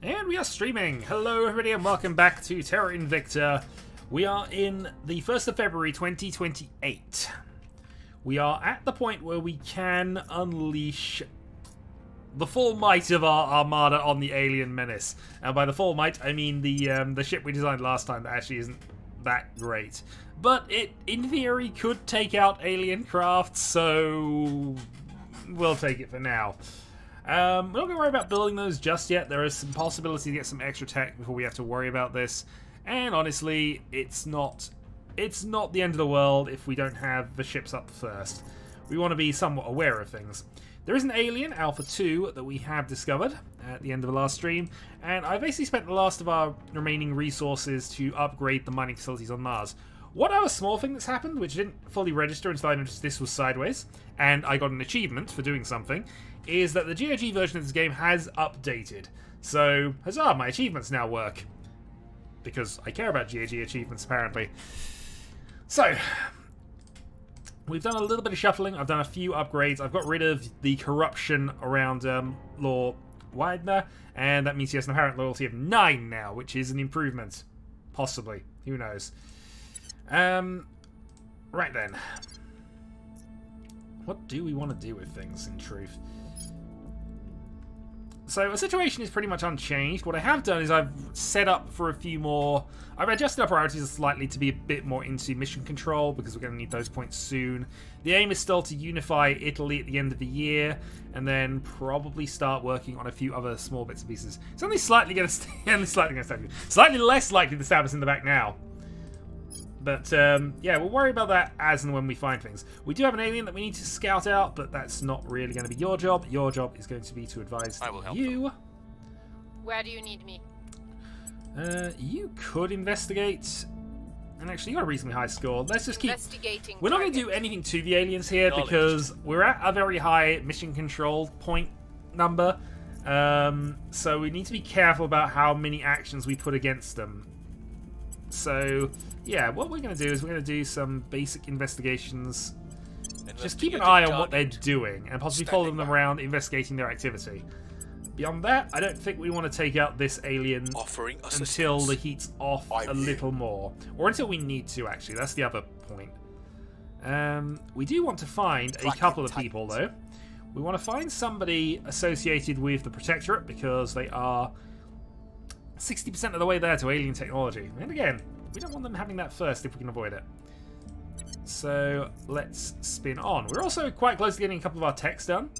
And we are streaming! Hello everybody and welcome back to Terra Invicta. We are in the 1st of February 2028. We are at the point where we can unleash the full might of our armada on the alien menace. And by the full might, I mean the ship we designed last time that actually isn't that great. But it, in theory, could take out alien craft, so we'll take it for now. We're not going to worry about building those just yet. There is some possibility to get some extra tech before we have to worry about this. And honestly, it's not the end of the world if we don't have the ships up first. We want to be somewhat aware of things. There is an alien, Alpha 2, that we have discovered at the end of the last stream. And I basically spent the last of our remaining resources to upgrade the mining facilities on Mars. One other small thing that's happened, which didn't fully register until I noticed this was sideways, and I got an achievement for doing something, is that the GOG version of this game has updated. So, huzzah, my achievements now work. Because I care about GOG achievements, apparently. So, we've done a little bit of shuffling. I've done a few upgrades. I've got rid of the corruption around Law Widener, and that means he has an apparent loyalty of 9 now, which is an improvement. Possibly. Who knows? Right then. What do we want to do with things, in truth? So, the situation is pretty much unchanged. What I have done is I've set up for a few more... I've adjusted our priorities slightly to be a bit more into mission control, because we're going to need those points soon. The aim is still to unify Italy at the end of the year, and then probably start working on a few other small bits and pieces. It's only slightly going to slightly less likely to stab us in the back now. But, yeah, we'll worry about that as and when we find things. We do have an alien that we need to scout out, but that's not really going to be your job. Your job is going to be to advise you. Where do you need me? You could investigate. And actually, you got a reasonably high score. Let's just keep... Investigating. We're not going to do anything to the aliens here because we're at a very high mission control point number. So we need to be careful about how many actions we put against them. So, yeah, what we're going to do is we're going to do some basic investigations. Just keep an eye on what they're doing and possibly follow them around investigating their activity. Beyond that, I don't think we want to take out this alien until the heat's off a little more. Or until we need to, actually. That's the other point. We do want to find a couple of people, though. We want to find somebody associated with the Protectorate because they are 60% of the way there to alien technology. And again, we don't want them having that first if we can avoid it. So, let's spin on. We're also quite close to getting a couple of our techs done.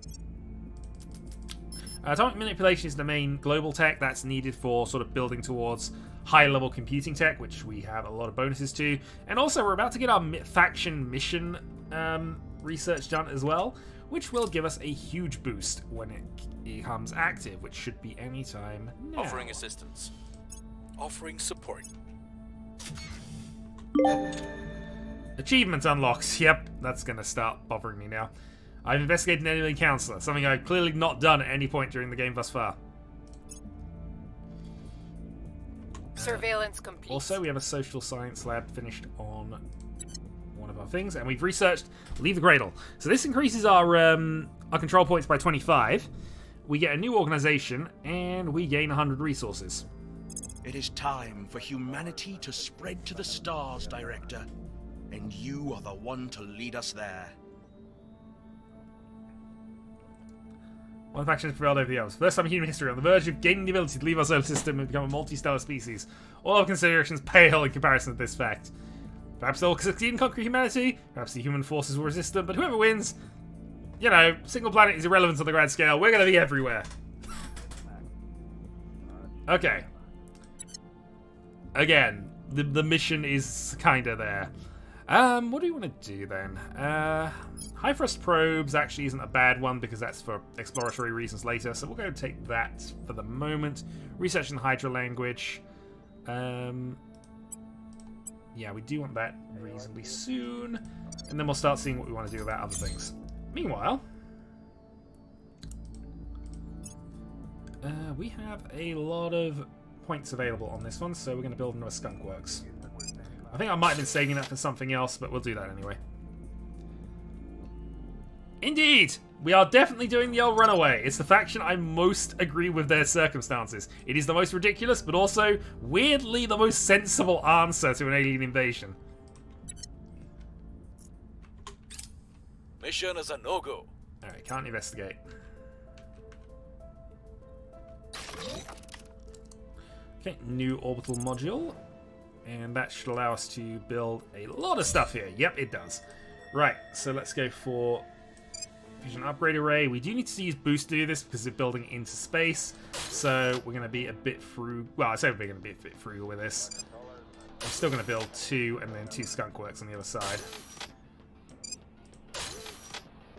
Atomic manipulation is the main global tech that's needed for sort of building towards high-level computing tech, which we have a lot of bonuses to. And also, we're about to get our faction mission research done as well, which will give us a huge boost when it becomes active, which should be any time now. Offering assistance. Offering support. Achievements unlocked. Yep, that's going to start bothering me now. I've investigated an alien counselor, something I've clearly not done at any point during the game thus far. Surveillance complete. Also, we have a social science lab finished on one of our things, and we've researched Leave the Cradle. So this increases our control points by 25. We get a new organization, and we gain 100 resources. It is time for humanity to spread to the stars, Director. And you are the one to lead us there. One faction has prevailed over the others. First time in human history, on the verge of gaining the ability to leave our solar system and become a multi-stellar species. All our considerations pale in comparison to this fact. Perhaps they'll succeed in conquering humanity, perhaps the human forces will resist them, but whoever wins, you know, single planet is irrelevant on the grand scale. We're going to be everywhere. Okay. Again, the mission is kind of there. What do we want to do then? High thrust probes actually isn't a bad one because that's for exploratory reasons later, so we'll go take that for the moment. Research in the Hydra language. Yeah, we do want that reasonably soon, and then we'll start seeing what we want to do about other things. Meanwhile, we have a lot of points available on this one, so we're going to build another skunk works. I think I might have been saving that for something else, but we'll do that anyway. Indeed! We are definitely doing the old runaway. It's the faction I most agree with their circumstances. It is the most ridiculous, but also, weirdly, the most sensible answer to an alien invasion. Mission is a no-go. Alright, can't investigate. Okay, new orbital module. And that should allow us to build a lot of stuff here. Yep, it does. Right, so let's go for fusion upgrade array. We do need to use boost to do this because we're building into space. So we're going to be a bit frugal. Well, I say we're going to be a bit frugal with this. I'm still going to build 2 and then 2 skunk works on the other side.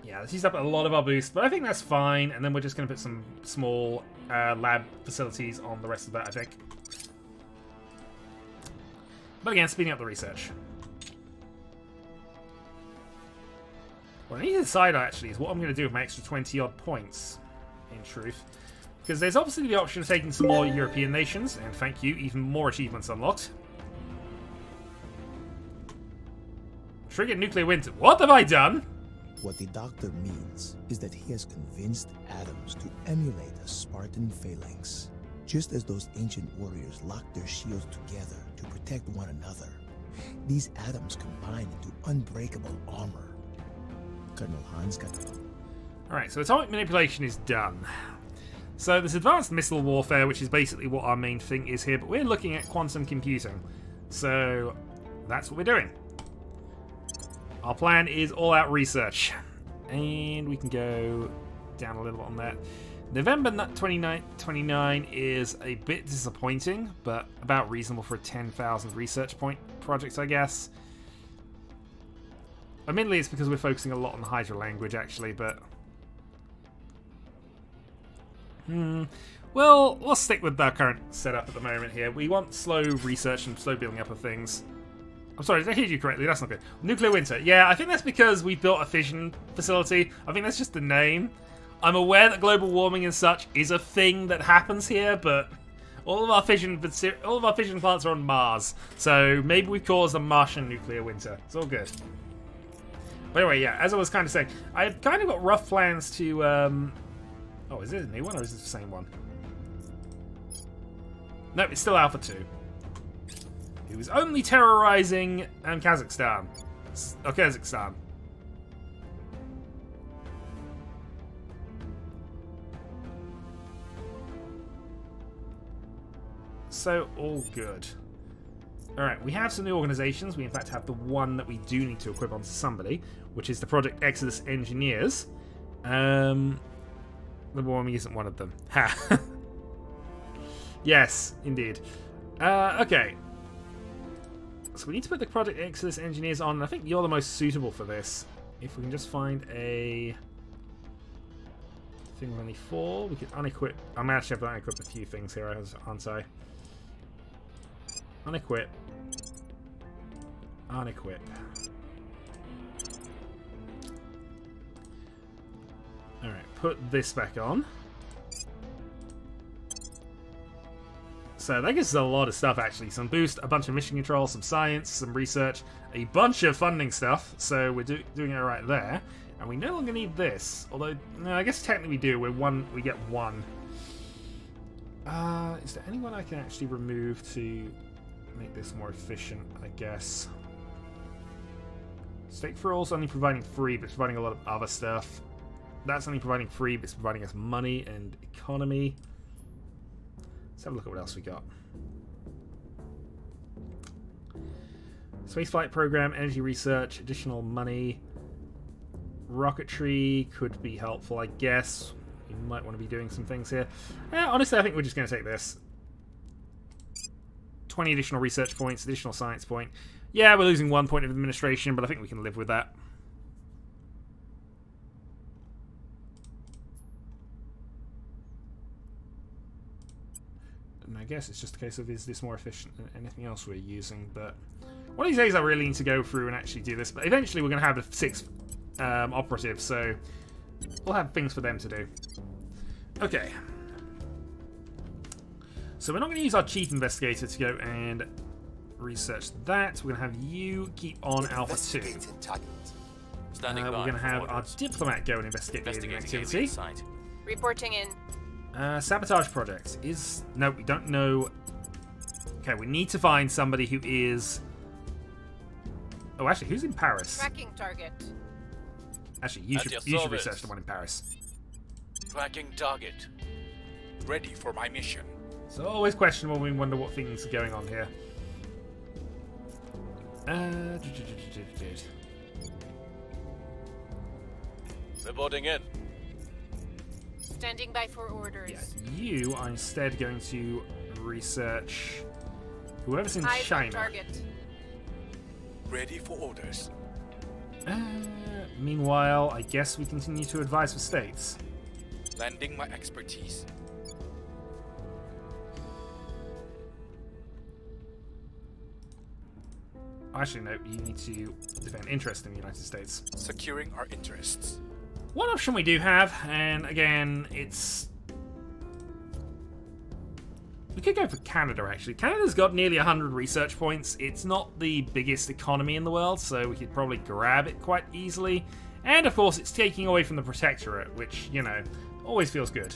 Yeah, let's use up a lot of our boost, but I think that's fine. And then we're just going to put some small lab facilities on the rest of that, I think. But again, speeding up the research. What I need to decide, actually, is what I'm going to do with my extra 20-odd points, in truth. Because there's obviously the option of taking some more European nations, and thank you, even more achievements unlocked. Trigger nuclear winter. What have I done? What the Doctor means is that he has convinced atoms to emulate a Spartan phalanx. Just as those ancient warriors locked their shields together to protect one another, these atoms combine into unbreakable armor. Colonel Hans got it. Alright, so atomic manipulation is done. So there's advanced missile warfare, which is basically what our main thing is here, but we're looking at quantum computing. So that's what we're doing. Our plan is all-out research. And we can go down a little on that. November 29 is a bit disappointing, but about reasonable for a 10,000 research point project, I guess. Admittedly, it's because we're focusing a lot on the Hydra language, actually, but... Well, we'll stick with our current setup at the moment here. We want slow research and slow building up of things. I'm sorry, did I hear you correctly? That's not good. Nuclear winter. Yeah, I think that's because we built a fission facility. I think that's just the name. I'm aware that global warming and such is a thing that happens here, but all of our fission plants are on Mars, so maybe we've caused a Martian nuclear winter. It's all good. But anyway, yeah, as I was kind of saying, I've kind of got rough plans to... Oh, is it a new one or is it the same one? No, it's still Alpha 2. It was only terrorizing Kazakhstan. Oh, Kazakhstan. So, all good. Alright, we have some new organizations. We, in fact, have the one that we do need to equip onto somebody, which is the Project Exodus Engineers. The warming isn't one of them. Ha! Yes, indeed. Okay. So we need to put the Project Exodus Engineers on. I think you're the most suitable for this. If we can just find a thing with only 4, we can unequip. I'm actually have to unequip a few things here, aren't I? Unequip. Unequip. Alright, put this back on. So that gives us a lot of stuff, actually. Some boost, a bunch of mission control, some science, some research, a bunch of funding stuff. So we're doing it right there. And we no longer need this. Although, no, I guess technically we do. We get 1. Is there anyone I can actually remove to make this more efficient, I guess? Stake for all's only providing free, but it's providing a lot of other stuff. That's only providing free, but it's providing us money and economy. Let's have a look at what else we got. Spaceflight program, energy research, additional money. Rocketry could be helpful, I guess. We might want to be doing some things here. Honestly, I think we're just going to take this. 20 additional research points, additional science point. Yeah, we're losing 1 point of administration, but I think we can live with that. And I guess it's just a case of, is this more efficient than anything else we're using? But one of these days I really need to go through and actually do this. But eventually we're going to have a 6th operative, so we'll have things for them to do. Okay. So we're not going to use our chief investigator to go and research that. We're going to have you keep on Alpha 2. Standing by We're going to for have our orders. diplomat go and investigate the alien Investigating activity. alien site. Reporting in. Sabotage project is... No, we don't know... Okay, we need to find somebody who is... Oh, actually, who's in Paris? Tracking target. Actually, you At should your research service. the one in Paris. Tracking target. Ready for my mission. It's always questionable when we wonder what things are going on here. Reporting in. Standing by for orders. Yeah, you are instead going to research whoever's in Eyes on China. target. Ready for orders. Meanwhile, I guess we continue to advise for states. Lending my expertise. Actually, no, you need to defend interest in the United States. Securing our interests. One option we do have, and again, it's... We could go for Canada, actually. Canada's got nearly 100 research points. It's not the biggest economy in the world, so we could probably grab it quite easily. And, of course, it's taking away from the Protectorate, which, you know, always feels good.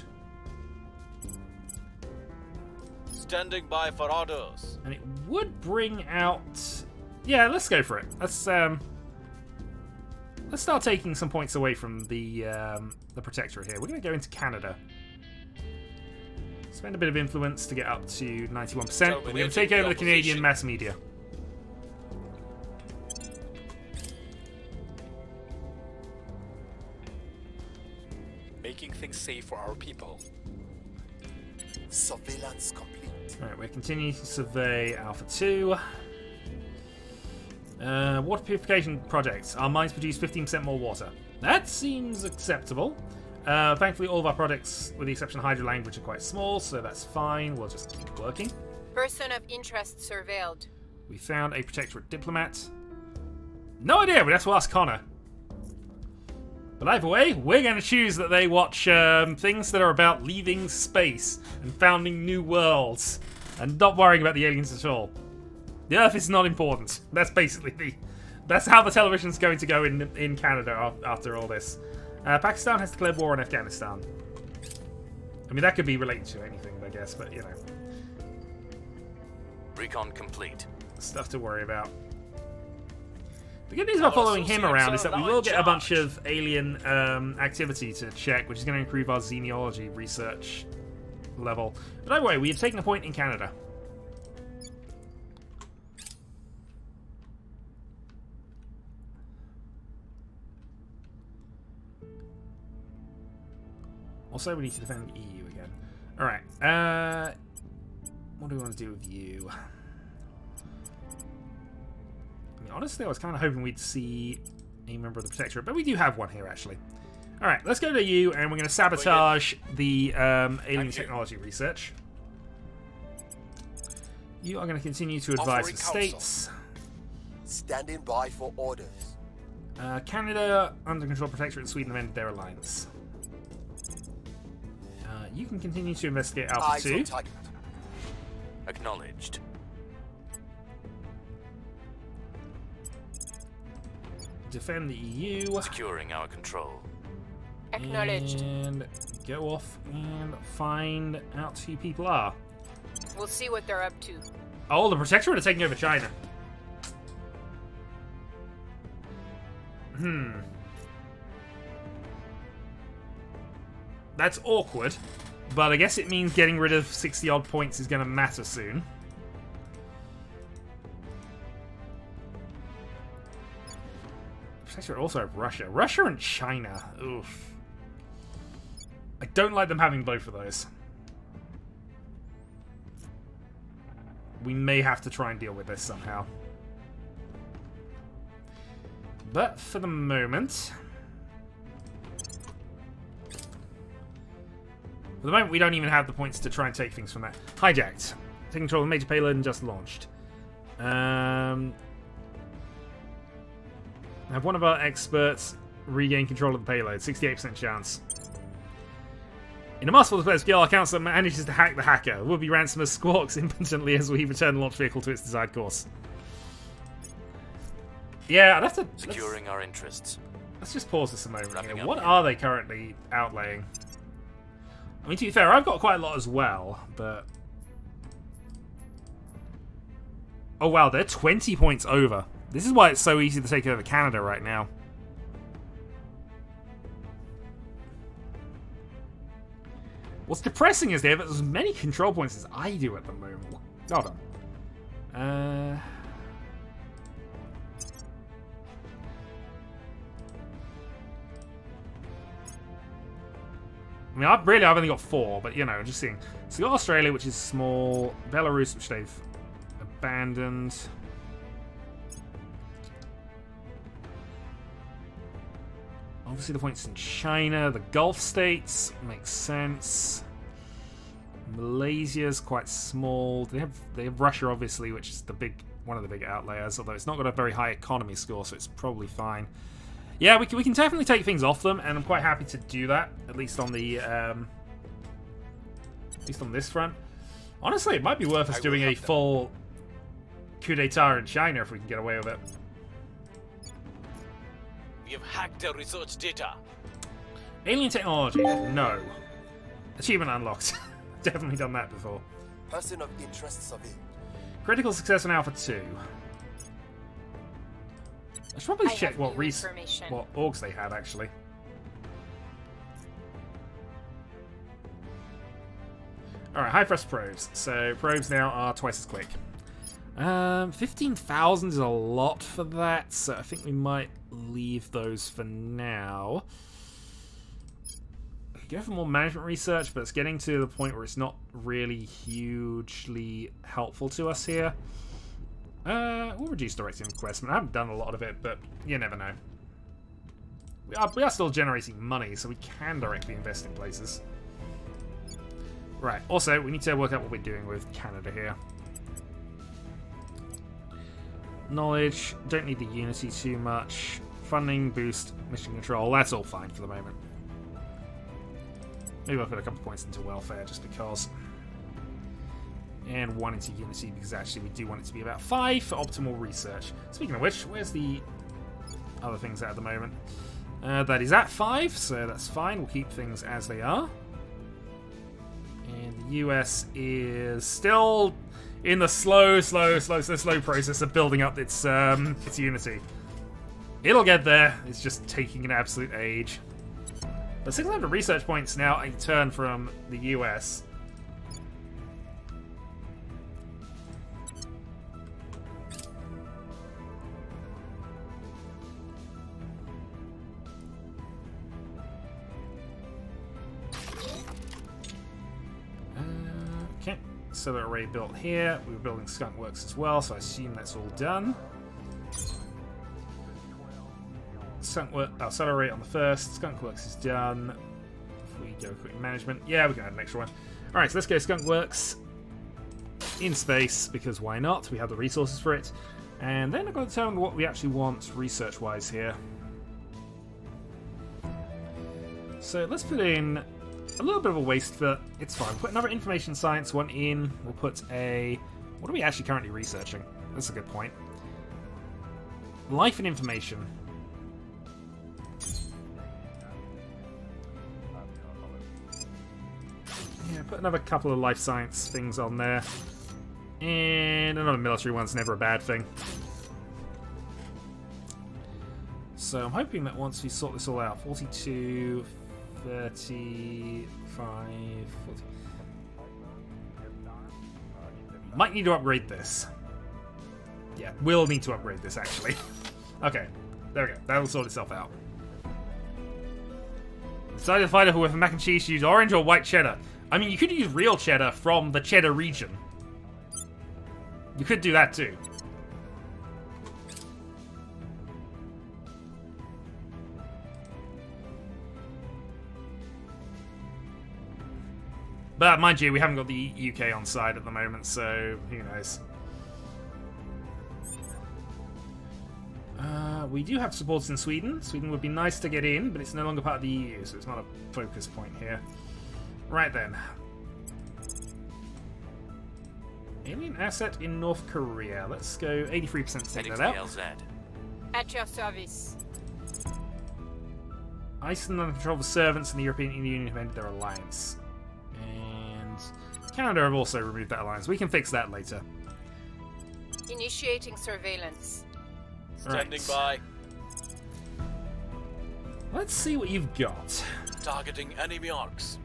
Standing by for orders. And it would bring out... Yeah, let's go for it. Let's start taking some points away from the Protectorate here. We're going to go into Canada. Spend a bit of influence to get up to 91%, but we're going to take over the Canadian mass media. Making things safe for our people. Surveillance complete. Alright, we're continuing to survey Alpha 2. Water purification projects. Our mines produce 15% more water. That seems acceptable. Thankfully, all of our projects, with the exception of Hydro Language, are quite small, so that's fine. We'll just keep working. Person of interest surveilled. We found a Protectorate diplomat. No idea, we'd have to ask Connor. But either way, we're going to choose that they watch things that are about leaving space and founding new worlds and not worrying about the aliens at all. The Earth is not important. That's basically that's how the television's going to go in Canada after all this. Pakistan has declared war on Afghanistan. I mean, that could be related to anything, I guess, but you know. Recon complete. Stuff to worry about. The good news about following him around is that we will get a bunch of alien activity to check, which is going to improve our xenology research level. But anyway, we have taken a point in Canada. Also, we need to defend the EU again. Alright, what do we want to do with you? I mean, honestly, I was kind of hoping we'd see a member of the Protectorate, but we do have one here, actually. Alright, let's go to you, and we're going to sabotage the alien technology research. You are going to continue to advise for states. Standing by for orders. Canada, under control Protectorate, and Sweden have ended their alliance. You can continue to investigate Alpha Eyes 2. on target. Acknowledged. Defend the EU. Securing our control. Acknowledged. And go off and find out who people are. We'll see what they're up to. Oh, the Protectorate are taking over China. That's awkward, but I guess it means getting rid of 60-odd points is going to matter soon. Protectorate also have Russia. Russia and China. Oof. I don't like them having both of those. We may have to try and deal with this somehow. But for the moment... For the moment, we don't even have the points to try and take things from that. Hijacked. Taking control of a major payload and just launched. Have one of our experts regain control of the payload. 68% chance. In a masterful display of skill, our counselor manages to hack the hacker. Would-be ransomer squawks impotently as we return the launch vehicle to its desired course. Yeah, I'd have to... Securing our interests. Let's just pause this a moment Wrapping here. up What here. are they currently outlaying? I mean, to be fair, I've got quite a lot as well, but... Oh wow, they're 20 points over. This is why it's so easy to take over Canada right now. What's depressing is they have as many control points as I do at the moment. Hold on. I mean, I've only got 4, but you know, just seeing. So you got Australia, which is small, Belarus, which they've abandoned. Obviously, the points in China, the Gulf states makes sense. Malaysia's quite small. They have Russia, obviously, which is one of the big outliers. Although it's not got a very high economy score, so it's probably fine. Yeah, we can definitely take things off them, and I'm quite happy to do that. At least on the this front. Honestly, it might be worth us doing a full coup d'état in China if we can get away with it. We have hacked their research data. Alien technology? No. Achievement unlocked. Definitely done that before. Person of interest surveyed. Critical success on Alpha 2. I should probably I check have what new information. what orgs they had, actually. Alright, high thrust probes. So, probes now are twice as quick. 15,000 is a lot for that, so I think we might leave those for now. Go for more management research, but it's getting to the point where it's not really hugely helpful to us here. We'll reduce direct investment. I haven't done a lot of it, but you never know. We are still generating money, so we can directly invest in places. Right, also, we need to work out what we're doing with Canada here. Knowledge, don't need the Unity too much. Funding, boost, mission control, that's all fine for the moment. Maybe I'll put a couple points into welfare just because. And 1 into Unity because actually we do want it to be about 5 for optimal research. Speaking of which, where's the other things at the moment? That is at 5, so that's fine. We'll keep things as they are. And the US is still in the slow process of building up its Unity. It'll get there. It's just taking an absolute age. But 600 research points now a turn from the US. Okay, solar array built here. We were building Skunk Works as well, so I assume that's all done. Solar array on the first. Skunk Works is done. If we go quick management, yeah, we can add an extra one. All right, so let's go Skunk Works in space because why not? We have the resources for it, and then I've got to determine what we actually want research-wise here. So let's put in a little bit of a waste, but it's fine. Put another information science one in. We'll put a... What are we actually currently researching? That's a good point. Life and information. Yeah, put another couple of life science things on there. And another military one's never a bad thing. So I'm hoping that once we sort this all out, 42... 35, 40. Might need to upgrade this. Yeah, we'll need to upgrade this actually. Okay, there we go. That'll sort itself out. Decided to find out whether mac and cheese use orange or white cheddar. I mean, you could use real cheddar from the cheddar region. You could do that too. But mind you, we haven't got the UK on side at the moment, so who knows. We do have supporters in Sweden. Sweden would be nice to get in, but it's no longer part of the EU, so it's not a focus point here. Right then. Alien asset in North Korea. Let's go 83% to take Heading that to out. the LZ. At your service. Iceland under control of the servants and the European Union have ended their alliance. And Canada have also removed that alliance. We can fix that later. Initiating surveillance. Standing Right. by. Let's see what you've got. Targeting enemy arcs.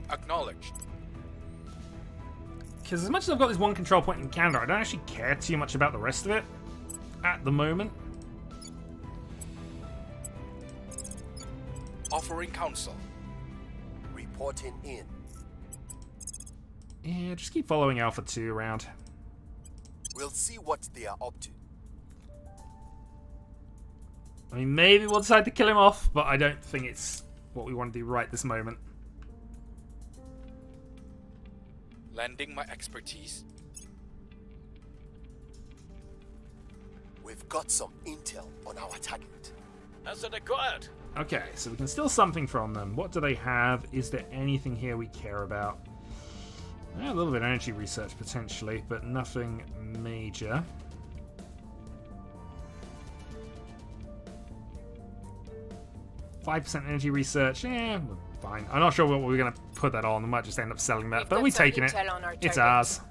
Acknowledged. Because as much as I've got this one control point in Canada, I don't actually care too much about the rest of it at the moment. Offering counsel. Reporting in. Yeah, just keep following Alpha 2 around. We'll see what they are up to. I mean, maybe we'll decide to kill him off, but I don't think it's what we want to do right this moment. Lending my expertise. We've got some intel on our target. Asset acquired. Okay, so we can steal something from them. What do they have? Is there anything here we care about? A little bit of energy research, potentially, but nothing major. .5% energy research, we're fine. I'm not sure what we're going to put that on. We might just end up selling that, We've but got we're some taking it. intel on our It's target. ours.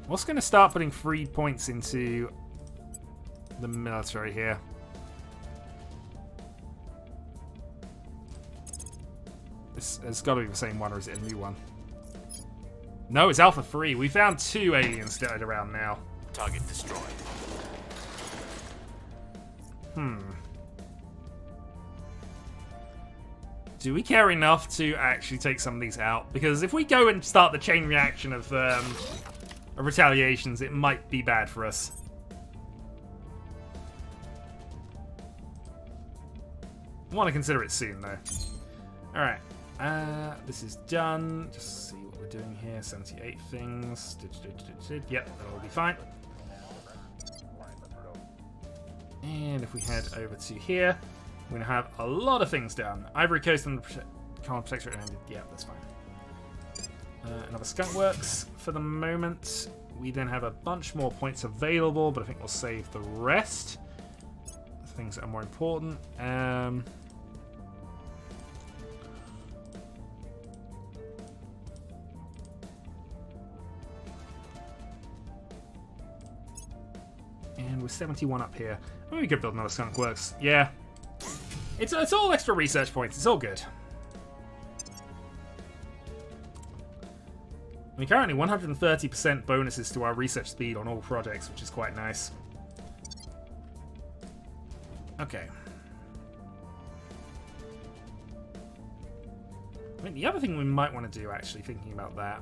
What's going to start putting free points into the military here? It's got to be the same one, or is it a new one? No, it's Alpha 3. We found 2 aliens dotted around now. Target destroyed. Do we care enough to actually take some of these out? Because if we go and start the chain reaction of retaliations, it might be bad for us. I want to consider it soon, though. Alright. This is done. Just see what we're doing here. 78 things. Yep, that'll be fine. And if we head over to here, we're going to have a lot of things done. Ivory Coast and the Common Protectorate ended. Yeah, that's fine. Another Skunk Works for the moment. We then have a bunch more points available, but I think we'll save the rest. Things that are more important. And we're 71 up here. Maybe we could build another Skunk Works. Yeah. It's all extra research points. It's all good. I mean, currently 130% bonuses to our research speed on all projects, which is quite nice. Okay. I mean, the other thing we might want to do, actually, thinking about that.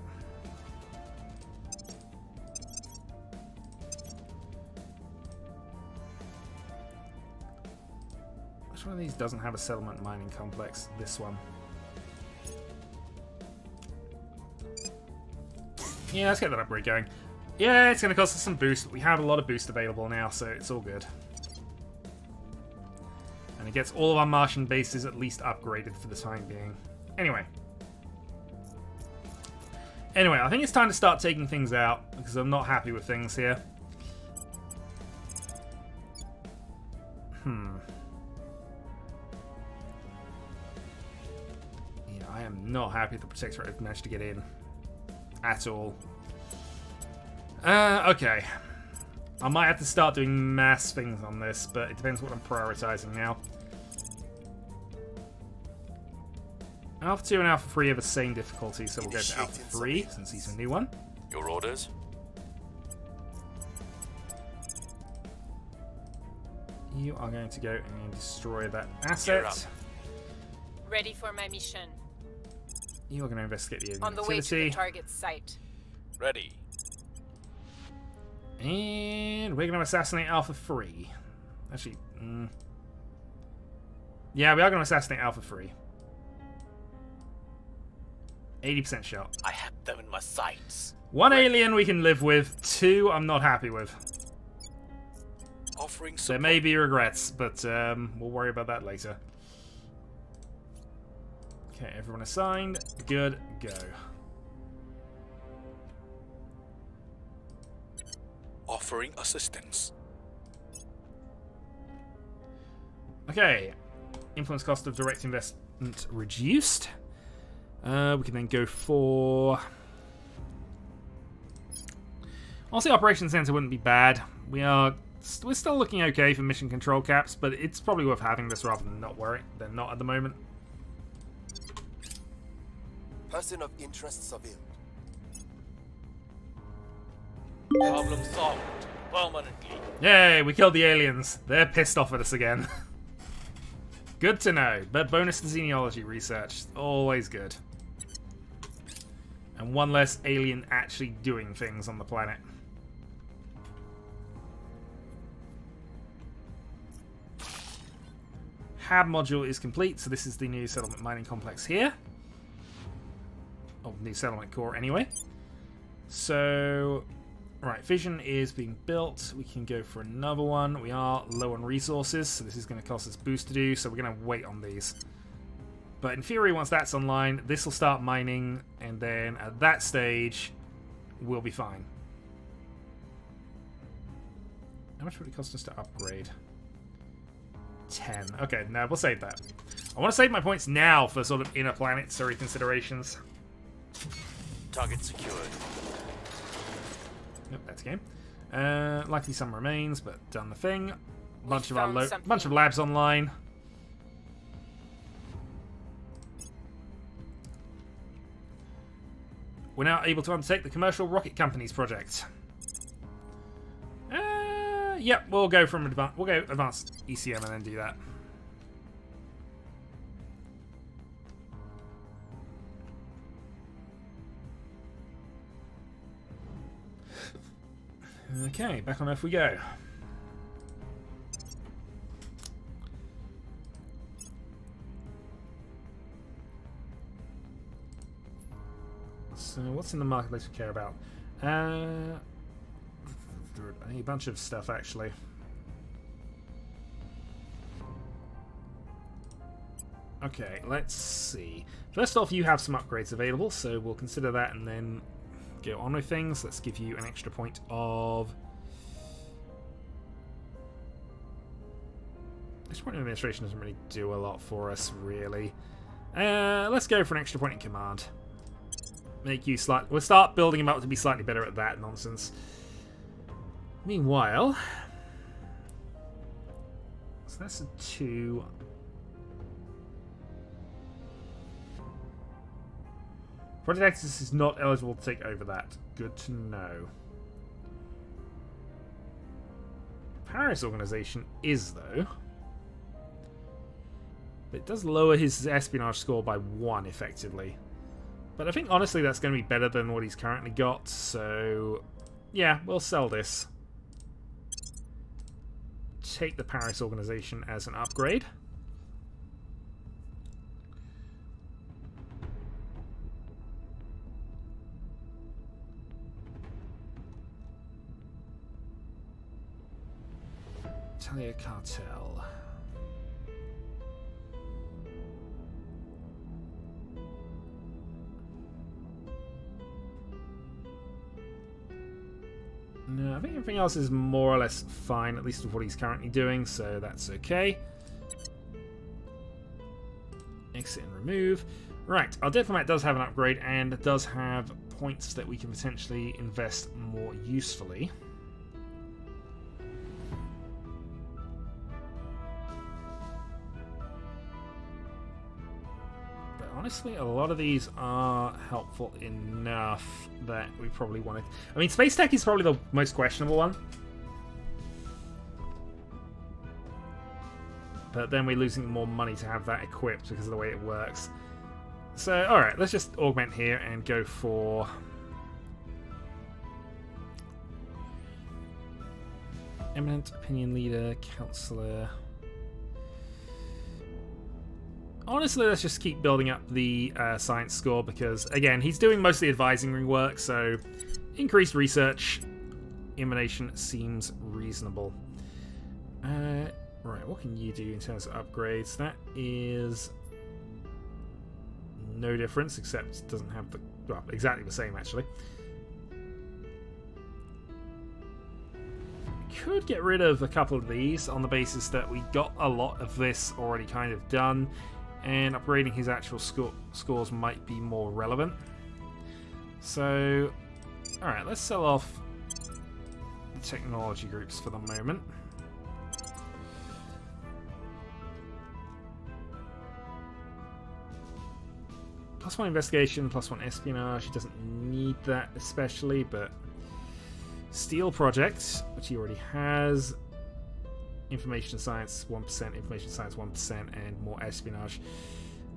Which one of these doesn't have a settlement mining complex? This one. Yeah, let's get that upgrade going. Yeah, it's going to cost us some boost, but we have a lot of boost available now, so it's all good. And it gets all of our Martian bases at least upgraded for the time being. Anyway, I think it's time to start taking things out, because I'm not happy with things here. Yeah, I am not happy the Protectorate have managed to get in. At all. Okay. I might have to start doing mass things on this, but it depends what I'm prioritizing now. Alpha 2 and Alpha 3 have the same difficulty, so we'll go to Alpha 3, since he's a new one. Your orders? You are going to go and destroy that Gear up. asset. Ready for my mission. You are going to investigate the alien On the way to the activity. target site. Ready. And we're going to assassinate Alpha 3. Actually, yeah, we are going to assassinate Alpha 3. 80% shot. I have them in my sights. 1 alien we can live with. 2 I'm not happy with. Offering There support. may be regrets, but we'll worry about that later. Okay, everyone assigned. Good, go. Offering assistance. Okay. Influence cost of direct investment reduced. We can then go for... Honestly, Operations Center wouldn't be bad. We're still looking okay for mission control caps, but it's probably worth having this rather than not at the moment. Person of interest surveilled. Problem solved. Permanently. Yay, we killed the aliens. They're pissed off at us again. Good to know. But bonus to xenology research. Always good. And one less alien actually doing things on the planet. Hab module is complete, so this is the new settlement mining complex here. Oh, new settlement core anyway. So, right, fission is being built. We can go for another one. We are low on resources, so this is going to cost us boost to do, so we're going to wait on these. But in theory, once that's online, this will start mining, and then at that stage, we'll be fine. How much would it cost us to upgrade? 10. Okay, no, we'll save that. I want to save my points now for sort of inner planetary considerations. Target secured. Nope, that's game. Likely some remains, but done the thing. Bunch found of something. bunch of labs online. We're now able to undertake the commercial rocket company's project. Yep, we'll go advanced ECM and then do that. Okay, back on Earth we go. So, what's in the marketplace we care about? A bunch of stuff, actually. Okay, let's see. First off, you have some upgrades available, so we'll consider that and then go on with things. Let's give you an extra point of... Extra point of administration doesn't really do a lot for us, really. Let's go for an extra point in command. Make you we'll start building him up to be slightly better at that nonsense. Meanwhile... So that's a 2... Project Axis is not eligible to take over that. Good to know. Paris Organization is, though. But it does lower his espionage score by 1, effectively. But I think, honestly, that's going to be better than what he's currently got, so... Yeah, we'll sell this. Take the Paris Organization as an upgrade. Italia Cartel. No, I think everything else is more or less fine, at least with what he's currently doing, so that's okay. Exit and remove. Right, our diplomat does have an upgrade and does have points that we can potentially invest more usefully. Honestly, a lot of these are helpful enough that we probably wanted. I mean, space tech is probably the most questionable one. But then we're losing more money to have that equipped because of the way it works. So, alright, let's just augment here and go for... Eminent Opinion Leader, Counselor... Honestly, let's just keep building up the science score because, again, he's doing mostly advisory work, so increased research emanation seems reasonable. Right, what can you do in terms of upgrades? That is no difference, except it doesn't have the... Well, exactly the same, actually. could get rid of a couple of these on the basis that we got a lot of this already kind of done, and upgrading his actual scores might be more relevant. So, alright, let's sell off the technology groups for the moment. +1 investigation, +1 espionage. He doesn't need that especially, but Steel Project, which he already has. Information Science 1%, Information Science 1%, and more espionage.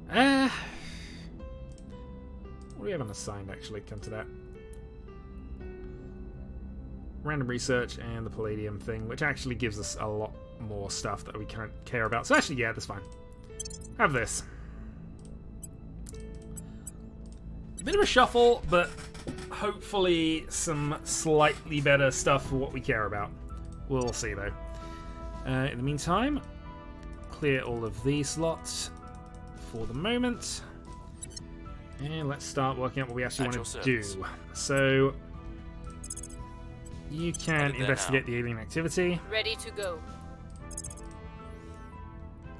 What do we have unassigned actually? Come to that. Random research and the Palladium thing, which actually gives us a lot more stuff that we can't care about. So actually, yeah, that's fine. Have this. A bit of a shuffle, but hopefully some slightly better stuff for what we care about. We'll see, though. In the meantime, clear all of these slots for the moment. And let's start working out what we actually want to do. So, you can investigate the alien activity. Ready to go.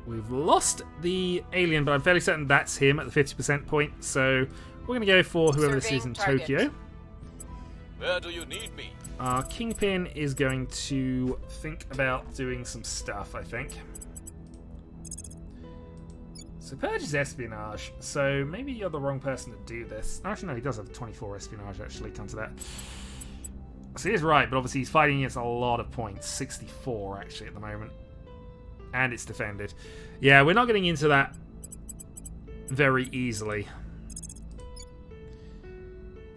We've lost the alien, but I'm fairly certain that's him at the 50% point. So, we're going to go for whoever this is in Tokyo. Where do you need me? Our Kingpin is going to think about doing some stuff, I think. So Purge is espionage, so maybe you're the wrong person to do this. Actually, no, he does have 24 espionage, actually, come to that. So he is right, but obviously he's fighting against a lot of points. 64, actually, at the moment. And it's defended. Yeah, we're not getting into that very easily.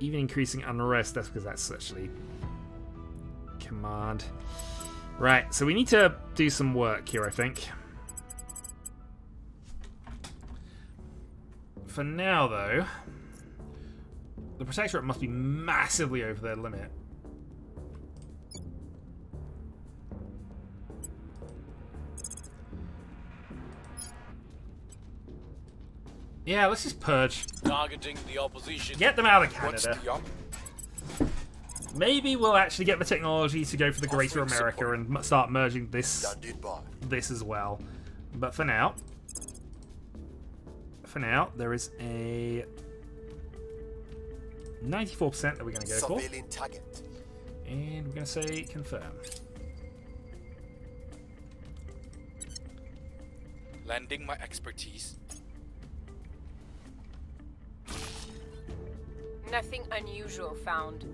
Even increasing unrest, that's because that's actually command. Right, so we need to do some work here, I think. For now, though, the Protectorate must be massively over their limit. Yeah, let's just purge. Targeting the opposition. Get them out of What's Canada. the Maybe we'll actually get the technology to go for the Greater Offering America support. and start merging this Standing by. as well. But for now, there is a 94% that we're going to go for. Surveilling target. And we're going to say confirm. Lending my expertise. Nothing unusual found.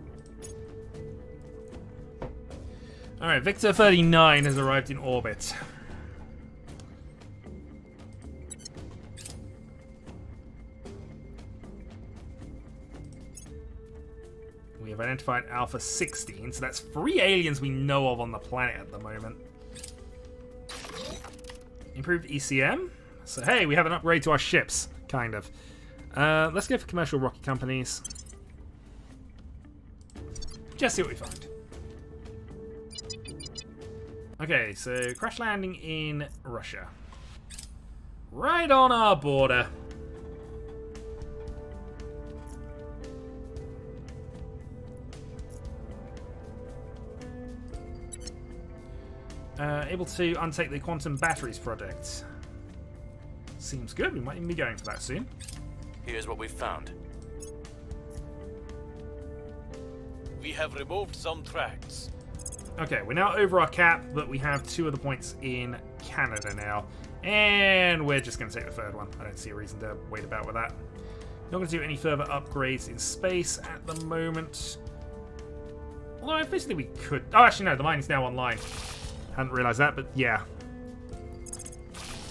Alright, Victor 39 has arrived in orbit. We have identified Alpha 16, so that's 3 aliens we know of on the planet at the moment. Improved ECM. So hey, we have an upgrade to our ships, kind of. Let's go for commercial rocket companies. Just see what we find. Okay, so crash landing in Russia. Right on our border. Able to untake the quantum batteries project. Seems good. We might even be going for that soon. Here's what we've found. We have removed some tracks. Okay, we're now over our cap, but we have 2 of the points in Canada now. And we're just going to take the 3rd one. I don't see a reason to wait about with that. Not going to do any further upgrades in space at the moment. Although, basically we could... Oh, actually, no, the mine is now online. Hadn't realised that, but yeah.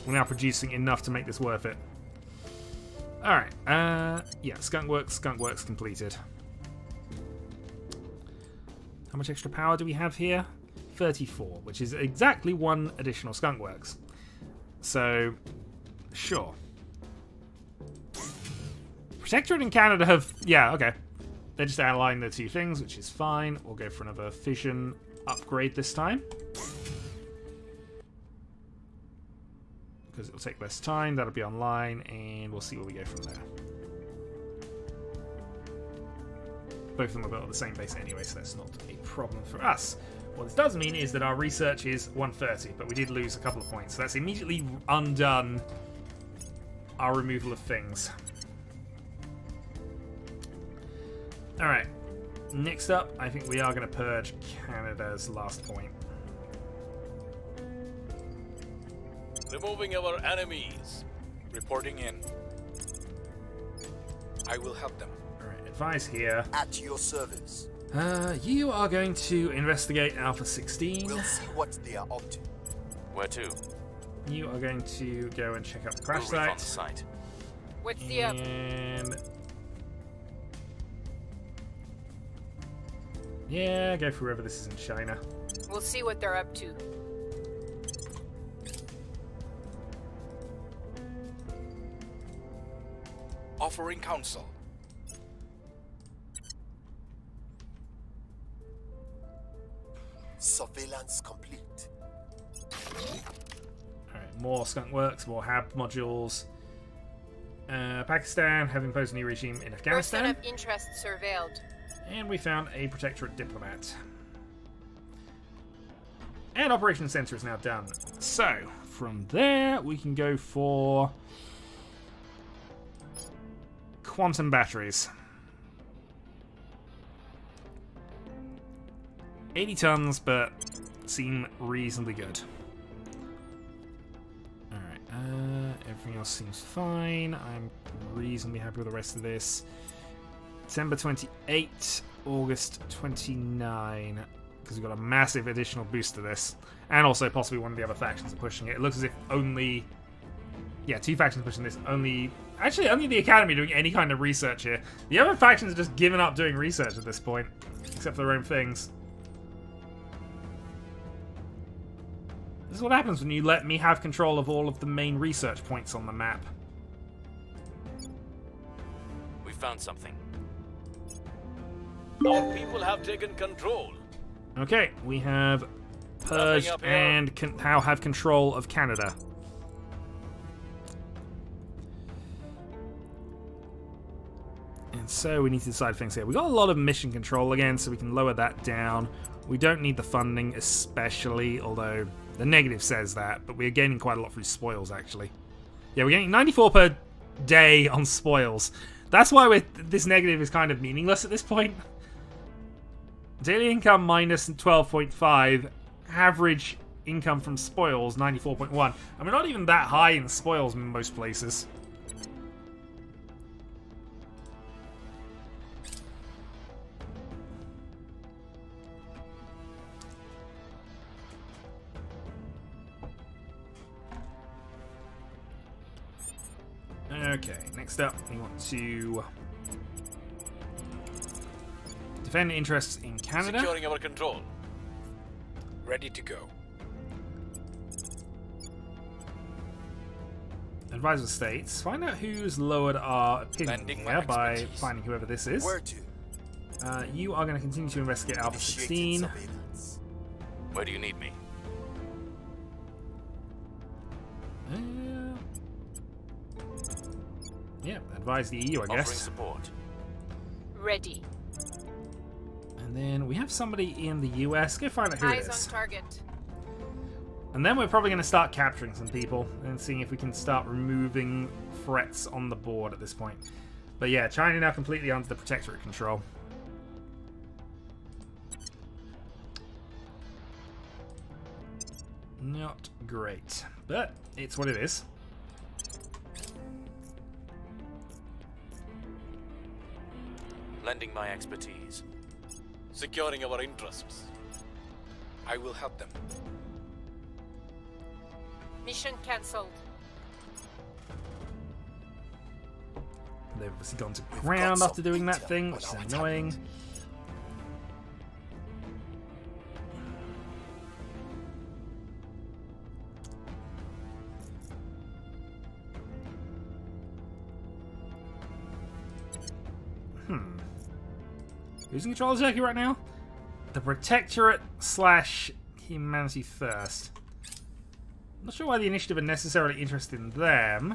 We're now producing enough to make this worth it. Alright, yeah, Skunkworks completed. How much extra power do we have here? 34, which is exactly 1 additional Skunkworks. So, sure. Protectorate and Canada have... Yeah, okay. They're just outlining the 2 things, which is fine. We'll go for another fission upgrade this time. Because it'll take less time, that'll be online, and we'll see where we go from there. Both of them are built on the same base anyway, so that's not a problem for us. What this does mean is that our research is 130, but we did lose a couple of points. So that's immediately undone our removal of things. Alright. Next up, I think we are going to purge Canada's last point. Removing our enemies. Reporting in. I will help them. Alright, advise here. At your service. You are going to investigate Alpha 16. We'll see what they are up to. Where to? You are going to go and check out the crash We'll recon the site. site. What's the up? And yeah, go for whoever this is in China. We'll see what they're up to. Offering counsel. Surveillance complete. Alright, more skunk works, more HAB modules. Pakistan have imposed a new regime in Person Afghanistan. of interest surveilled. And we found a protectorate diplomat. And Operation Center is now done. So, from there, we can go for quantum batteries. 80 tons, but seem reasonably good. Alright, everything else seems fine. I'm reasonably happy with the rest of this. December 28, August 29, because we've got a massive additional boost to this. And also possibly one of the other factions are pushing it. It looks as if only... Yeah, 2 factions pushing this. Actually, only the Academy doing any kind of research here. The other factions are just giving up doing research at this point. Except for their own things. This is what happens when you let me have control of all of the main research points on the map. We found something. Our people have taken control. Okay, we have purged up here. and now have control of Canada. And so we need to decide things here. We got a lot of mission control again, so we can lower that down. We don't need the funding especially, although the negative says that, but we're gaining quite a lot through spoils actually. Yeah, we're getting 94 per day on spoils. That's why this negative is kind of meaningless at this point. Daily income minus 12.5, average income from spoils 94.1. And we're not even that high in spoils in most places. Okay, next up we want to defend interests in Canada. Securing our control. Ready to go. Advise the states. Find out who's lowered our opinion Lending my here by expertise. finding whoever this is. Where to? You are going to continue to investigate Alpha Initiating 16. surveillance. Where do you need me? Yeah, advise the EU, I Offering guess. support. Ready. And then we have somebody in the US. Go find out who it Eyes is. on target. And then we're probably going to start capturing some people and seeing if we can start removing threats on the board at this point. But yeah, China now completely under the protectorate control. Not great, but it's what it is. Lending my expertise. Securing our interests. I will help them. Mission cancelled. They've obviously gone to We've ground got after some doing that intel thing, on which is our annoying. target. Who's in control of Turkey right now? The Protectorate / Humanity First. I'm not sure why the Initiative are necessarily interested in them.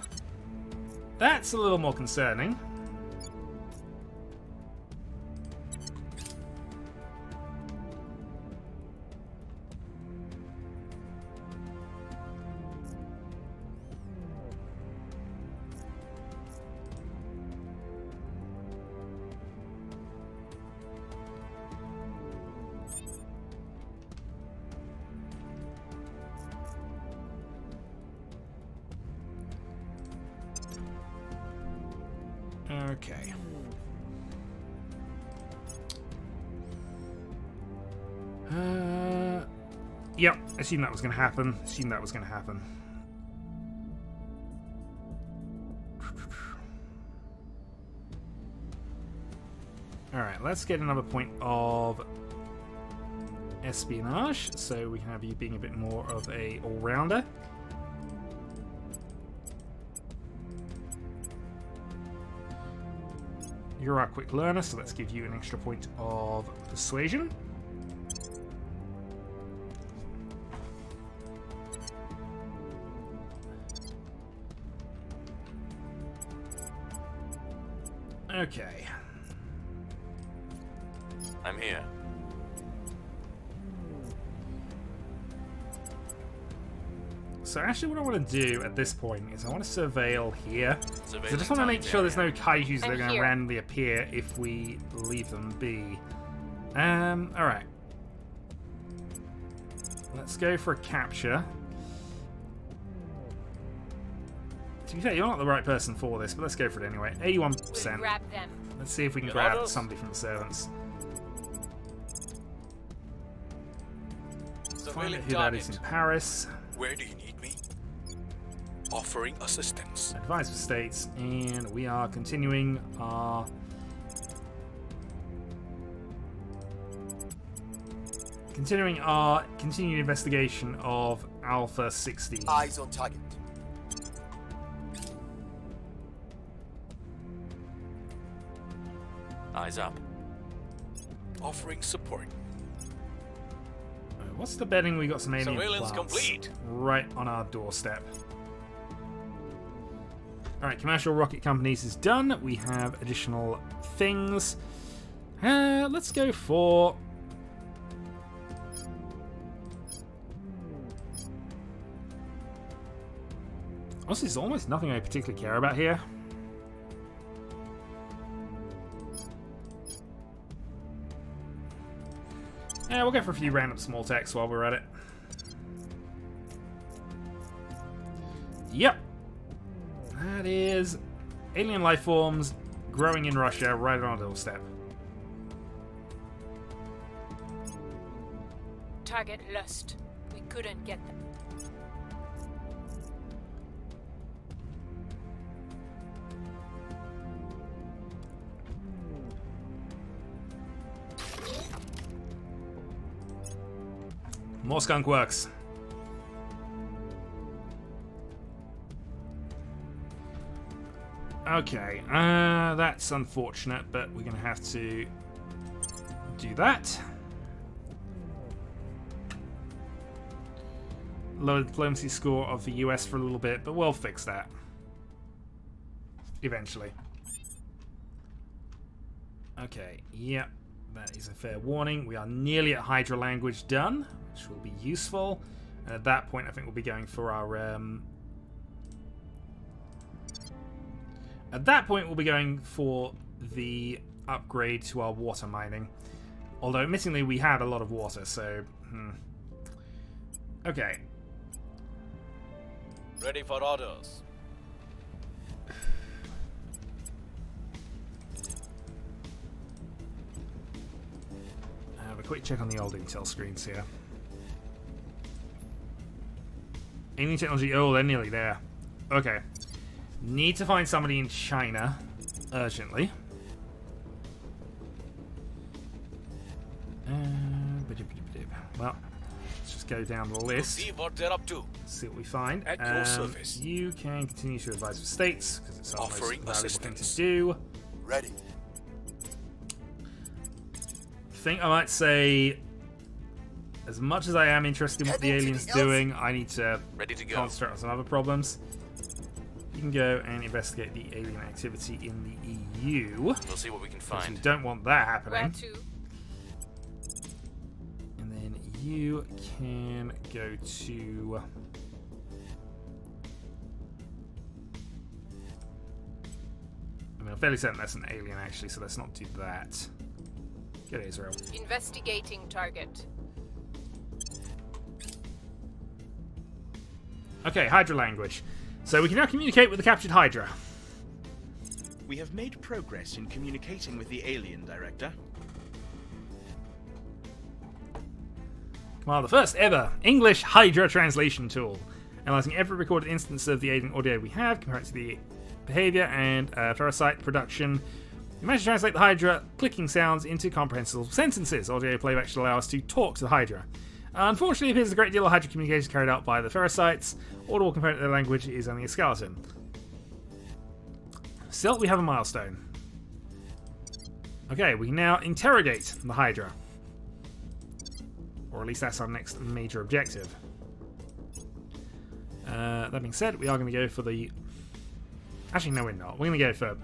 That's a little more concerning. Okay. Yep, assume that was going to happen. Alright, let's get another point of espionage, so we can have you being a bit more of a all-rounder. You're our quick learner, so let's give you an extra point of persuasion. Okay. I'm here. So actually what I want to do at this point is I want to surveil here. So I just want to make Surveillance sure there's no kaijus that are I'm going to here. randomly appear if we leave them be. Alright. Let's go for a capture. To be fair, you're not the right person for this, but let's go for it anyway. 81%. We'll grab them. Let's see if we can Your grab orders? somebody from the servants. Find out Surveilling who that is in target. Paris. Where do you need me? Offering assistance. Advisor states, and we are continuing our continued investigation of Alpha 16. Eyes on target. Eyes up. Offering support. What's the betting? We got some alien Surveillance plants complete. right on our doorstep. Alright, commercial rocket companies is done. We have additional things. Let's go for... Honestly, there's almost nothing I particularly care about here. Yeah, we'll go for a few random small techs while we're at it. Yep. That is alien life forms growing in Russia right on our doorstep. Target lost. We couldn't get them. More skunk works. Okay, that's unfortunate, but we're going to have to do that. Lower the diplomacy score of the US for a little bit, but we'll fix that. Eventually. Okay, yep, that is a fair warning. We are nearly at Hydra language done, which will be useful. And at that point, I think we'll be going for our... At that point, we'll be going for the upgrade to our water mining. Although, admittingly, we had a lot of water, so... Okay. Ready for orders. Have a quick check on the old intel screens here. Alien technology... Oh, they're nearly there. Okay. Need to find somebody in China urgently. Well, let's just go down the list. See what they're up to. See what we find. At your service. You can continue to advise the states because it's our most Offering valuable thing to assistance. do. Ready. Think I might say, as much as I am interested in what the Heading to alien's the doing, I need to Ready to go. concentrate on some other problems. You can go and investigate the alien activity in the EU. We'll see what we can Because we find. don't want that Where happening. to? And then you can go to... I mean, I'm fairly certain that's an alien, actually, so let's not do that. Go to Israel. Investigating target. Okay, Hydra language. So we can now communicate with the captured Hydra. We have made progress in communicating with the alien director. Well, the first ever English Hydra translation tool, analyzing every recorded instance of the alien audio we have, compare it to the behavior and ferrocite production. We managed to translate the Hydra clicking sounds into comprehensible sentences. Audio playback should allow us to talk to the Hydra. Unfortunately, it appears a great deal of Hydra communication carried out by the ferrocites. Audible compared to their language is only a skeleton. Still, we have a milestone. Okay, we can now interrogate the Hydra. Or at least that's our next major objective. That being said, we are going to go for the... Actually, no, we're not. We're going to go for...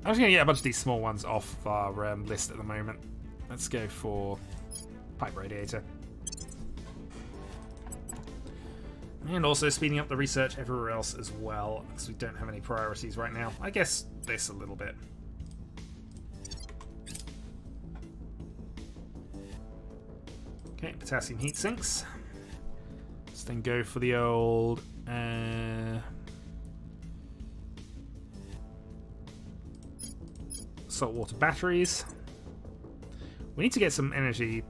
I'm just going to get a bunch of these small ones off our list at the moment. Let's go for pipe radiator. And also speeding up the research everywhere else as well, because we don't have any priorities right now. I guess this a little bit. Okay, potassium heat sinks. Let's then go for the old... saltwater batteries. We need to get some energy.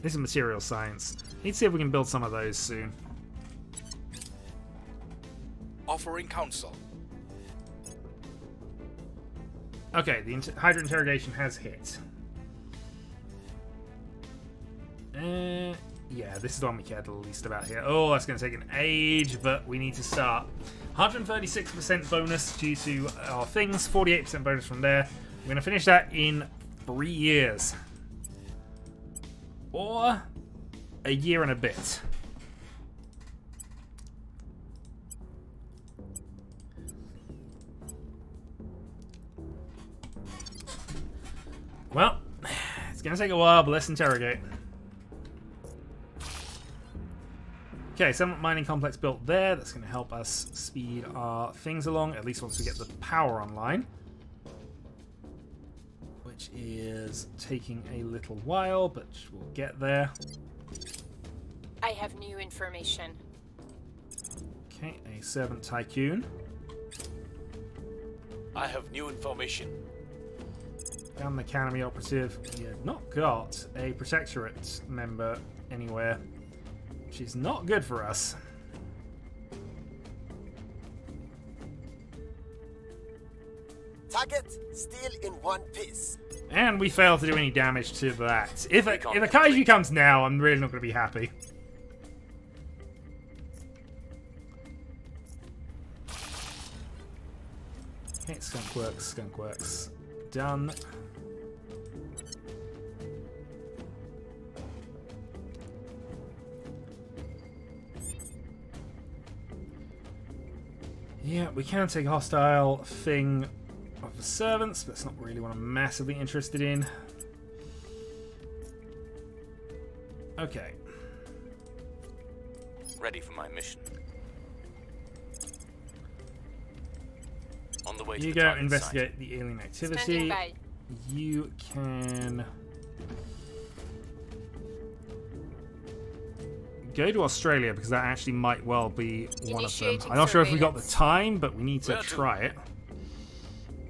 This is material science. Need to see if we can build some of those soon. Offering counsel. Okay, the Hydra interrogation has hit. Yeah, this is the one we cared the least about here. Oh, that's going to take an age, but we need to start. 136% bonus due to our things, 48% bonus from there. We're going to finish that in 3 years. Or a year and a bit. Well, it's going to take a while, but let's interrogate. Okay, settlement mining complex built there. That's going to help us speed our things along, at least once we get the power online. Which is taking a little while, but we'll get there. I have new information. Okay, a servant tycoon. I have new information. Down the academy operative. We have not got a protectorate member anywhere, which is not good for us. Target still in one piece. And we fail to do any damage to that. If a kaiju comes now, I'm really not going to be happy. Okay, skunk works, skunk works. Done. Yeah, we can take a hostile thing of the servants, but it's not really what I'm massively interested in. Okay. Ready for my mission. On the way to You the go target investigate site. the alien activity. Standing by. You can go to Australia, because that actually might well be one of them. Initiating I'm not sure if we got the surveillance. time, but we need to Where to? try it.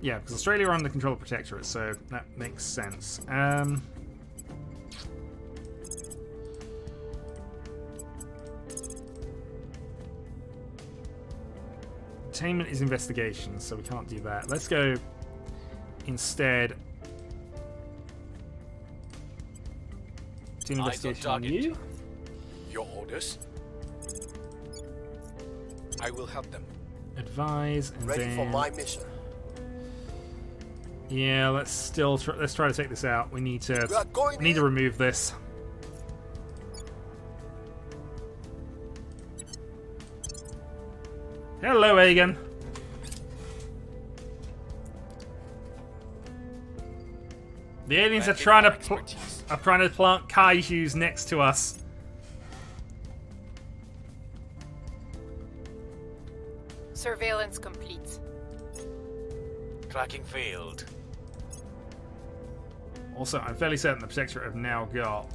Yeah, because Australia are under control of Protectorate, so that makes sense. Attainment is investigation, so we can't do that. Let's go instead to an Eyes on investigation on target. you. Your orders? I will help them. Advise, and Ready then for my mission. yeah, let's try to take this out. We need to We are going in. remove this. Hello, Aegon. The aliens are trying to plant kaijus next to us. Surveillance complete. Tracking failed. Also, I'm fairly certain the Protectorate have now got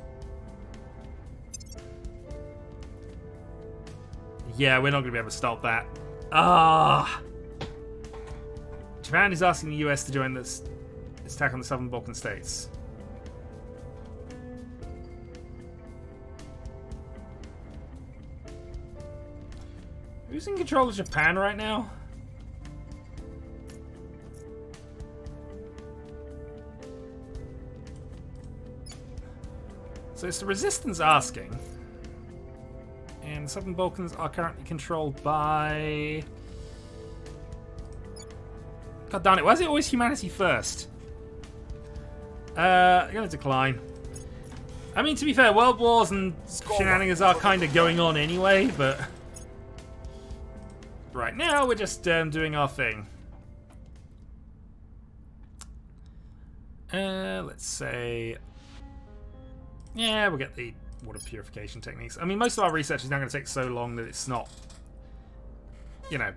Yeah, we're not going to be able to stop that. Ah! Japan is asking the US to join this attack on the Southern Balkan states. Who's in control of Japan right now? So it's the Resistance asking. And the Southern Balkans are currently controlled by... God darn it, why is it always humanity first? I'm going to decline. I mean, to be fair, world wars and shenanigans are kind of going on anyway, but... Right now, we're just doing our thing. Let's say... Yeah, we'll get the water purification techniques. I mean, most of our research is now going to take so long that it's not... You know...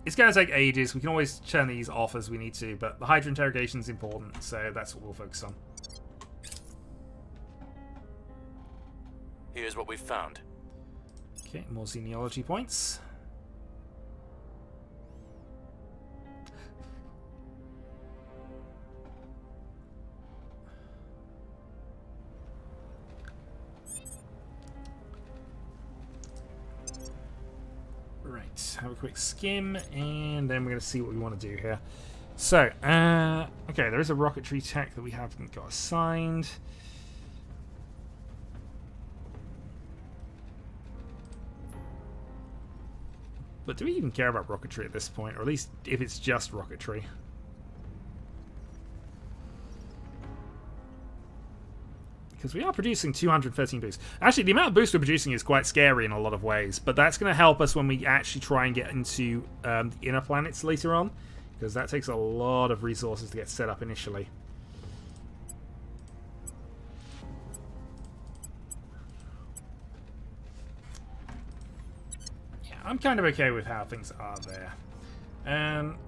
It's going to take ages. We can always turn these off as we need to, but the Hydra interrogation is important, so that's what we'll focus on. Here's what we've found. Okay, more xenology points. Right, have a quick skim, and then we're going to see what we want to do here. So, okay, there is a rocketry tech that we haven't got assigned. But do we even care about rocketry at this point? Or at least if it's just rocketry. Because we are producing 213 boosts. Actually, the amount of boosts we're producing is quite scary in a lot of ways. But that's going to help us when we actually try and get into the inner planets later on. Because that takes a lot of resources to get set up initially. I'm kind of okay with how things are there.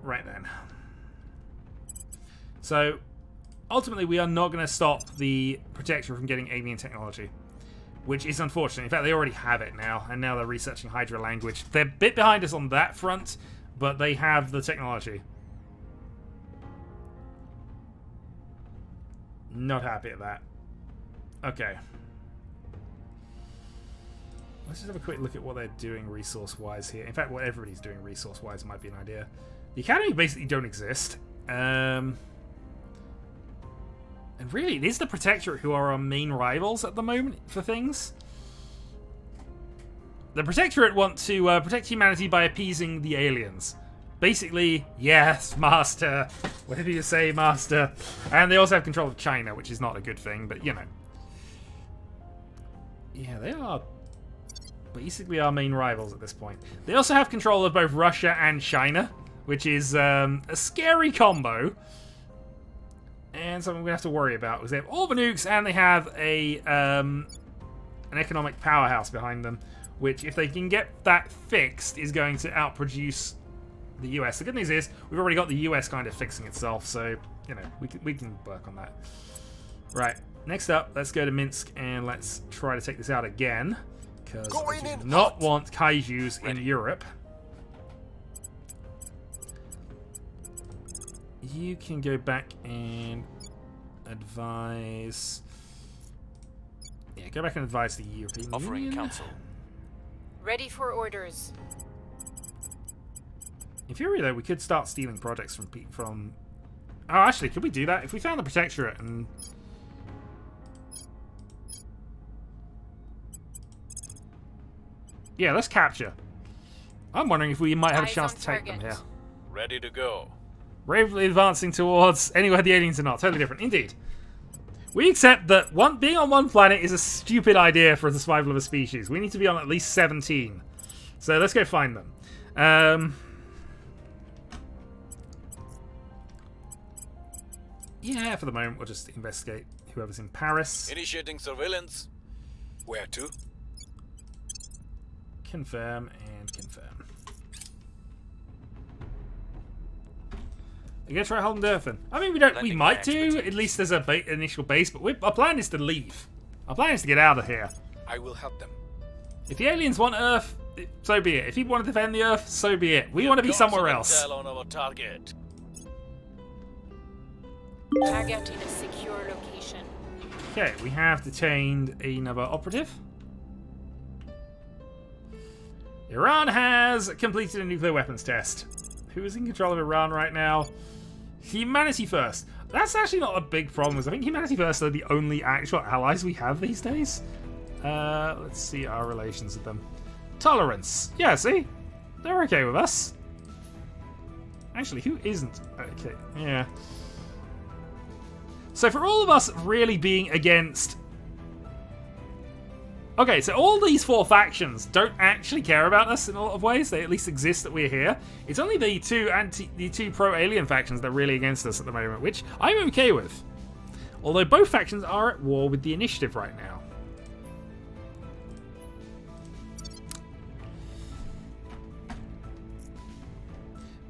Right then. So, ultimately, we are not going to stop the Protector from getting alien technology. Which is unfortunate. In fact, they already have it now. And now they're researching Hydra language. They're a bit behind us on that front. But they have the technology. Not happy at that. Okay. Let's just have a quick look at what they're doing resource-wise here. In fact, what everybody's doing resource-wise might be an idea. The Academy basically don't exist. And really, it is the Protectorate who are our main rivals at the moment for things. The Protectorate want to protect humanity by appeasing the aliens. Basically, yes, Master. Whatever you say, Master. And they also have control of China, which is not a good thing, but you know. Yeah, they are basically our main rivals at this point. They also have control of both Russia and China, which is a scary combo. And something we have to worry about, because they have all the nukes and they have a an economic powerhouse behind them, which, if they can get that fixed, is going to outproduce the US. The good news is, we've already got the US kind of fixing itself, so, you know, we can work on that. Right, next up, let's go to Minsk and let's try to take this out again. Because I do not want kaijus in Europe. You can go back and advise... Yeah, go back and advise the European Offering Union. counsel. Ready for orders. In theory, though, we could start stealing projects from... Oh, actually, could we do that? If we found the Protectorate and... Yeah, let's capture. I'm wondering if we might have a chance to take them here. Ready to go. Bravely advancing towards anywhere the aliens are not. Totally different. Indeed. We accept that being on one planet is a stupid idea for the survival of a species. We need to be on at least 17. So let's go find them. Yeah, for the moment, we'll just investigate whoever's in Paris. Initiating surveillance. Where to? Confirm and confirm. Are you gonna try holding Durfin? I mean, we don't. We might do. At least there's a initial base, but our plan is to leave. Our plan is to get out of here. I will help them. If the aliens want Earth, so be it. If people want to defend the Earth, so be it. We want to be somewhere else. Intel on our target. Target in a secure location. Okay, we have detained another operative. Iran has completed a nuclear weapons test. Who is in control of Iran right now? Humanity First. That's actually not a big problem, because I think Humanity First are the only actual allies we have these days. Let's see our relations with them. Tolerance. Yeah, see? They're okay with us. Actually, who isn't? Okay, yeah. So for all of us really being against... Okay, so all these four factions don't actually care about us in a lot of ways. They at least exist that we're here. It's only the two pro-alien factions that are really against us at the moment, which I'm okay with. Although both factions are at war with the initiative right now.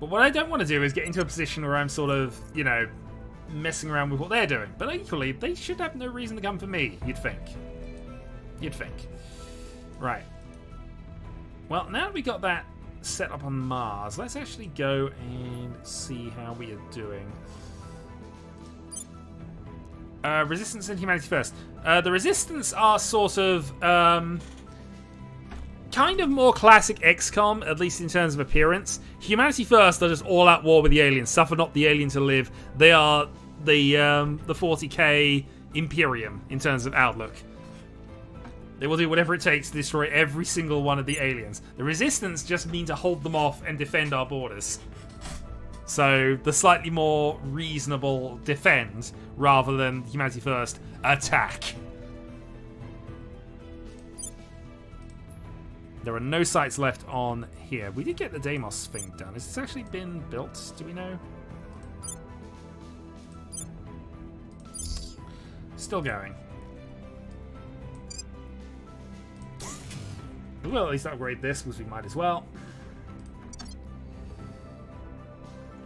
But what I don't want to do is get into a position where I'm sort of, you know, messing around with what they're doing. But equally, they should have no reason to come for me, you'd think. You'd think. Right. Well, now that we got that set up on Mars, let's actually go and see how we are doing. Resistance and Humanity First. The Resistance are sort of kind of more classic XCOM, at least in terms of appearance. Humanity First are just all-out war with the aliens. Suffer not the alien to live. They are the 40k Imperium in terms of outlook. They will do whatever it takes to destroy every single one of the aliens. The Resistance just mean to hold them off and defend our borders. So, the slightly more reasonable defend, rather than Humanity First, attack. There are no sites left on here. We did get the Deimos thing done. Has this actually been built? Do we know? Still going. We will at least upgrade this, because we might as well.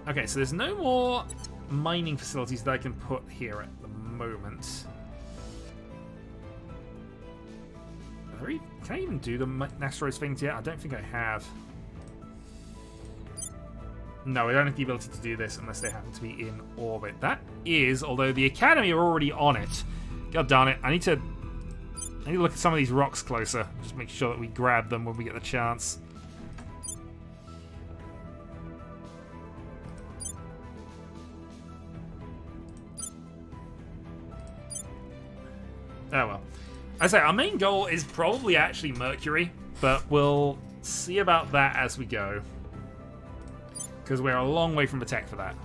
Okay, so there's no more mining facilities that I can put here at the moment. Can I even do the asteroids things yet? I don't think I have. No, I don't have the ability to do this unless they happen to be in orbit. That is, although the Academy are already on it. God darn it, I need to look at some of these rocks closer. Just make sure that we grab them when we get the chance. Oh well. I say our main goal is probably actually Mercury, but we'll see about that as we go. Because we're a long way from the tech for that.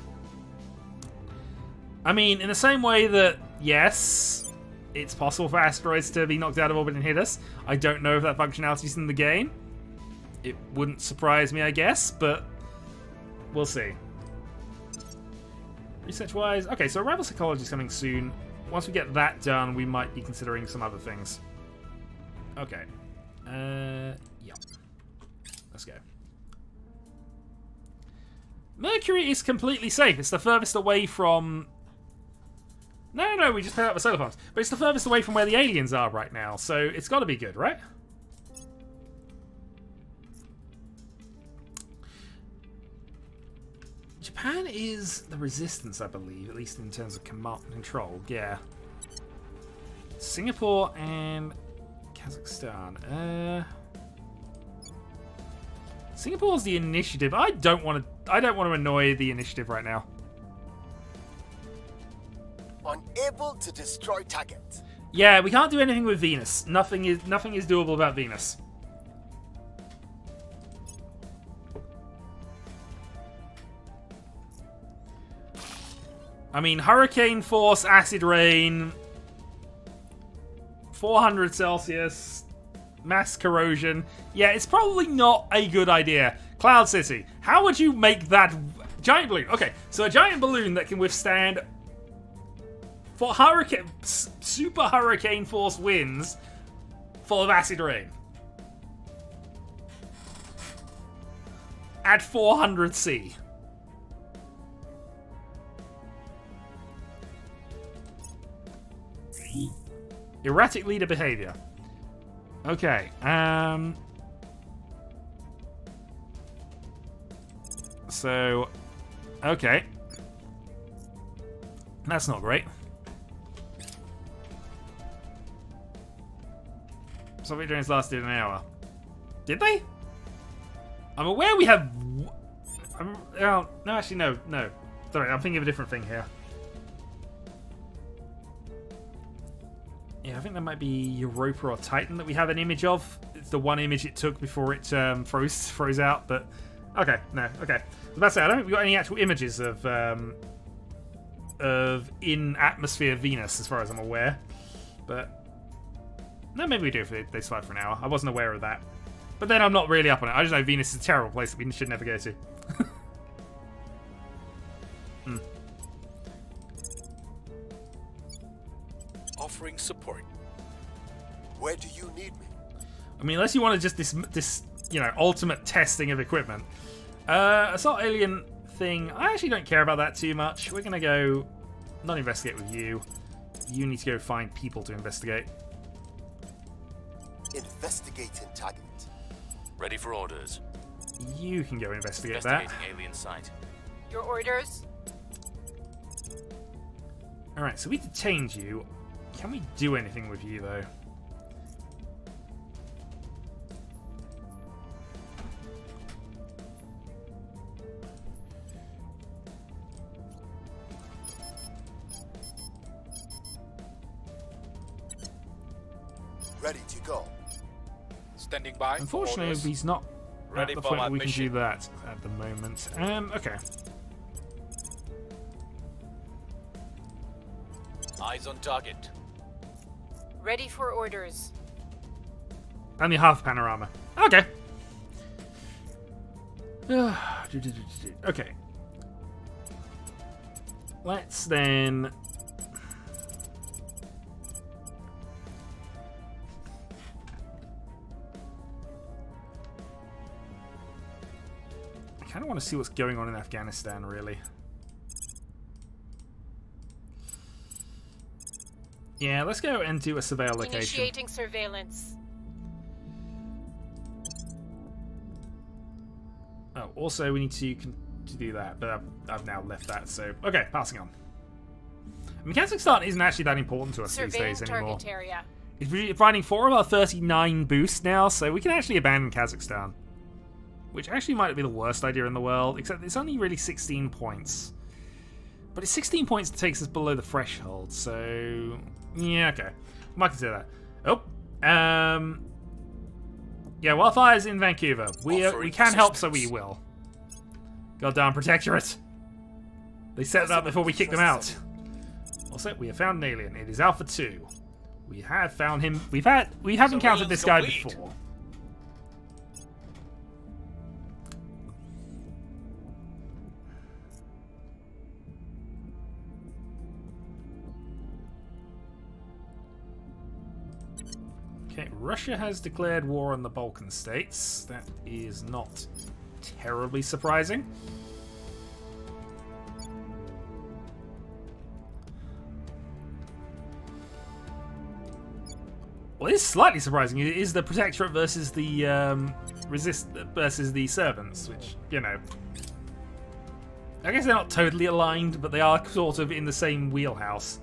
I mean, in the same way that, yes, it's possible for asteroids to be knocked out of orbit and hit us. I don't know if that functionality is in the game. It wouldn't surprise me, I guess, but we'll see. Research-wise, okay, so Arrival Psychology is coming soon. Once we get that done, we might be considering some other things. Okay. Yeah. Let's go. Mercury is completely safe. It's the furthest away from... No, we just put out the solar farms. But it's the furthest away from where the aliens are right now, so it's got to be good, right? Japan is the Resistance, I believe, at least in terms of command and control. Yeah. Singapore and Kazakhstan. Singapore's the initiative. I don't want to annoy the initiative right now. Unable to destroy target. Yeah, we can't do anything with Venus. Nothing is doable about Venus. I mean, hurricane force, acid rain, 400 Celsius, mass corrosion. Yeah, it's probably not a good idea. Cloud City. How would you make that giant balloon? Okay, so a giant balloon that can withstand for super hurricane force winds full of acid rain at 400 C. Erratic leader behavior. Okay. So, okay. That's not great. Soviet drones lasted an hour. Did they? I'm aware we have... no, actually, no. Sorry, I'm thinking of a different thing here. Yeah, I think that might be Europa or Titan that we have an image of. It's the one image it took before it froze out, but... Okay, no, okay. I was about to say, I don't think we've got any actual images of in-atmosphere Venus, as far as I'm aware. But... No, maybe we do if they survive for an hour. I wasn't aware of that. But then I'm not really up on it. I just know Venus is a terrible place that we should never go to. Offering support. Where do you need me? I mean, unless you want to just this ultimate testing of equipment. Assault alien thing, I actually don't care about that too much. We're gonna go not investigate with you. You need to go find people to investigate. Investigating target. Ready for orders. You can go investigate that. Investigating alien site. Your orders? Alright, so we detained you. Can we do anything with you, though? Ready to go. Standing by. Unfortunately, he's not Ready at the for point my where we can mission. do that at the moment. Okay. Eyes on target. Ready for orders. Only half panorama. Okay. Okay. Let's then... I kind of want to see what's going on in Afghanistan, really. Yeah, let's go and do a surveil location. Initiating surveillance. Oh, also we need to do that, but I've now left that, so... Okay, passing on. I mean, Kazakhstan isn't actually that important to us these Surveying days anymore. target area. We're finding 4 of our 39 boosts now, so we can actually abandon Kazakhstan. Which actually might be the worst idea in the world, except it's only really 16 points. But it's 16 points that takes us below the threshold, so... Yeah, okay. Might consider that. Oh. Yeah, wildfires in Vancouver. We can help, so we will. Goddamn Protectorate. They set it up before we kicked them out. Also, we have found an alien. It is Alpha 2. We have found him. We have encountered this guy before. Okay, Russia has declared war on the Balkan states. That is not terribly surprising. Well, it's slightly surprising. It is the Protectorate versus the versus the Servants, which, you know, I guess they're not totally aligned, but they are sort of in the same wheelhouse.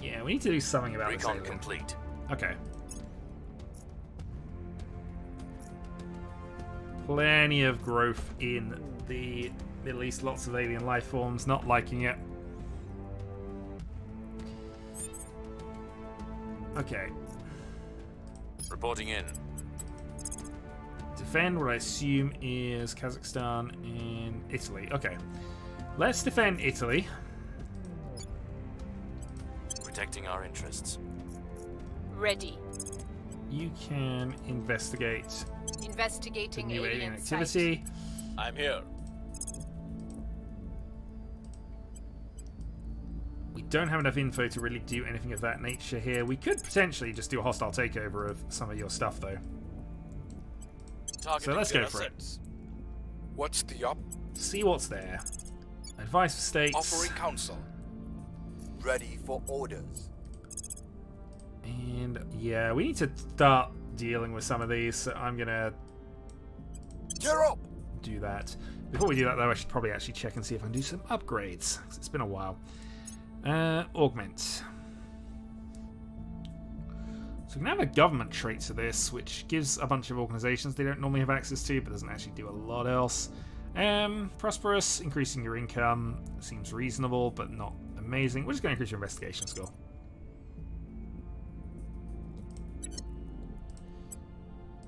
Yeah, we need to do something about this. Recon complete. Okay. Plenty of growth in the Middle East. Lots of alien life forms. Not liking it. Okay. Reporting in. Defend what I assume is Kazakhstan and Italy. Okay. Let's defend Italy. Protecting our interests. Ready. You can investigate the Investigating new alien site. activity. I'm here. We don't have enough info to really do anything of that nature here. We could potentially just do a hostile takeover of some of your stuff, though. Targeting So let's go their for it. assets. What's the op? See what's there. Advice for states. Offering counsel. Ready for orders. And yeah, we need to start dealing with some of these, so I'm gonna Gear up! do that. Before we do that, though, I should probably actually check and see if I can do some upgrades, 'cause it's been a while. Augment. So we can have a government trait to this, which gives a bunch of organizations they don't normally have access to, but doesn't actually do a lot else. Prosperous, increasing your income seems reasonable, but not amazing. We're just going to increase your investigation score.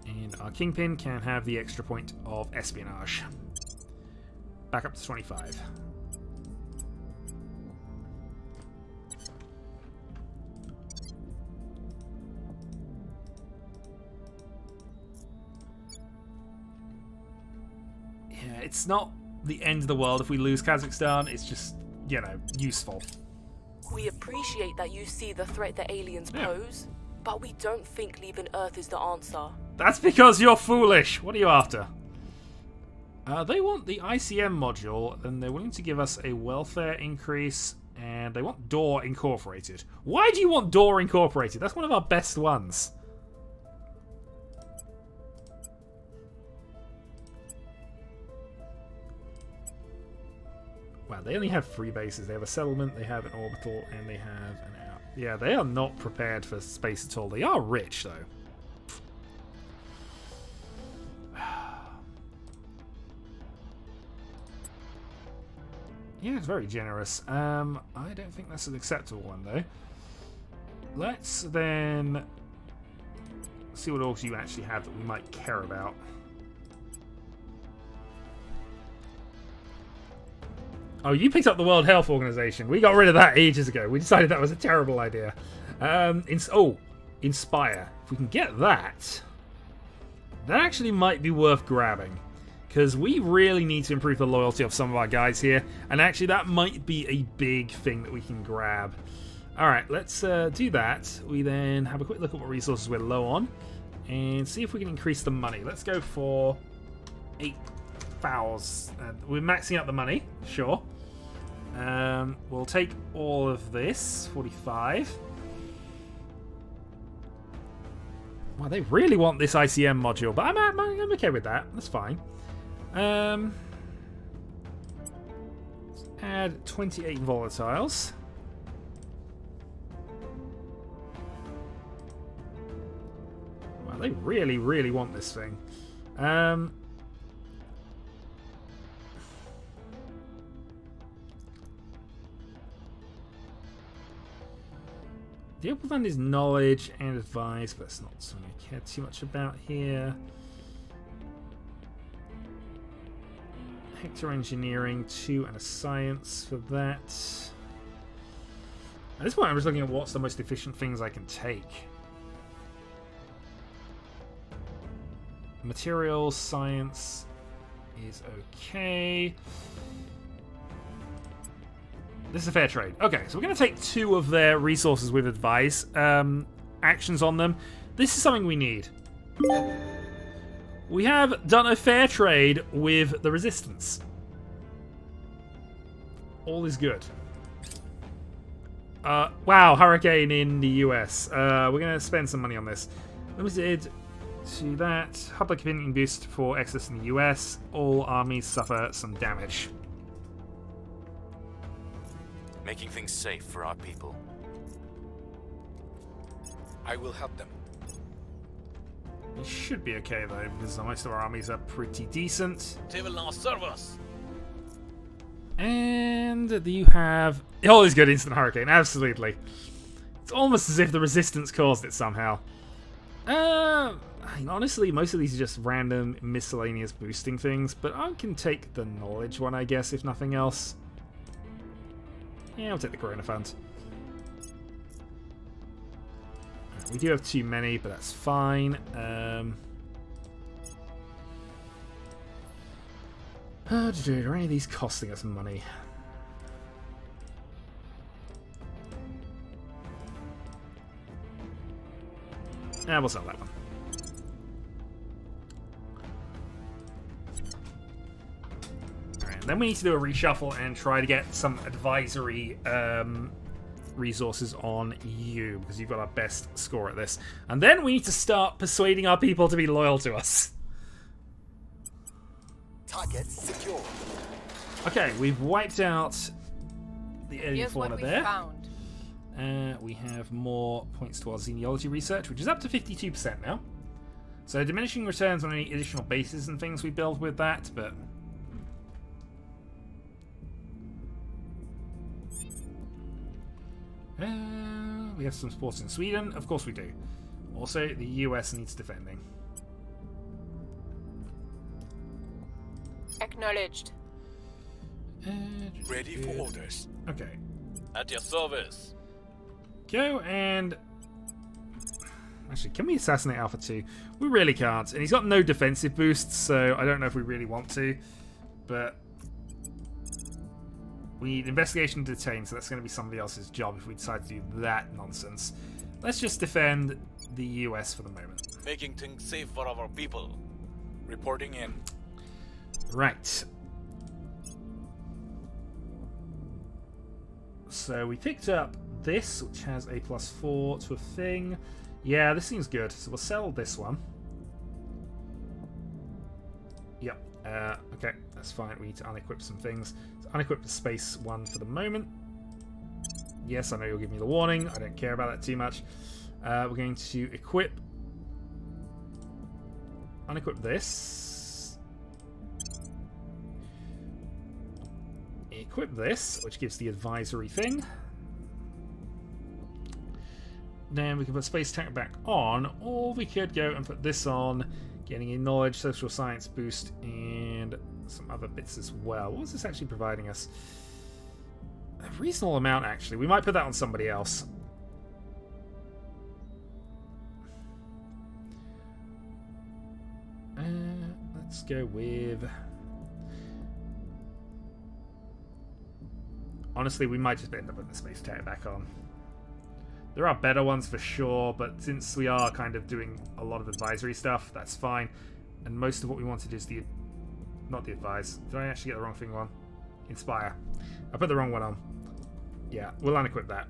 And our Kingpin can have the extra point of espionage. Back up to 25. Yeah, it's not the end of the world if we lose Kazakhstan. It's just, you know, useful. We appreciate that you see the threat that aliens pose, but we don't think leaving Earth is the answer. That's because you're foolish. What are you after? They want the ICM module, and they're willing to give us a welfare increase, and they want Door Incorporated. Why do you want Door Incorporated? That's one of our best ones. Wow, they only have 3 bases. They have a settlement, they have an orbital, and they have an out. Yeah, they are not prepared for space at all. They are rich, though. Yeah, it's very generous. I don't think that's an acceptable one, though. Let's then see what orgs you actually have that we might care about. Oh, you picked up the World Health Organization. We got rid of that ages ago. We decided that was a terrible idea. Inspire. If we can get that, that actually might be worth grabbing. Because we really need to improve the loyalty of some of our guys here. And actually, that might be a big thing that we can grab. Alright, let's do that. We then have a quick look at what resources we're low on. And see if we can increase the money. Let's go for 8,000. We're maxing out the money, sure. We'll take all of this, 45. Well, they really want this ICM module, but I'm okay with that. That's fine. Let's add 28 volatiles. Well, they really, really want this thing. The open fund is knowledge and advice, but that's not something I care too much about here. Hector Engineering, 2 and a Science for that. At this point, I'm just looking at what's the most efficient things I can take. Materials, Science is okay. This is a fair trade. Okay, so we're going to take 2 of their resources with advice. Actions on them. This is something we need. We have done a fair trade with the Resistance. All is good. Wow, Hurricane in the US. We're going to spend some money on this. Limited to that. Public opinion boost for excess in the US. All armies suffer some damage. Making things safe for our people. I will help them. It should be okay though, because most of our armies are pretty decent. They will now serve us. And you have... All is good, instant hurricane, absolutely. It's almost as if the Resistance caused it somehow. Honestly, most of these are just random miscellaneous boosting things, but I can take the knowledge one, I guess, if nothing else. Yeah, I'll take the Corona Fund. We do have too many, but that's fine. Are any of these costing us money? Yeah, we'll sell that one. Alright, then we need to do a reshuffle and try to get some advisory resources on you, because you've got our best score at this. And then we need to start persuading our people to be loyal to us. Target secure. Okay, we've wiped out the alien Here's fauna what we there. found. We have more points to our xenology research, which is up to 52% now. So diminishing returns on any additional bases and things we build with that, but... we have some sports in Sweden. Of course we do. Also, the US needs defending. Acknowledged. Ready for orders. Okay. At your service. Go and... Actually, can we assassinate Alpha 2? We really can't. And he's got no defensive boosts, so I don't know if we really want to. But... we need investigation to detain, so that's going to be somebody else's job if we decide to do that nonsense. Let's just defend the US for the moment. Making things safe for our people. Reporting in. Right. So we picked up this, which has a +4 to a thing. Yeah, this seems good. So we'll sell this one. Yep. Okay, that's fine. We need to unequip some things. So unequip the space one for the moment. Yes, I know you'll give me the warning. I don't care about that too much. We're going to unequip this. Equip this, which gives the advisory thing. Then we can put space tech back on, or we could go and put this on, getting a knowledge, social science boost, and some other bits as well. What was this actually providing us? A reasonable amount, actually. We might put that on somebody else. Let's go with... honestly, we might just end up putting the space tech back on. There are better ones for sure, but since we are kind of doing a lot of advisory stuff, that's fine. And most of what we wanted is the... not the advise. Did I actually get the wrong thing on? Inspire. I put the wrong one on. Yeah, we'll unequip that.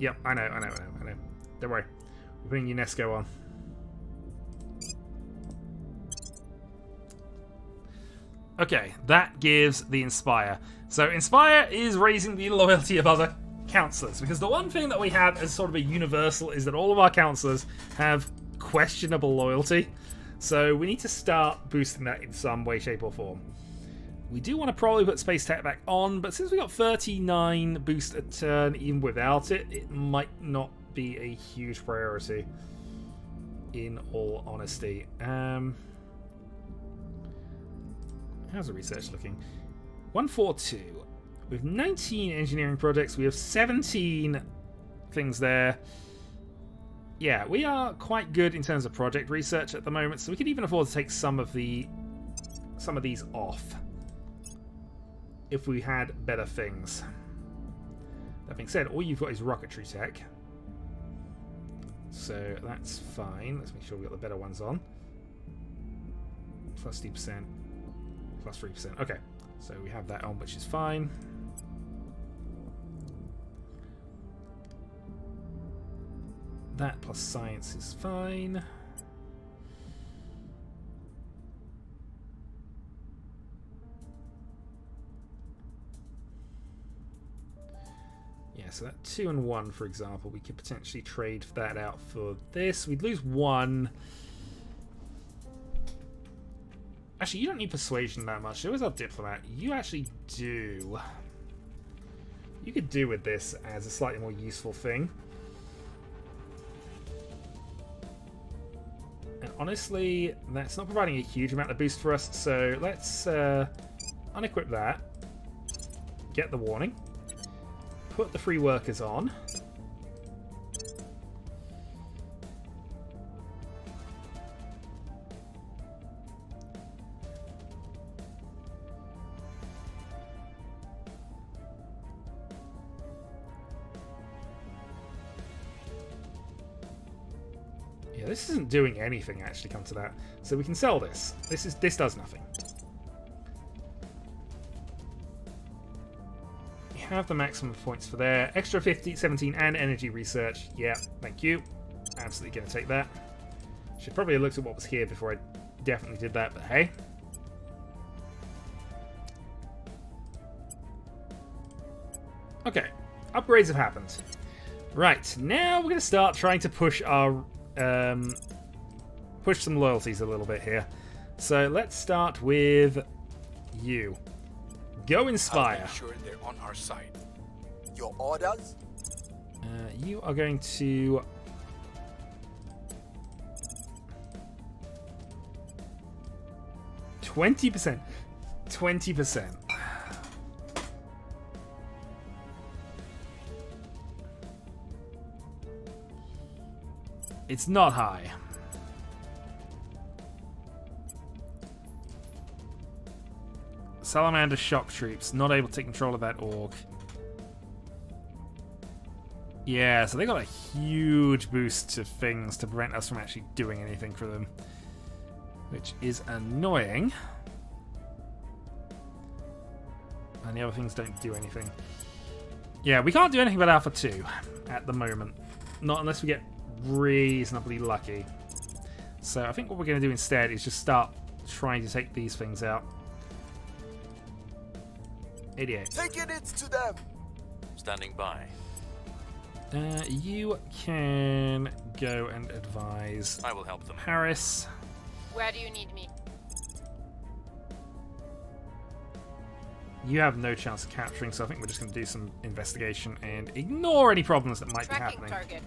Yep, I know. Don't worry. We're putting UNESCO on. Okay, that gives the Inspire. So Inspire is raising the loyalty of other councillors, because the one thing that we have as sort of a universal is that all of our councillors have questionable loyalty. So we need to start boosting that in some way, shape or form. We do want to probably put Space Tech back on, but since we got 39 boost a turn even without it, it might not be a huge priority, in all honesty. How's the research looking? 142. With 19 engineering projects, we have 17 things there. Yeah, we are quite good in terms of project research at the moment, so we could even afford to take some of these off if we had better things. That being said, all you've got is rocketry tech, so that's fine. Let's make sure we got the better ones on. Plus 2%. Plus 3%. Okay, so we have that on, which is fine. That plus science is fine. Yeah, so that 2 and 1, for example, we could potentially trade that out for this. We'd lose 1. Actually, you don't need persuasion that much. There was our diplomat. You actually do. You could do with this as a slightly more useful thing. And honestly, that's not providing a huge amount of boost for us, so let's unequip that. Get the warning. Put the free workers on. Yeah, this isn't doing anything, actually, come to that. So we can sell this. This does nothing. Yeah, have the maximum points for there. Extra 50, 17, and energy research. Yeah, thank you. Absolutely going to take that. Should probably have looked at what was here before I definitely did that, but hey. Okay, upgrades have happened. Right, now we're going to start trying to push our push some loyalties a little bit here. So let's start with you. Go I'll inspire. make sure they're on our side. Your orders? You are going to 20%. 20%. It's not high. Salamander shock troops, not able to take control of that orc. Yeah, so they got a huge boost to things to prevent us from actually doing anything for them. Which is annoying. And the other things don't do anything. Yeah, we can't do anything but Alpha 2 at the moment. Not unless we get reasonably lucky. So I think what we're going to do instead is just start trying to take these things out. 88. Taking it to them! Standing by. You can go and advise I will help them. Paris. Where do you need me? You have no chance of capturing, so I think we're just going to do some investigation and ignore any problems that might be Tracking happening. target.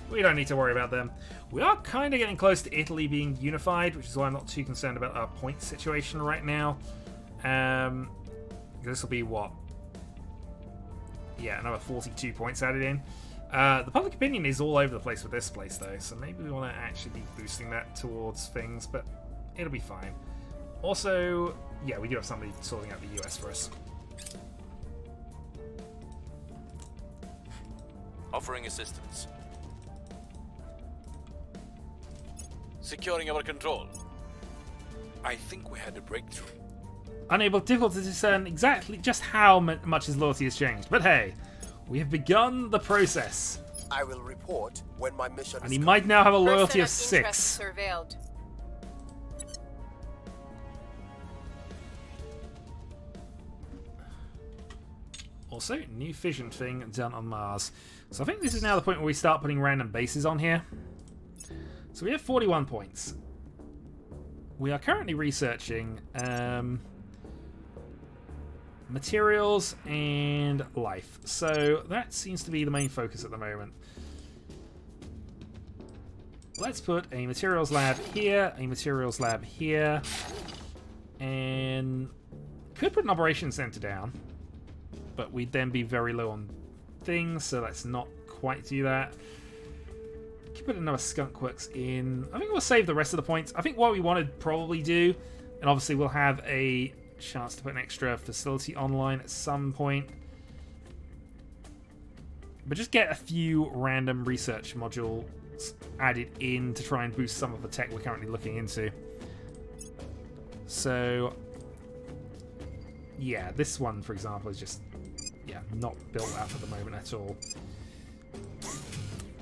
We don't need to worry about them. We are kind of getting close to Italy being unified, which is why I'm not too concerned about our point situation right now. This will be what? Yeah, another 42 points added in. The public opinion is all over the place with this place, though, so maybe we want to actually be boosting that towards things, but it'll be fine. Also, yeah, we do have somebody sorting out the US for us. Offering assistance. Securing our control. I think we had a breakthrough. Difficult to discern exactly just how much his loyalty has changed, but hey, we have begun the process. I will report when my mission And is he might now have a loyalty Person of interest 6. surveilled. Also, new fission thing done on Mars. So I think this is now the point where we start putting random bases on here. So we have 41 points. We are currently researching materials and life. So that seems to be the main focus at the moment. Let's put a materials lab here, a materials lab here, and could put an operations center down, but we'd then be very low on things, so let's not quite do that. Could put another skunk works in. I think we'll save the rest of the points. I think what we want to probably do, and obviously we'll have a chance to put an extra facility online at some point, but just get a few random research modules added in to try and boost some of the tech we're currently looking into. So yeah, this one for example is just not built out at the moment at all.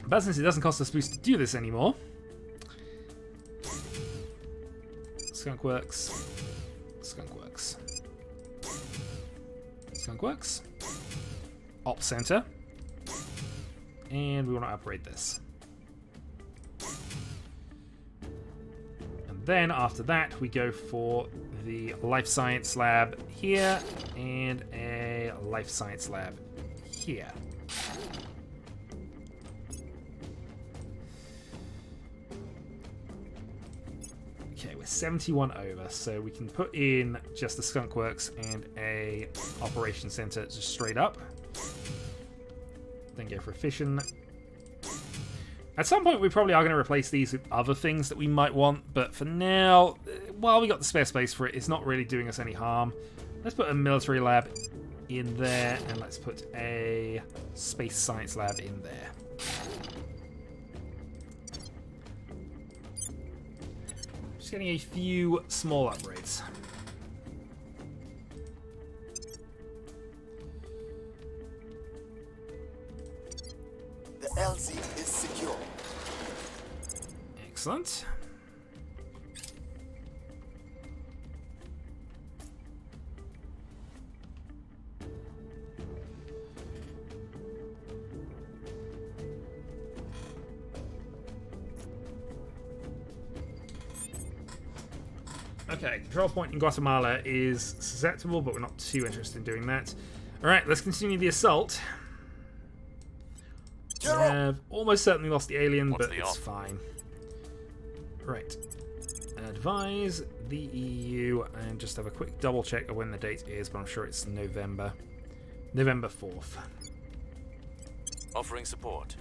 But since it doesn't cost us boost to do this anymore, skunk works, skunk works, skunk works, op center, and we want to upgrade this. And then after that we go for the life science lab here and a life science lab here. Okay, we're 71 over, so we can put in just the skunk works and a operation center just straight up. Then go for a fission. At some point we probably are going to replace these with other things that we might want, but for now, while we got the spare space for it, it's not really doing us any harm. Let's put a military lab in there, and let's put a space science lab in there. Just getting a few small upgrades. LZ is secure. Excellent. Okay, control point in Guatemala is susceptible, but we're not too interested in doing that. Alright, let's continue the assault. We have almost certainly lost the alien, but it's fine. Right. Advise the EU, and just have a quick double check of when the date is, but I'm sure it's November. November 4th. Offering support.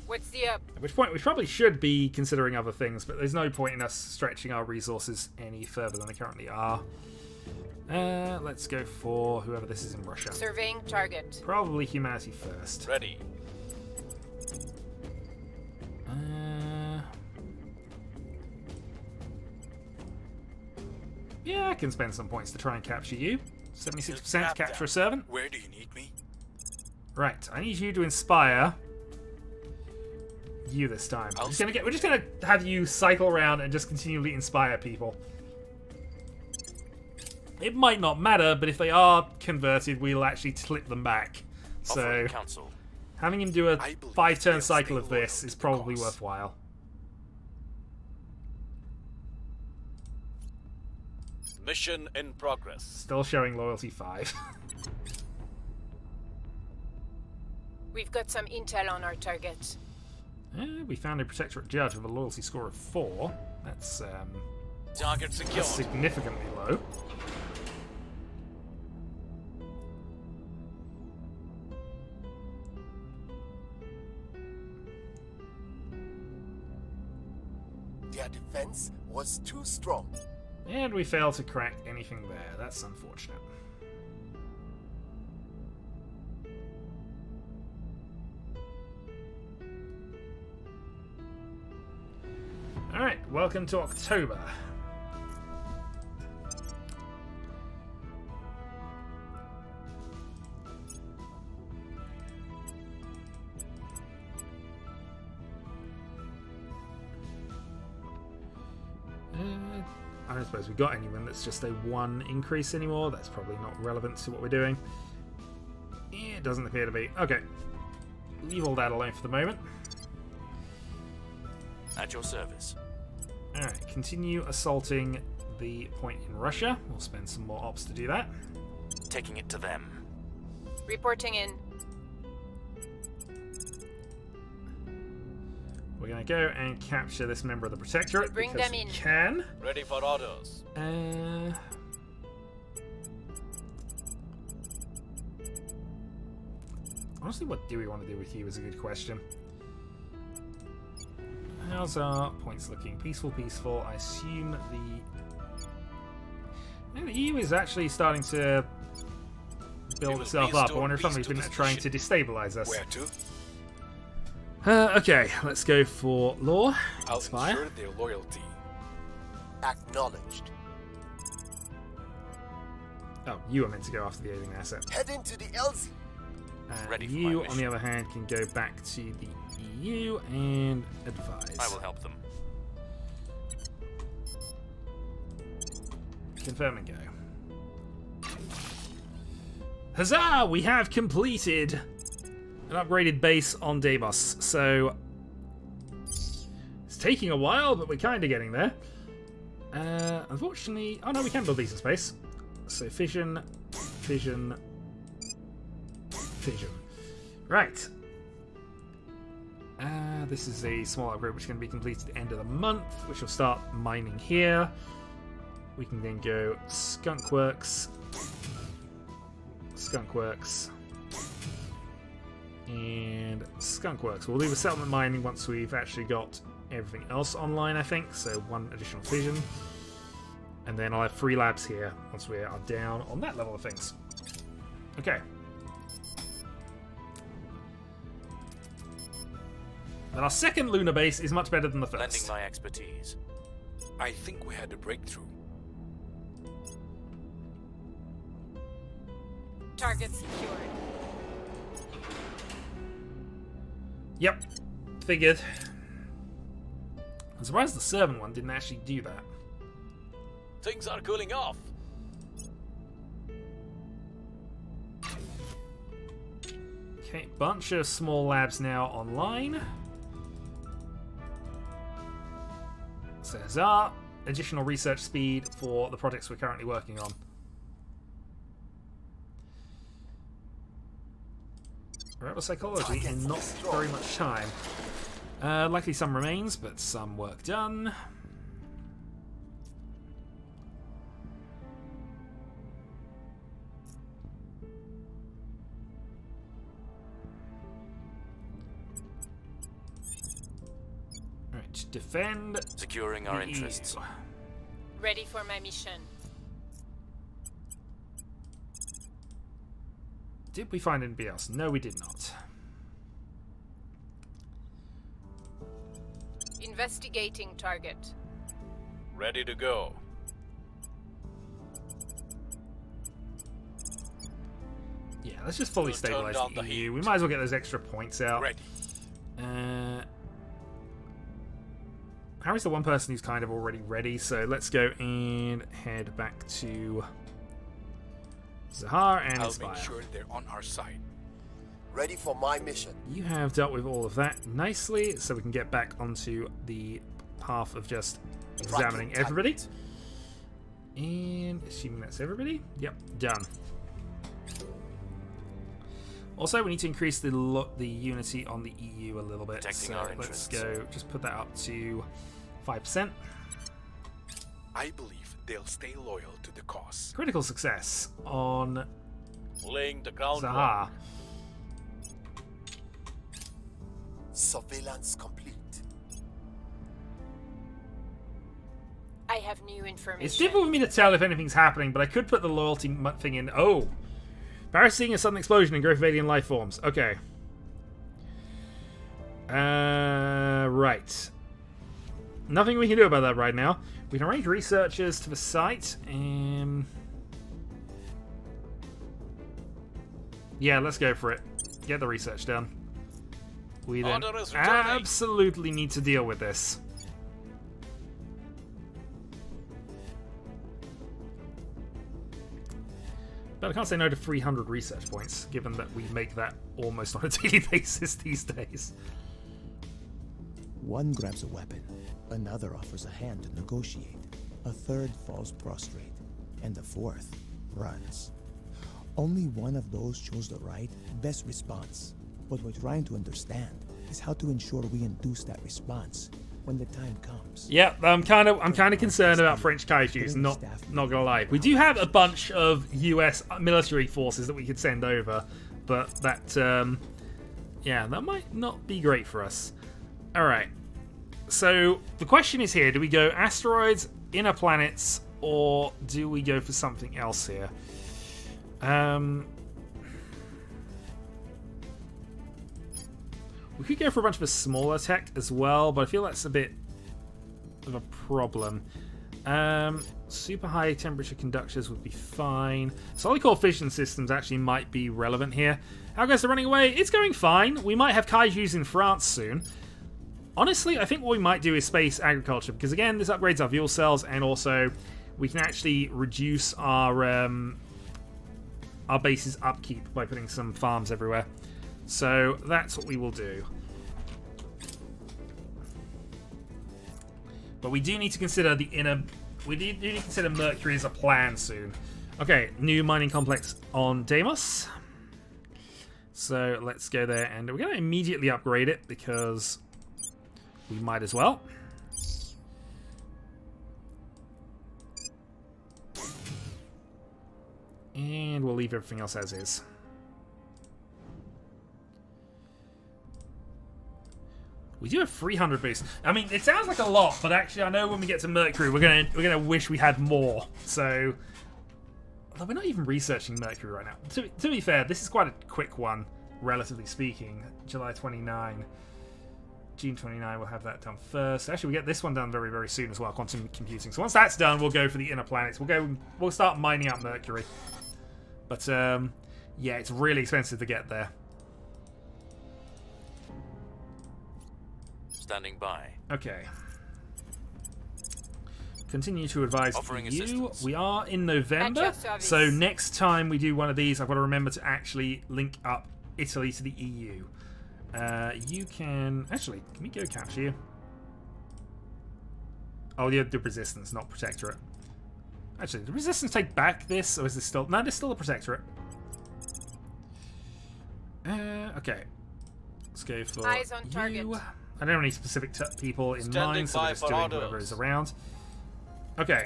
What's the up? At which point we probably should be considering other things, but there's no point in us stretching our resources any further than they currently are. Let's go for whoever this is in Russia. Surveying target. Probably humanity first. Ready. Yeah, I can spend some points to try and capture you. 76% capture a servant. Where do you need me? Right, I need you to inspire you this time. We're just gonna have you cycle around and just continually inspire people. It might not matter, but if they are converted, we'll actually clip them back. So having him do a 5-turn cycle of this is probably worthwhile. Mission in progress. Still showing loyalty 5. We've got some intel on our target. We found a protectorate judge with a loyalty score of 4. That's Target secured. that's significantly low. Their defense was too strong. And we failed to crack anything there. That's unfortunate. Alright, welcome to October. I don't suppose we've got anyone that's just a 1 increase anymore. That's probably not relevant to what we're doing. It doesn't appear to be. Okay. Leave all that alone for the moment. At your service. Alright, continue assaulting the point in Russia. We'll spend some more ops to do that. Taking it to them. Reporting in. We're going to go and capture this member of the Protectorate. Bring because them in. we can. Ready for orders. Honestly, what do we want to do with you is a good question. How's our points looking? Peaceful, peaceful. I assume the EU is actually starting to build itself up. I wonder if somebody's been trying to destabilize us. Where to? Okay, let's go for law. I'll Inspire. ensure their loyalty. Acknowledged. Oh, you are meant to go after the alien asset. Head into the LZ. Ready for You, my on the other hand, can go back to the EU and advise. I will help them. Confirm and go. Huzzah! We have completed an upgraded base on Deimos. So it's taking a while, but we're kind of getting there. Unfortunately, oh no, we can build these in space. So fission, fission, fission. Right. This is a small upgrade which is going to be completed at the end of the month, which will start mining here. We can then go Skunkworks, Skunkworks, and Skunkworks. We'll do the settlement mining once we've actually got everything else online, I think. So 1 additional fission. And then I'll have 3 labs here once we are down on that level of things. Okay. But our second lunar base is much better than the first. Lending my expertise. I think we had a breakthrough. Target secured. Yep. Figured. I'm surprised the servant one didn't actually do that. Things are cooling off. Okay, bunch of small labs now online. So there's our additional research speed for the projects we're currently working on. Rebel psychology in not very much time. Likely some remains, but some work done. Right, defend. Securing our interests. Ready for my mission. Did we find anybody else? No, we did not. Investigating target. Ready to go. Yeah, let's just fully We'll turn stabilize down the the EU. heat. We might as well get those extra points out. Ready. Harry's the one person who's kind of already ready, so let's go and head back to Zahar and I'll Inspire. make sure they're on our side. Ready for my mission. You have dealt with all of that nicely, so we can get back onto the path of just examining Tracking everybody. target. And assuming that's everybody, yep, done. Also, we need to increase the unity on the EU a little bit. Protecting So our let's interests. go, just put that up to 5%. I believe they'll stay loyal to the cause. Critical success on Laying the groundwork. Zahar. Surveillance complete. I have new information. It's difficult for me to tell if anything's happening, but I could put the loyalty thing in. Oh! Paris seeing a sudden explosion in growth of alien life forms. Okay. Right. Nothing we can do about that right now. We can arrange researchers to the site. Yeah, let's go for it. Get the research done. We then Order is returning. absolutely need to deal with this. But I can't say no to 300 research points, given that we make that almost on a daily basis these days. One grabs a weapon, another offers a hand to negotiate, a third falls prostrate, and the fourth runs. Only one of those chose the right, best response. What we're trying to understand is how to ensure we induce that response when the time comes. Yeah, I'm kind of concerned about French kaijus. Not gonna lie, we do have a bunch of U.S. military forces that we could send over, but that yeah, that might not be great for us. All right, so the question is here: do we go asteroids, inner planets, or do we go for something else here? We could go for a bunch of a smaller tech as well, but I feel that's a bit of a problem. Super high temperature conductors would be fine. Solid core fission systems actually might be relevant here. How goes the running away? It's going fine. We might have kaijus in France soon. Honestly, I think what we might do is space agriculture, because again, this upgrades our fuel cells, and also we can actually reduce our base's upkeep by putting some farms everywhere. So that's what we will do. But we do need to consider the inner... We do need to consider Mercury as a plan soon. Okay, new mining complex on Deimos. So let's go there, and we're going to immediately upgrade it because we might as well. And we'll leave everything else as is. We do have 300 boost. I mean, it sounds like a lot, but actually, I know when we get to Mercury, we're gonna wish we had more. So, although we're not even researching Mercury right now. To be fair, this is quite a quick one, relatively speaking. July 29, June 29. We'll have that done first. Actually, we get this one done very, very soon as well. Quantum computing. So once that's done, we'll go for the inner planets. We'll start mining out Mercury. But yeah, it's really expensive to get there. Standing by. Okay. Continue to advise Offering you. assistance. We are in November, At your service. so next time we do one of these, I've got to remember to actually link up Italy to the EU. You can... Actually, can we go capture you? Oh, the Resistance, not Protectorate. Actually, did the Resistance take back this, or is this still... No, there's still a Protectorate. Okay. Let's go for Eyes on you. target. I don't have any specific people in Standing mind, so we're by just for doing orders. whoever is around. Okay.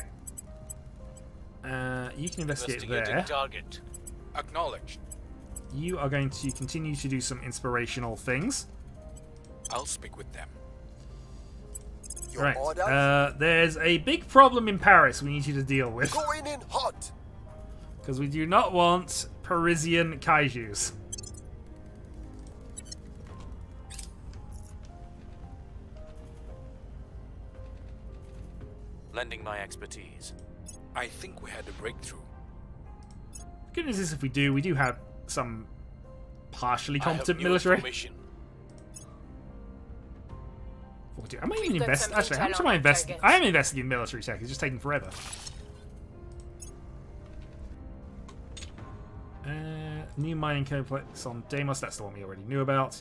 You can investigate Investigating there. target. Acknowledged. You are going to continue to do some inspirational things. I'll speak with them. Your Right. orders? There's a big problem in Paris we need you to deal with. Going in hot. Because we do not want Parisian kaijus. Lending my expertise. I think we had a breakthrough. Good news is if we do have some partially competent I have new military. information. Am I even We've got investing? some Actually, how intel much on am I our investing? target. I am investing in military tech. It's just taking forever. New mining complex on Deimos. That's the one we already knew about.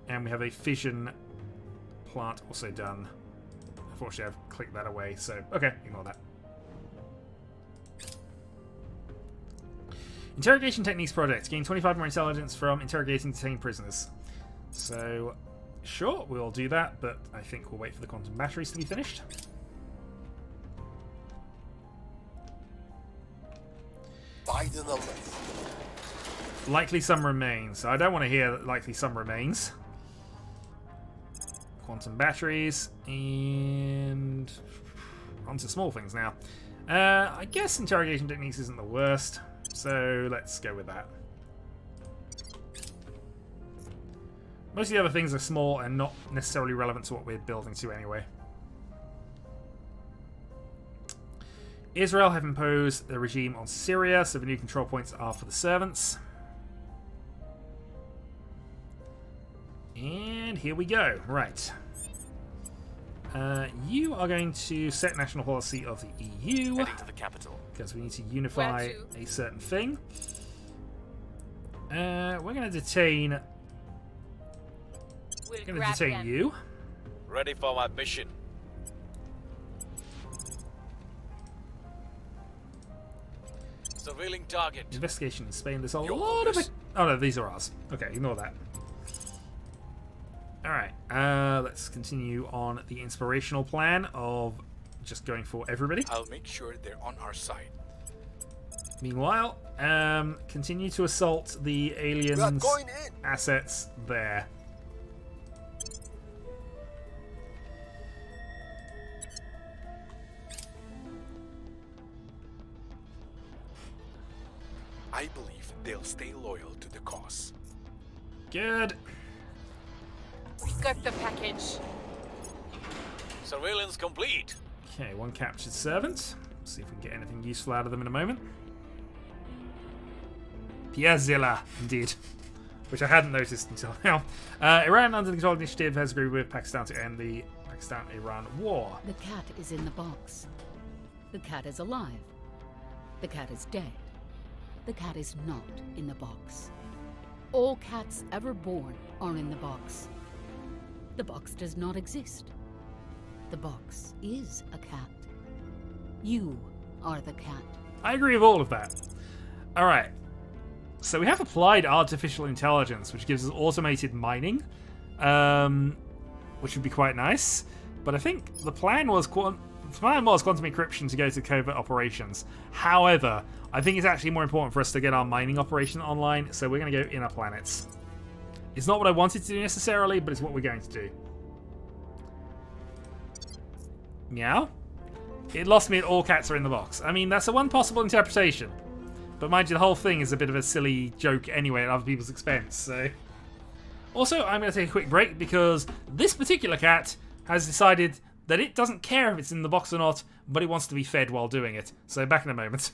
And we have a fission plant also done. Unfortunately, I've clicked that away. So, okay, ignore that. Interrogation Techniques Project. Gain 25 more intelligence from interrogating detained prisoners. So, sure, we'll do that, but I think we'll wait for the quantum batteries to be finished. By the numbers. Likely some remains. So I don't want to hear that likely some remains. Quantum batteries, and onto small things now. I guess interrogation techniques isn't the worst, so let's go with that. Most of the other things are small and not necessarily relevant to what we're building to anyway. Israel have imposed the regime on Syria, so the new control points are for the servants. And here we go. Right. You are going to set national policy of the EU. Heading to the capital. Because we need to unify Where to? a certain thing. We're going to detain... We'll Going to grab detain them. you. Ready for my mission. Surveilling target. Investigation in Spain. There's a Your lot of orders. it. Oh no, these are ours. Okay, ignore that. Alright, let's continue on the inspirational plan of just going for everybody. I'll make sure they're on our side. Meanwhile, continue to assault the We are aliens' going in. assets there. I believe they'll stay loyal to the cause. Good. We've got the package. Surveillance complete. Okay, one captured servant. See if we can get anything useful out of them in a moment. Piazzilla, indeed. Which I hadn't noticed until now. Iran, under the control initiative, has agreed with Pakistan to end the Pakistan-Iran war. The cat is in the box. The cat is alive. The cat is dead. The cat is not in the box. All cats ever born are in the box. The box does not exist. The box is a cat. You are the cat. I agree with all of that. Alright. So we have applied artificial intelligence, which gives us automated mining, which would be quite nice. But I think the plan was quantum encryption to go to covert operations. However, I think it's actually more important for us to get our mining operation online, so we're going to go inner planets. It's not what I wanted to do necessarily, but it's what we're going to do. Meow? It lost me at all cats are in the box. I mean, that's a one possible interpretation. But mind you, the whole thing is a bit of a silly joke anyway at other people's expense, so... Also, I'm going to take a quick break because this particular cat has decided that it doesn't care if it's in the box or not, but it wants to be fed while doing it. So back in a moment.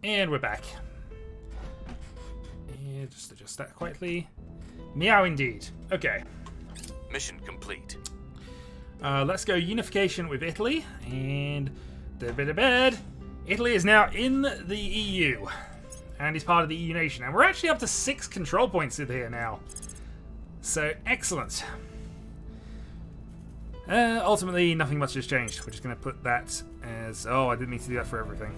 And we're back. And just adjust that quietly. Meow indeed. Okay. Mission complete. Let's go unification with Italy. And Italy is now in the EU. And is part of the EU nation. And we're actually up to 6 control points in here now. So, excellent. Ultimately, nothing much has changed. We're just going to put that as... Oh, I didn't need to do that for everything.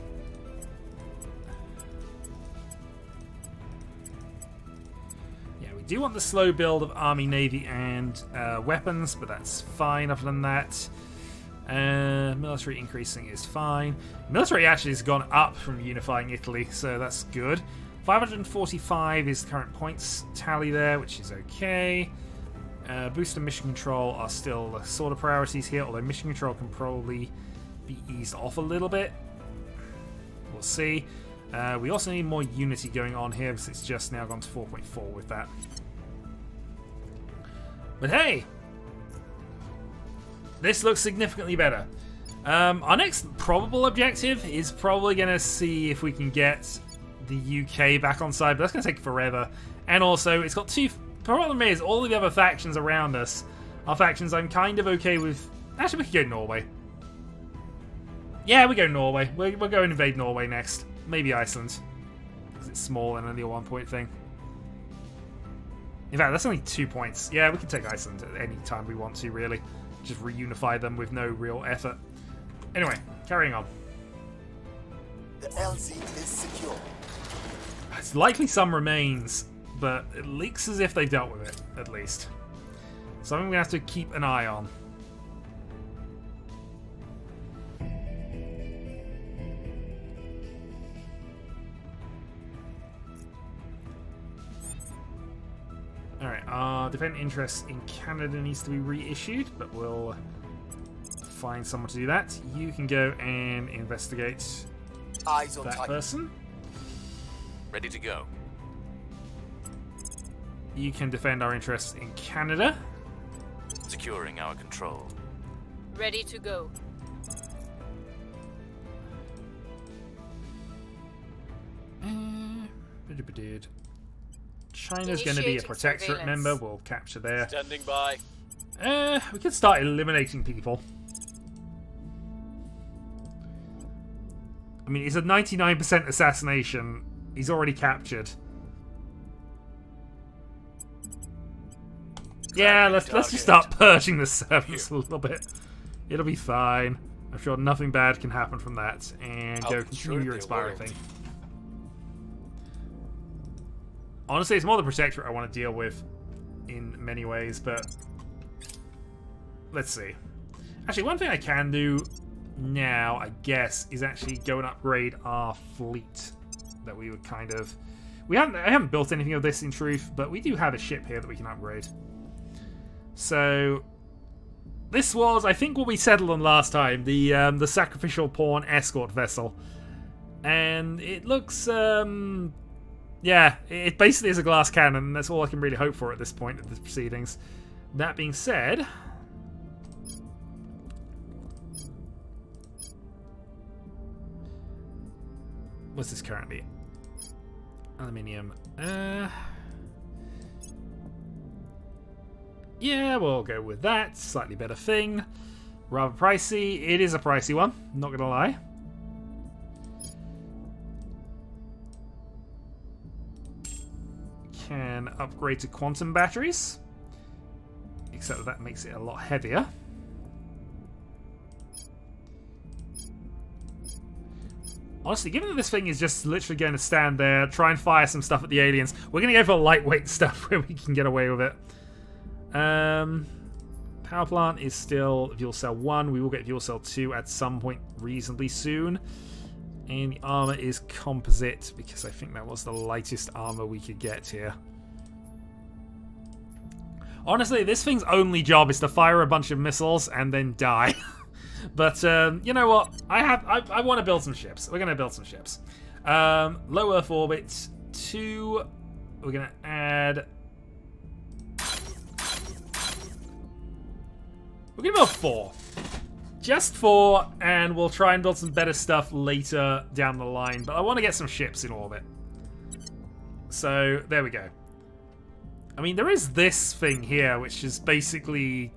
Yeah, we do want the slow build of army, navy, and weapons, but that's fine other than that. Military increasing is fine. Military actually has gone up from unifying Italy, so that's good. 545 is the current points tally there, which is okay. Boost and mission control are still the sort of priorities here, although mission control can probably be eased off a little bit. We'll see. We also need more unity going on here because it's just now gone to 4.4 with that. But hey! This looks significantly better. Our next probable objective is probably going to see if we can get the UK back on side, but that's going to take forever. And also, it's got two... The problem is, all of the other factions around us are factions I'm kind of okay with. Actually, we could go Norway. Yeah, we go Norway. We're going to invade Norway next. Maybe Iceland. Because it's small and only a 1-point thing. In fact, that's only 2 points. Yeah, we can take Iceland at any time we want to, really. Just reunify them with no real effort. Anyway, carrying on. The LZ is secure. It's likely some remains, but it looks as if they dealt with it, at least. Something we have to keep an eye on. Alright, our defense interest in Canada needs to be reissued, but we'll find someone to do that. You can go and investigate Eyes on that target. person. Ready to go. You can defend our interests in Canada. Securing our control. Ready to go. China's going to be a Initiating protectorate surveillance. member. We'll capture there. Standing by. We could start eliminating people. I mean, it's a 99% assassination. He's already captured. Yeah, let's just start purging the servants a little bit. It'll be fine. I'm sure nothing bad can happen from that. And go continue your expiring thing. Honestly, it's more the protectorate I want to deal with in many ways, but let's see. Actually, one thing I can do now, I guess, is actually go and upgrade our fleet that we would kind of... I haven't built anything of this in truth, but we do have a ship here that we can upgrade. So this was, I think, what we settled on last time, the Sacrificial Pawn escort vessel. And it looks... yeah, it basically is a glass cannon, and that's all I can really hope for at this point of the proceedings. That being said... What's this currently? Aluminium. Yeah, we'll go with that. Slightly better thing. Rather pricey. It is a pricey one, not gonna lie. Can upgrade to quantum batteries. Except that makes it a lot heavier. Honestly, given that this thing is just literally going to stand there, try and fire some stuff at the aliens, we're going to go for lightweight stuff where we can get away with it. Power plant is still fuel cell 1. We will get fuel cell 2 at some point reasonably soon. And the armor is composite, because I think that was the lightest armor we could get here. Honestly, this thing's only job is to fire a bunch of missiles and then die. But, you know what? I want to build some ships. We're going to build some ships. Low Earth orbit 2. We're going to add... We're going to build 4. just 4, and we'll try and build some better stuff later down the line. But I want to get some ships in orbit. So, there we go. I mean, there is this thing here, which is basically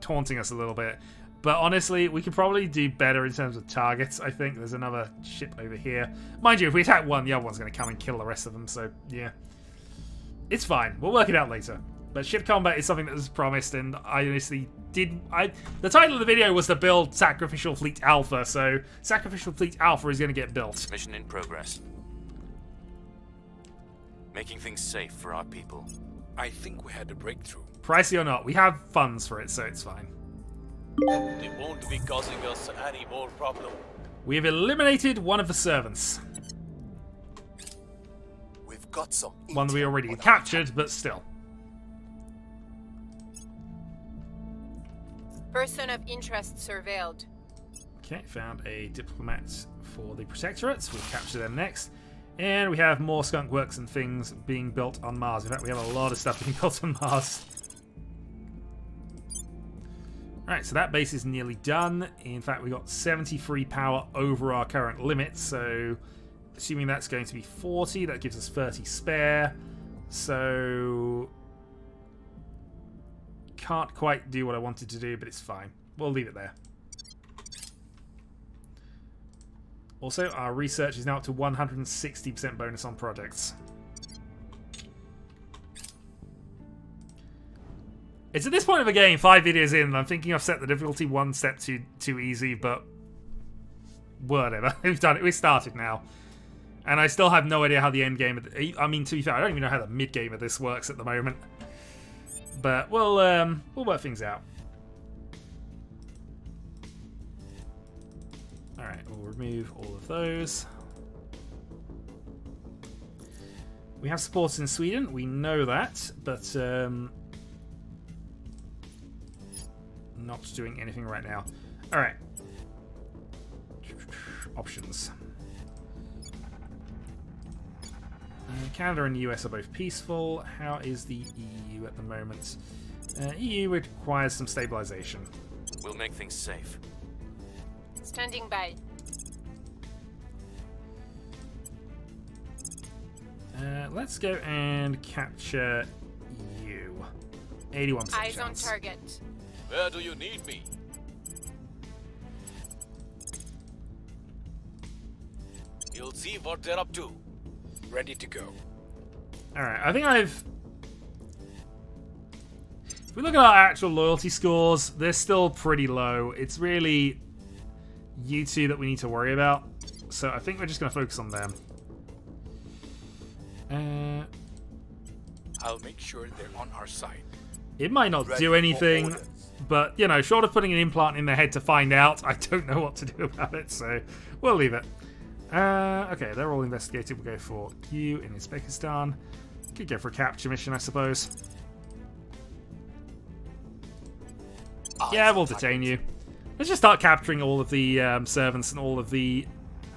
taunting us a little bit. But honestly, we could probably do better in terms of targets, I think. There's another ship over here. Mind you, if we attack one, the other one's going to come and kill the rest of them, so yeah. It's fine. We'll work it out later. But ship combat is something that was promised, and I honestly did... The title of the video was to build Sacrificial Fleet Alpha, so Sacrificial Fleet Alpha is going to get built. Mission in progress. Making things safe for our people. I think we had a breakthrough. Pricey or not, we have funds for it, so it's fine. They won't be causing us any more problem. We have eliminated one of the servants. We've got some One that we already captured, but still. Person of interest surveilled. Okay, found a diplomat for the Protectorates. We'll capture them next. And we have more skunk works and things being built on Mars. In fact, we have a lot of stuff being built on Mars. Alright, so that base is nearly done. In fact, we got 73 power over our current limit, so assuming that's going to be 40, that gives us 30 spare. So can't quite do what I wanted to do, but it's fine. We'll leave it there. Also, our research is now up to 160% bonus on projects. It's at this point of the game, 5 videos in, and I'm thinking I've set the difficulty one step too easy, but whatever. We've done it. We started now. And I still have no idea how the end game of I mean, to be fair, I don't even know how the mid game of this works at the moment. But we'll work things out. Alright, we'll remove all of those. We have supporters in Sweden, we know that, but not doing anything right now. Alright. Options. Canada and the US are both peaceful. How is the EU at the moment? EU requires some stabilization. We'll make things safe. Standing by. Let's go and capture you. 81% Eyes on chance. target. Where do you need me? You'll see what they're up to. Ready to go. Alright, I think I've... If we look at our actual loyalty scores, they're still pretty low. It's really you two that we need to worry about. So I think we're just going to focus on them. I'll make sure they're on our side. It might not do anything, but, you know, short of putting an implant in their head to find out, I don't know what to do about it, so we'll leave it. Okay, they're all investigated. We'll go for you in Uzbekistan. Could go for a capture mission, I suppose. Yeah, we'll detain you. Let's just start capturing all of the servants and all of the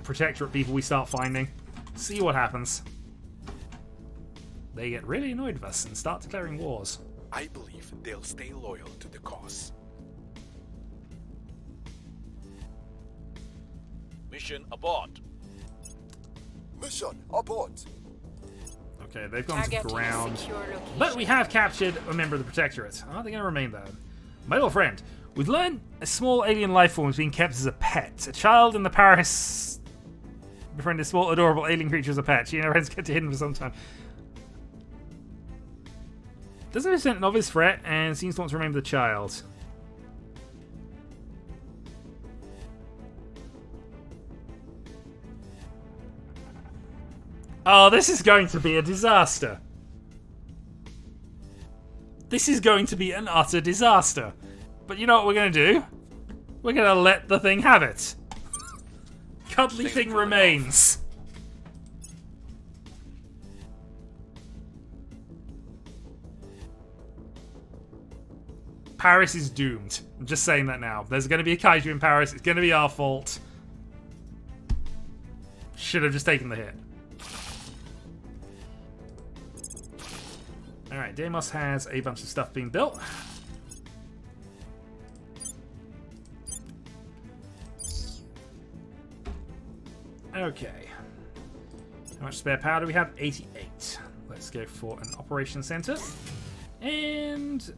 Protectorate people we start finding. See what happens. They get really annoyed with us and start declaring wars. I believe they'll stay loyal to the cause. Mission abort. Mission abort. Okay, they've gone Target to in ground. secure location. But we have captured a member of the Protectorate. Are they going to remain there? My little friend, we've learned a small alien life form is being kept as a pet. A child in the Paris befriended small, adorable alien creature as a pet. She and her friends get to hidden for some time. Doesn't present an obvious threat and seems to want to remember the child. Oh, this is going to be a disaster. This is going to be an utter disaster. But you know what we're going to do? We're going to let the thing have it. Cuddly thing remains. Paris is doomed. I'm just saying that now. There's going to be a kaiju in Paris. It's going to be our fault. Should have just taken the hit. Alright, Deimos has a bunch of stuff being built. Okay. How much spare power do we have? 88. Let's go for an operation center. And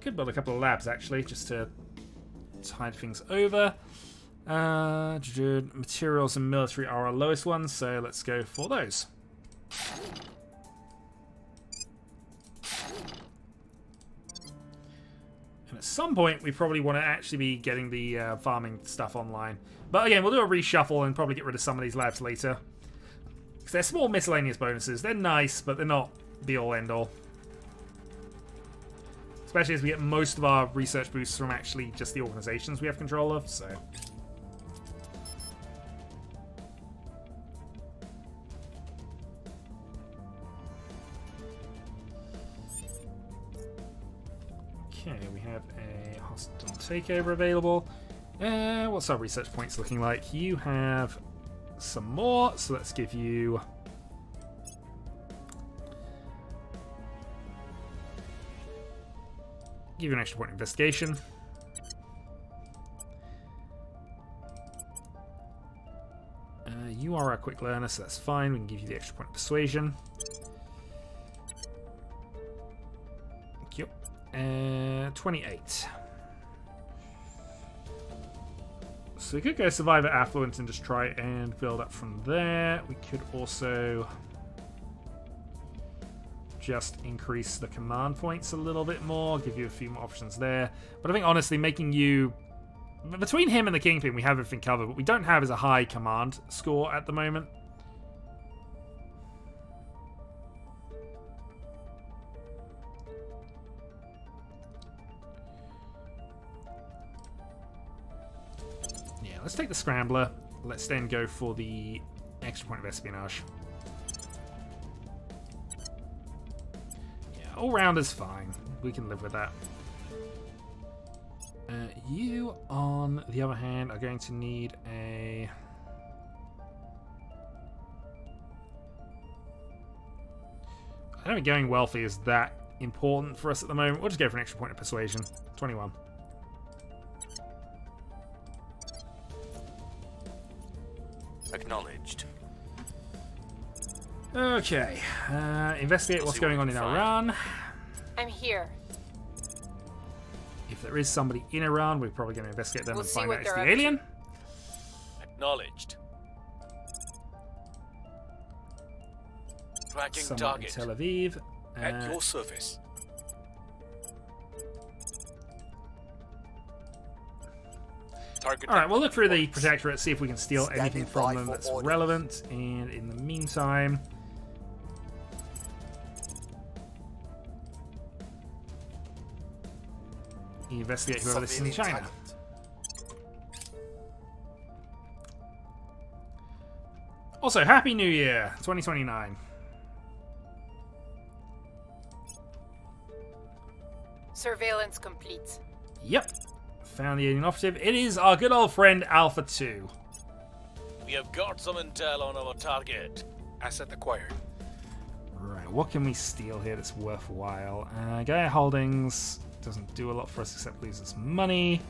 could build a couple of labs actually, just to tide things over. Materials and military are our lowest ones, so let's go for those. And at some point, we probably want to actually be getting the farming stuff online. But again, we'll do a reshuffle and probably get rid of some of these labs later. Because they're small miscellaneous bonuses. They're nice, but they're not be-all, end-all. Especially as we get most of our research boosts from actually just the organizations we have control of, so... Okay, we have a hostile takeover available. What's our research points looking like? You have some more, so let's give you... Give you an extra point of investigation. You are a quick learner, so that's fine. We can give you the extra point of persuasion. Thank you. 28. So we could go Survivor Affluent and just try and build up from there. We could also just increase the command points a little bit more, give you a few more options there. But I think honestly making you... Between him and the Kingpin we have everything covered, but we don't have is a high command score at the moment. Yeah, let's take the Scrambler. Let's then go for the extra point of espionage. Yeah, all round is fine. We can live with that. You, on the other hand, are going to need a... I don't think going wealthy is that important for us at the moment. We'll just go for an extra point of persuasion. 21. Acknowledged. Okay. Investigate what's going on in Iran. I'm here. If there is somebody in Iran, we're probably going to investigate them We'll and see find what out it's they're the up to. alien. Acknowledged. Tracking Someone target. in Tel Aviv. At your service. Target. Alright, we'll look through the Protectorate, see if we can steal Standing anything from by them for that's orders. relevant. And in the meantime... investigate whoever this is in Civilian China. target. Also, Happy New Year, 2029. Surveillance complete. Yep. Found the alien operative. It is our good old friend Alpha 2. We have got some intel on our target. Asset acquired. Right, what can we steal here that's worthwhile? Gaia Holdings doesn't do a lot for us except lose us money.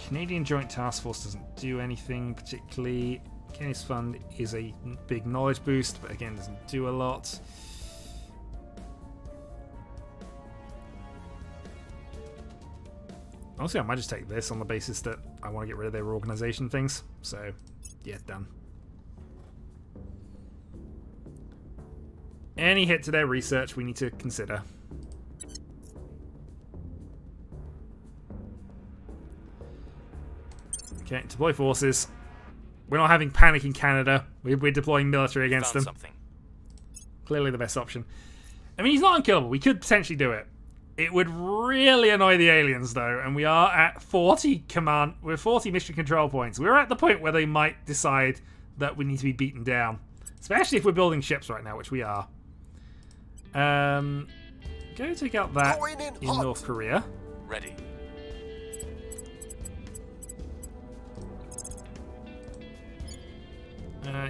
Canadian Joint Task Force doesn't do anything particularly. Kenny's Fund is a big knowledge boost, but again doesn't do a lot. Honestly, I might just take this on the basis that I want to get rid of their organization things. So, yeah, done. Any hit to their research we need to consider. Okay, deploy forces. We're not having panic in Canada. We're deploying military against them. Found something. Clearly the best option. I mean, he's not unkillable. We could potentially do it. It would really annoy the aliens, though, and we are at 40 command. We're 40 mission control points. We're at the point where they might decide that we need to be beaten down, especially if we're building ships right now, which we are. Go take out that Going in in hot. North Korea. Ready.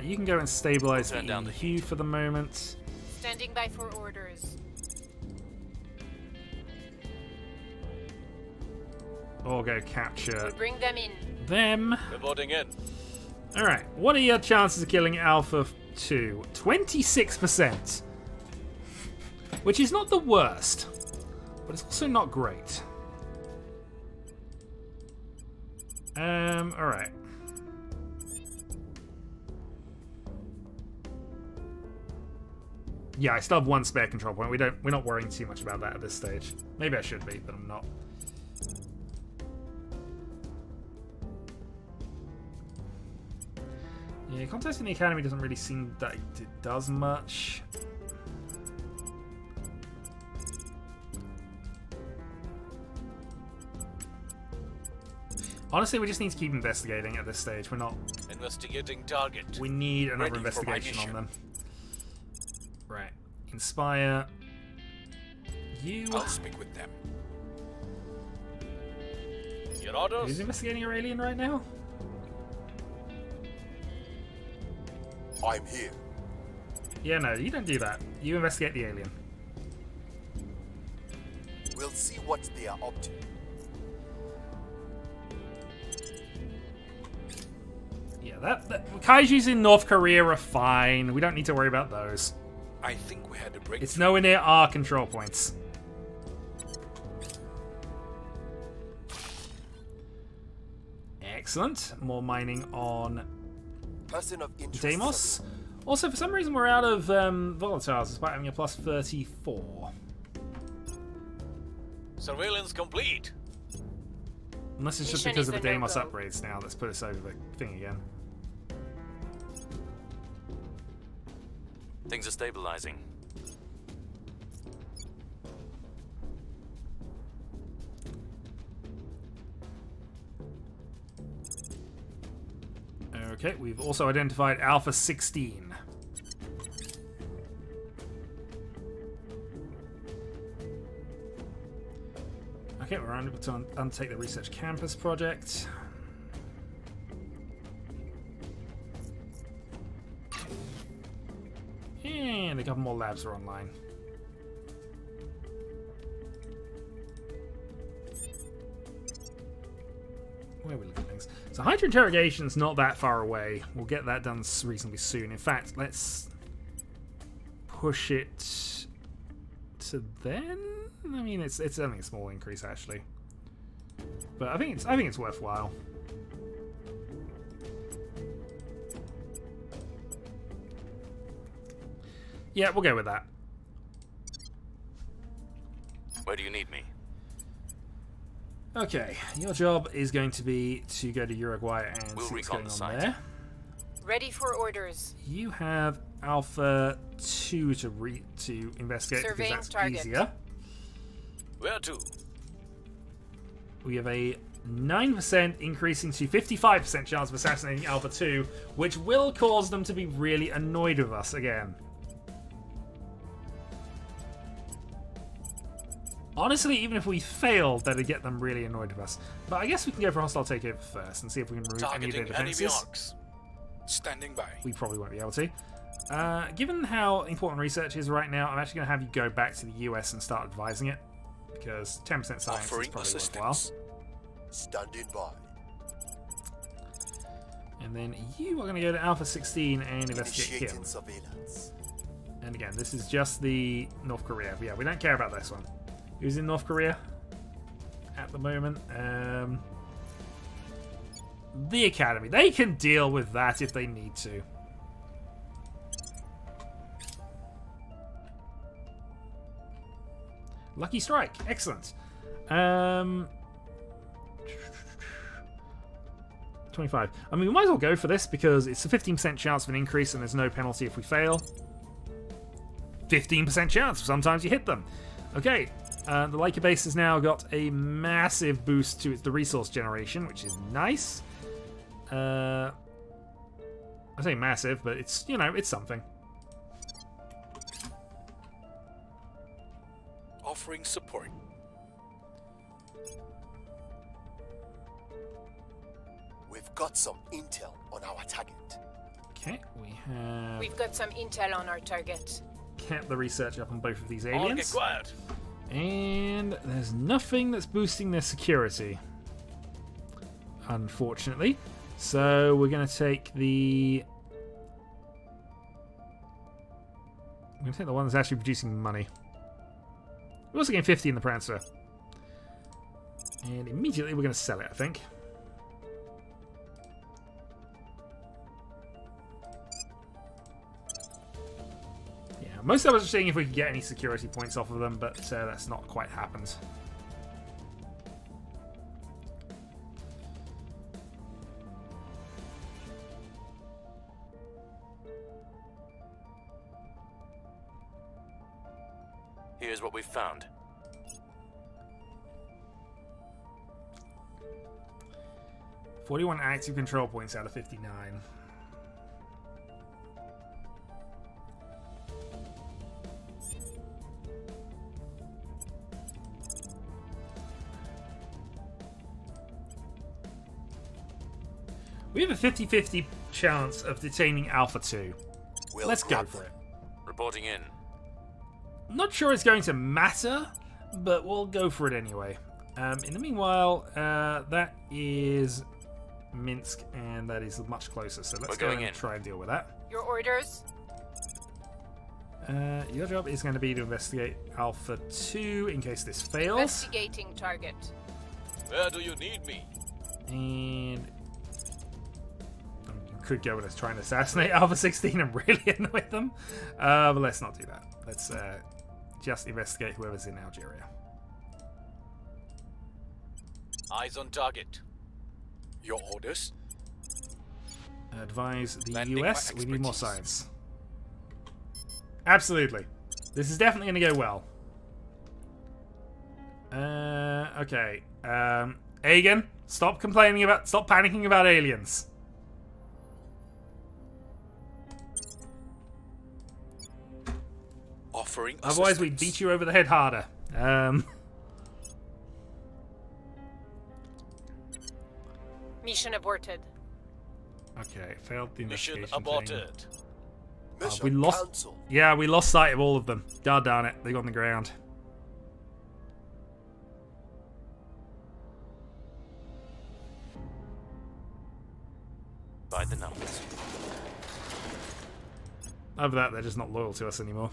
You can go and stabilize Turn down the the EU for the moment. Standing by for orders. or go capture We'll bring them in. them. Reporting in. Alright, what are your chances of killing Alpha 2? 26%. Which is not the worst, but it's also not great. Alright. Yeah, I still have one spare control point. We're not worrying too much about that at this stage. Maybe I should be, but I'm not. Yeah, contesting the academy doesn't really seem that it does much. Honestly, we just need to keep investigating at this stage. We're not. Investigating target. We need another Ready for my investigation on mission. them. Right. Inspire. You. I'll speak with them. Your orders? Who's investigating your alien right now? I'm here. Yeah, no, you don't do that. You investigate the alien. We'll see what they are up to. Yeah, that Kaijus in North Korea are fine. We don't need to worry about those. I think we had a break. It's nowhere near our control points. Excellent. More mining on Person of interest. Deimos. Also, for some reason, we're out of volatiles despite having a plus 34. Surveillance complete. Unless it's just Mission because of is the a Deimos no-go. upgrades now that's put us over the thing again. Things are stabilizing. Okay, we've also identified Alpha 16. Okay, we're unable to undertake the Research Campus project. And a couple more labs are online. Where are we looking at things? So Hydra Interrogation's not that far away. We'll get that done reasonably soon. In fact, let's push it to then. I mean, it's only a small increase actually, but I think it's worthwhile. Yeah, we'll go with that. Where do you need me? Okay, your job is going to be to go to Uruguay and We'll see what's recon going the on site. there. Ready for orders. You have Alpha 2 to investigate Surveying because that's target. easier. Where to? We have a 9% increasing to 55% chance of assassinating Alpha 2, which will cause them to be really annoyed with us again. Honestly, even if we failed, that'd get them really annoyed with us. But I guess we can go for hostile takeover first and see if we can remove any of their Targeting enemy defenses. arcs. Standing by. We probably won't be able to. Given how important research is right now, I'm actually going to have you go back to the US and start advising it. Because 10% science is Offering probably worthwhile. assistance. Standing by. And then you are going to go to Alpha 16 and investigate him. Initiating surveillance. And again, this is just the North Korea. But yeah, we don't care about this one. Who's in North Korea at the moment? The Academy. They can deal with that if they need to. Lucky strike. Excellent. 25. I mean, we might as well go for this because it's a 15% chance of an increase and there's no penalty if we fail. 15% chance. Sometimes you hit them. Okay. The Leica base has now got a massive boost to the resource generation, which is nice. I say massive, but it's, you know, it's something. Offering support. We've got some intel on our target. Okay, we have We've got some intel on our target. kept the research up on both of these All get aliens. quiet. And there's nothing that's boosting their security. unfortunately. So we're going to take the... I'm going to take the one that's actually producing money. We're also getting 50 in the Prancer. And immediately we're going to sell it, I think. Yeah, most of us are seeing if we can get any security points off of them, but that's not quite happened. Here's what we've found. $41 active control points out of 59. We have a 50-50 chance of detaining Alpha 2. Let's go for it. Reporting in. Not sure it's going to matter, but we'll go for it anyway. In the meanwhile, that is Minsk, and that is much closer. So let's go and try and deal with that. Your orders? Your job is going to be to investigate Alpha 2 in case this fails. Investigating target. Where do you need me? And you could go with us trying to assassinate Alpha 16 and really annoy them. But let's not do that. Let's just investigate whoever's in Algeria. Eyes on target. Your orders? Advise the Lending US. my We need more expertise. science. Absolutely. This is definitely going to go well. Okay. Aegon, stop panicking about aliens. Offering Otherwise, we beat you over the head harder. Mission aborted. Okay, failed the investigation Mission aborted. We lost. Cancel. Yeah, we lost sight of all of them. God darn it, they got on the ground. By the numbers. Over that, they're just not loyal to us anymore.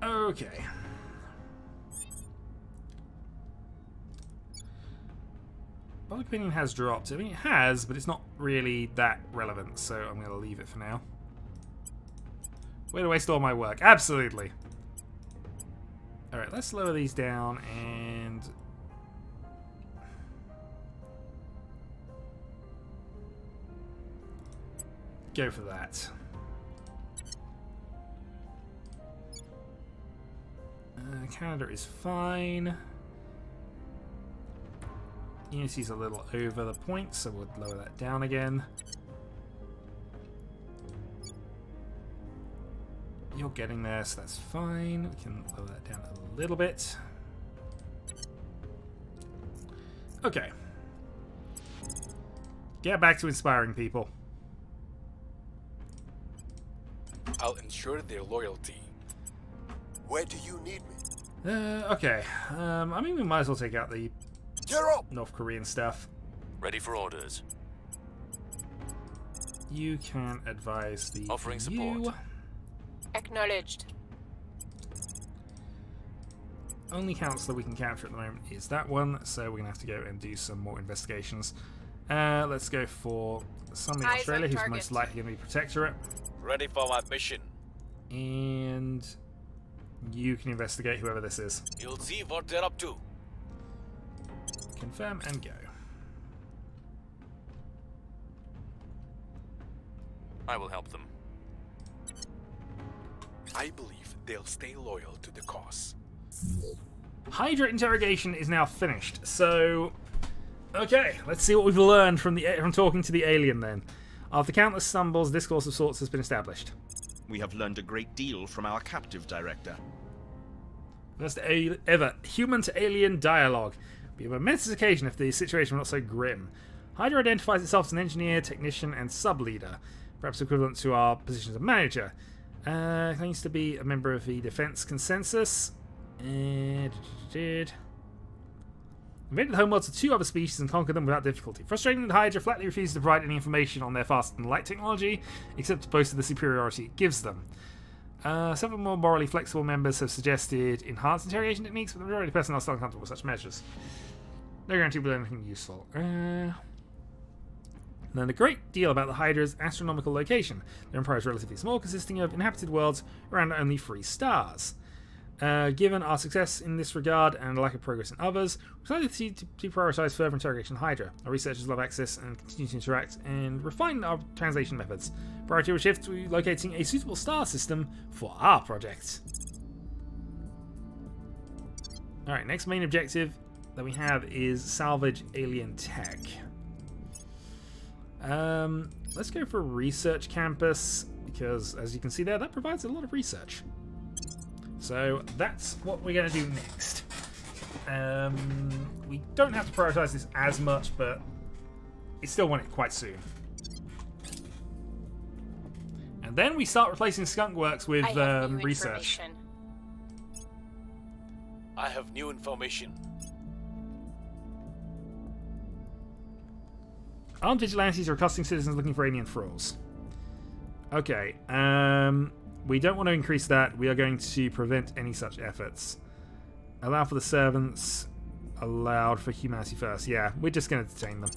Okay. Public opinion has dropped. I mean, it has, but it's not really that relevant, so I'm going to leave it for now. Way to waste all my work. Absolutely. Alright, let's lower these down and... go for that. Canada is fine. Unity's a little over the point, so we'll lower that down again. You're getting there, so that's fine. We can lower that down a little bit. Okay. Get back to inspiring people. I'll ensure their loyalty. Where do you need me? Okay. I mean, we might as well take out the Gear up! North Korean stuff. Ready for orders. You can advise the Offering EU. support. Acknowledged. Only councillor we can capture at the moment is that one, so we're going to have to go and do some more investigations. Let's go for somebody in Eyes on Australia who's target. most likely going to be Protectorate. Ready for my mission. And you can investigate whoever this is. You'll see what they're up to. Confirm and go. I will help them. I believe they'll stay loyal to the cause. Hydra interrogation is now finished, so... Okay, let's see what we've learned from talking to the alien then. After countless stumbles, discourse of sorts has been established. We have learned a great deal from our captive director. First ever human-to-alien dialogue. Be a momentous occasion if the situation were not so grim. Hydra identifies itself as an engineer, technician, and sub-leader, perhaps equivalent to our position as a manager. Claims to be a member of the Defense Consensus. Invaded the homeworlds of 2 other species and conquered them without difficulty. Frustrating, the Hydra flatly refuses to provide any information on their faster than light technology, except to boast of the superiority it gives them. Several more morally flexible members have suggested enhanced interrogation techniques, but the majority of personnel are still uncomfortable with such measures. No guarantee with anything useful. Then a great deal about the Hydra's astronomical location. The Empire is relatively small, consisting of inhabited worlds around only 3 stars. Given our success in this regard and lack of progress in others, we decided to prioritise further interrogation of Hydra. Our researchers love access and continue to interact and refine our translation methods. Priority will shift to locating a suitable star system for our project. Alright, next main objective that we have is salvage alien tech. Let's go for research campus, because as you can see there, that provides a lot of research. So that's what we're going to do next. We don't have to prioritize this as much, but I still want it quite soon. And then we start replacing Skunk Works with research. I have new information. Armed vigilantes are accosting citizens looking for alien thralls. Okay, we don't want to increase that. We are going to prevent any such efforts. Allow for the servants. Allowed for humanity first. Yeah, we're just going to detain them.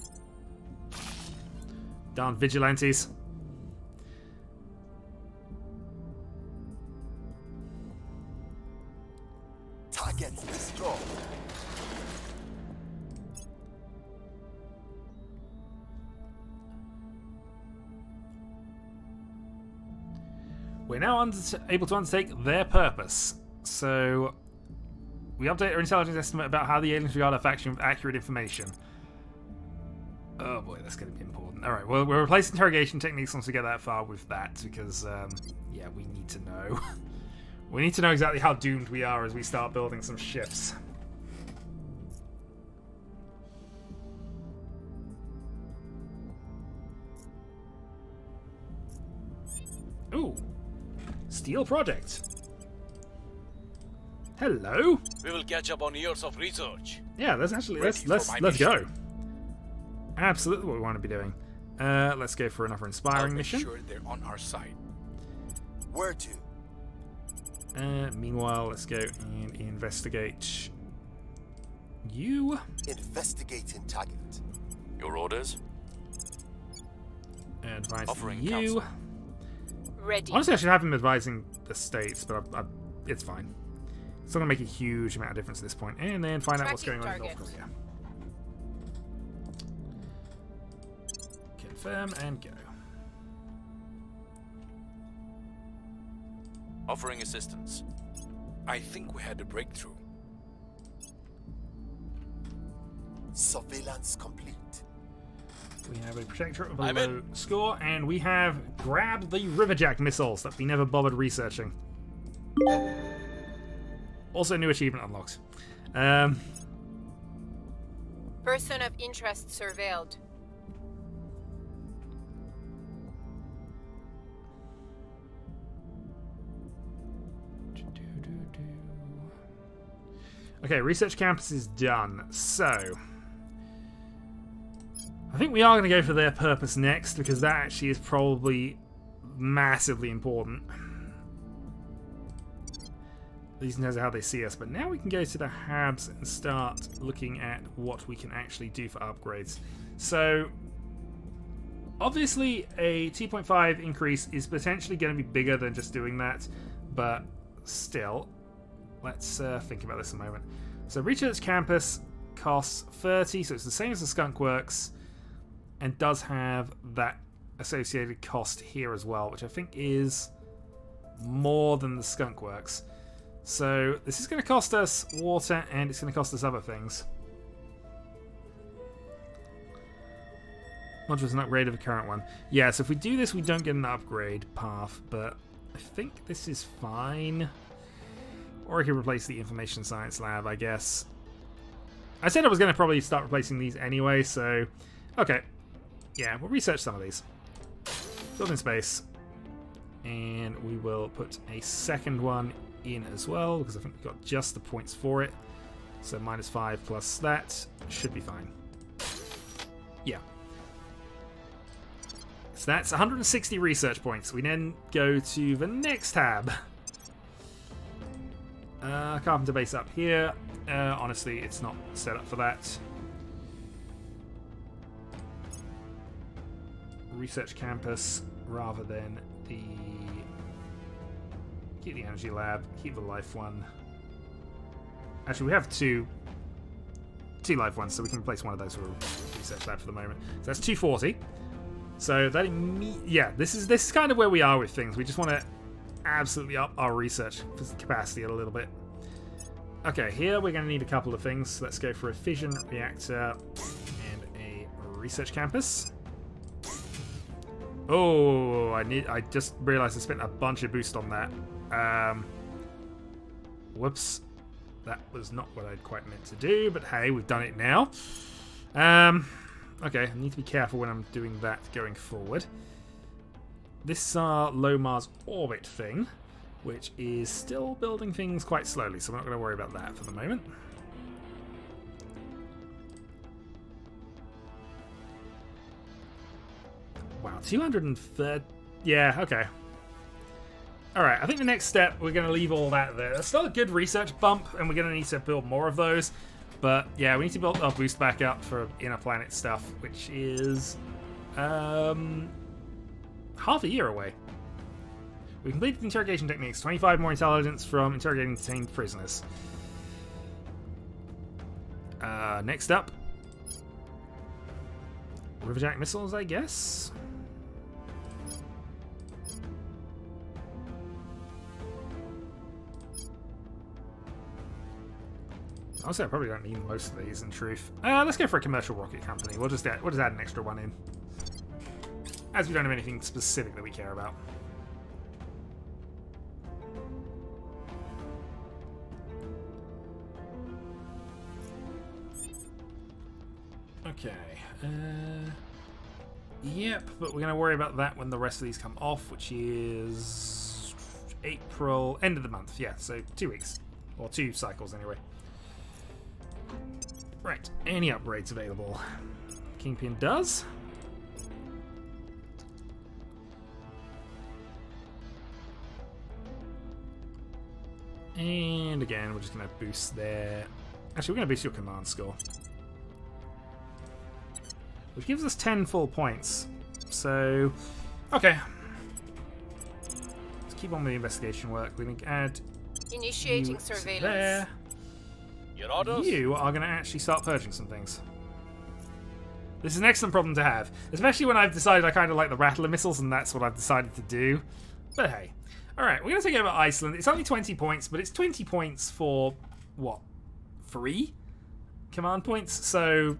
Darn vigilantes. Target destroyed. We're now able to undertake their purpose. So, we update our intelligence estimate about how the aliens regard our faction with accurate information. Oh boy, that's going to be important. Alright, well, we'll replace interrogation techniques once we get that far with that, because, yeah, we need to know. We need to know exactly how doomed we are as we start building some ships. Ooh. Steel project. Hello. We will catch up on years of research. Yeah, let's go. Absolutely what we want to be doing. Let's go for another inspiring mission. Sure they're on our side. Where to? Meanwhile, let's go and investigate you. Investigating target. Your orders? Advise Offering you. counsel. Ready. Honestly, I should have him advising the states, but it's fine. It's not going to make a huge amount of difference at this point. And then find out what's going on in North Korea. Confirm and go. Offering assistance. I think we had a breakthrough. Surveillance complete. We have a protectorate with a I'm low in. score, and we have grabbed the Riverjack missiles that we never bothered researching. Also, new achievement unlocked. Person of interest surveilled. Okay, research campus is done. So, I think we are going to go for their purpose next, because that actually is probably massively important. At least in terms of how they see us. But now we can go to the Habs and start looking at what we can actually do for upgrades. So, obviously, a 2.5 increase is potentially going to be bigger than just doing that. But still, let's think about this a moment. So, Research Campus costs 30, so it's the same as the Skunk Works, and does have that associated cost here as well, which I think is more than the Skunk Works. So this is going to cost us water, and it's going to cost us other things. Not just an upgrade of the current one. Yeah, so if we do this, we don't get an upgrade path, but I think this is fine. Or I could replace the Information Science Lab, I guess. I said I was going to probably start replacing these anyway, so... Okay. Yeah, we'll research some of these. Building space. And we will put a second one in as well, because I think we've got just the points for it. So -5 plus that should be fine. Yeah. So that's 160 research points. We then go to the next tab. Carpenter base up here. Honestly, it's not set up for that. Research campus rather than the... Keep the energy lab, keep the life one. Actually, we have two life ones, so we can replace one of those with a research lab for the moment. So that's 240. So that yeah, this is kind of where we are with things. We just want to absolutely up our research capacity a little bit. Okay, here we're going to need a couple of things. Let's go for a fission reactor and a research campus. Oh, I just realized I spent a bunch of boost on that. Whoops. That was not what I'd quite meant to do, but hey, we've done it now. Okay, I need to be careful when I'm doing that going forward. This is our low Mars orbit thing, which is still building things quite slowly, so we're not going to worry about that for the moment. Wow, 230... Yeah, okay. Alright, I think the next step, we're going to leave all that there. There's still a good research bump, and we're going to need to build more of those. But, yeah, we need to build our boost back up for inner planet stuff, which is... half a year away. We completed the interrogation techniques. 25 more intelligence from interrogating detained prisoners. Next up. Riverjack missiles, I guess? Honestly, I probably don't need most of these, in truth. Let's go for a commercial rocket company. We'll just add an extra one in. As we don't have anything specific that we care about. Okay. Yep, but we're going to worry about that when the rest of these come off, which is April, end of the month. Yeah, so 2 weeks. Or 2 cycles, anyway. Right, any upgrades available? Kingpin does. And again, we're just going to boost there. Actually, we're going to boost your command score. Which gives us 10 full points. So, okay. Let's keep on with the investigation work. We can add... Initiating surveillance. There. Your orders? You are going to actually start purging some things. This is an excellent problem to have. Especially when I've decided I kind of like the Rattler missiles, and that's what I've decided to do. But hey. Alright, we're going to take over Iceland. It's only 20 points, but it's 20 points for, what, 3 command points? So,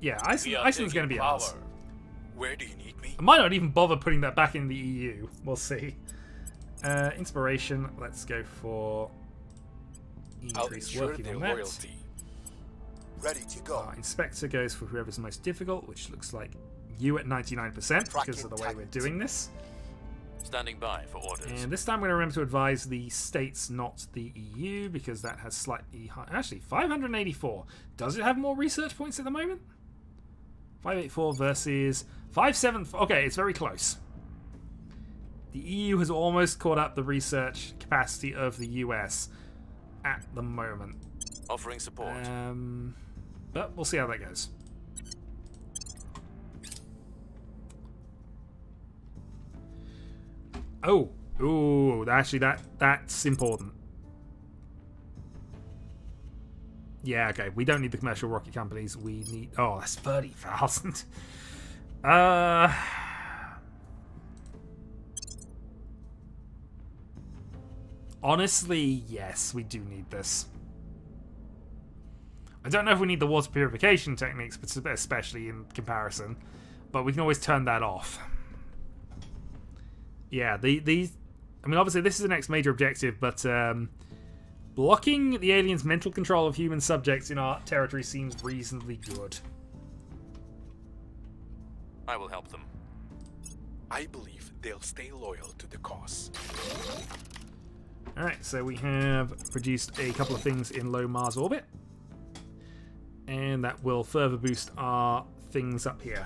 yeah, Iceland's going to be ours. Where do you need me? I might not even bother putting that back in the EU. We'll see. Inspiration, let's go for increased working on that. Loyalty. Ready to go. Inspector goes for whoever's most difficult, which looks like you at 99% because of the way we're doing this. Standing by for orders. And this time I'm going to remember to advise the states, not the EU, because that has slightly high... Actually, 584. Does it have more research points at the moment? 584 versus 574. Okay, it's very close. The EU has almost caught up the research capacity of the US at the moment. Offering support. But we'll see how that goes. Oh, ooh, actually that's important. Yeah, okay, we don't need the commercial rocket companies. We need... Oh, that's 30,000. Honestly, yes, we do need this. I don't know if we need the water purification techniques, but especially in comparison. But we can always turn that off. Yeah, these... I mean, obviously, this is the next major objective, but blocking the aliens' mental control of human subjects in our territory seems reasonably good. I will help them. I believe they'll stay loyal to the cause. Alright, so we have produced a couple of things in low Mars orbit. And that will further boost our things up here.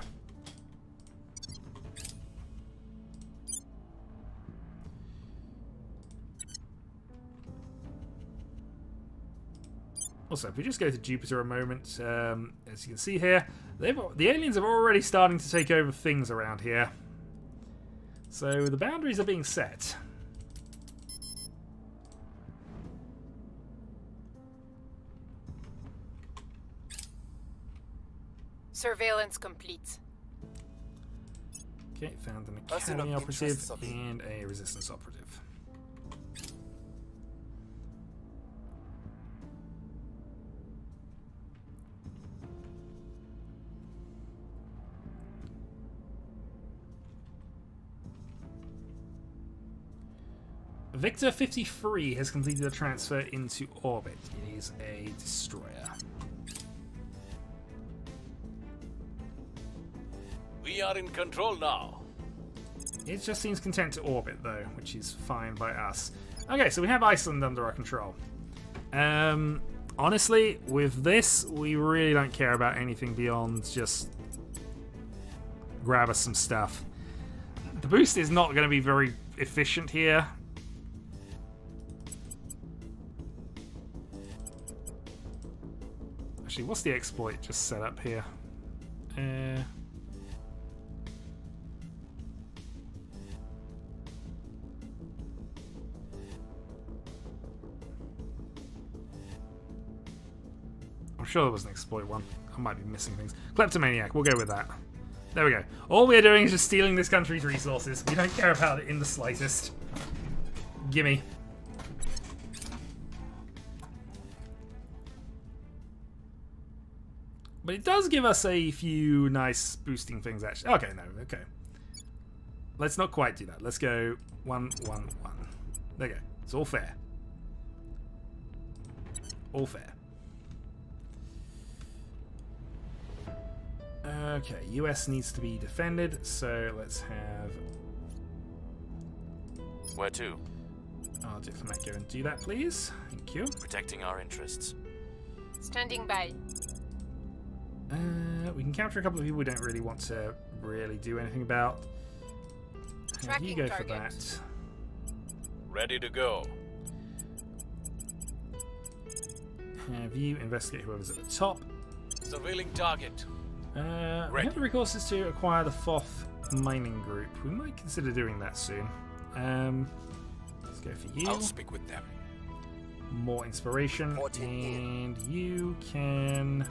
Also, if we just go to Jupiter a moment, as you can see here, the aliens are already starting to take over things around here. So the boundaries are being set. Surveillance complete. Okay, found an Person Academy of operative interest, Sophie. and a Resistance operative. Victor 53 has completed a transfer into orbit. It is a destroyer. We are in control now. It just seems content to orbit, though, which is fine by us. Okay, so we have Iceland under our control. Honestly, with this, we really don't care about anything beyond just grab us some stuff. The boost is not going to be very efficient here. Actually, what's the exploit just set up here? I'm sure there was an exploit one. I might be missing things. Kleptomaniac, we'll go with that. There we go. All we're doing is just stealing this country's resources. We don't care about it in the slightest. Gimme. But it does give us a few nice boosting things, actually. Okay, no, okay. Let's not quite do that. Let's go 1, 1, 1. There you go. It's all fair. All fair. Okay, US needs to be defended, so let's have... Where to? Our diplomat go and do that, please. Thank you. Protecting our interests. Standing by. We can capture a couple of people we don't really want to really do anything about. Have you Tracking go target. for that. Ready to go. Have you investigate whoever's at the top. Surveilling target. We Ready. have the resources to acquire the Foth mining group. We might consider doing that soon. Let's go for you. I'll speak with them. More inspiration. Reporting in. And you can...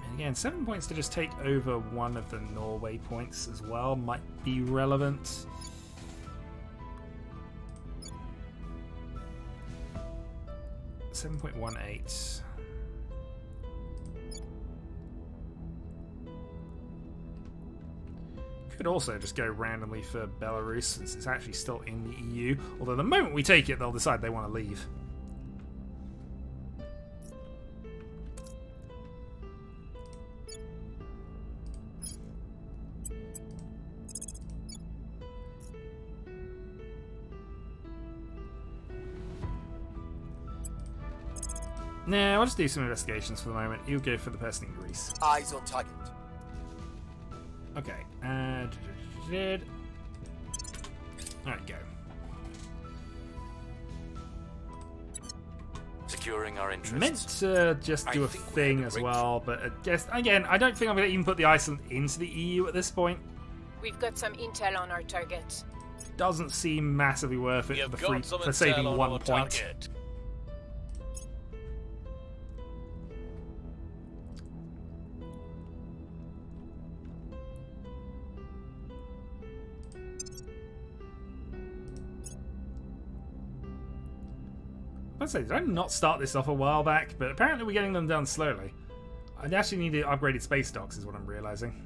And again, 7 points to just take over one of the Norway points as well might be relevant. $7.18. Could also just go randomly for Belarus since it's actually still in the EU. Although the moment we take it, they'll decide they want to leave. Nah, I'll just do some investigations for the moment. You'll go for the person in Greece. Eyes on target. Okay. Alright, go. Securing our interests. Meant to just do I a think we thing have as the well, but I guess, again, I don't think I'm going to even put the Iceland into the EU at this point. We've got some intel on our target. Doesn't seem massively worth We it have for, got some for saving intel on 1 our point. target. I'd say, did I not start this off a while back? But apparently we're getting them done slowly. I actually need the upgraded space docks is what I'm realizing.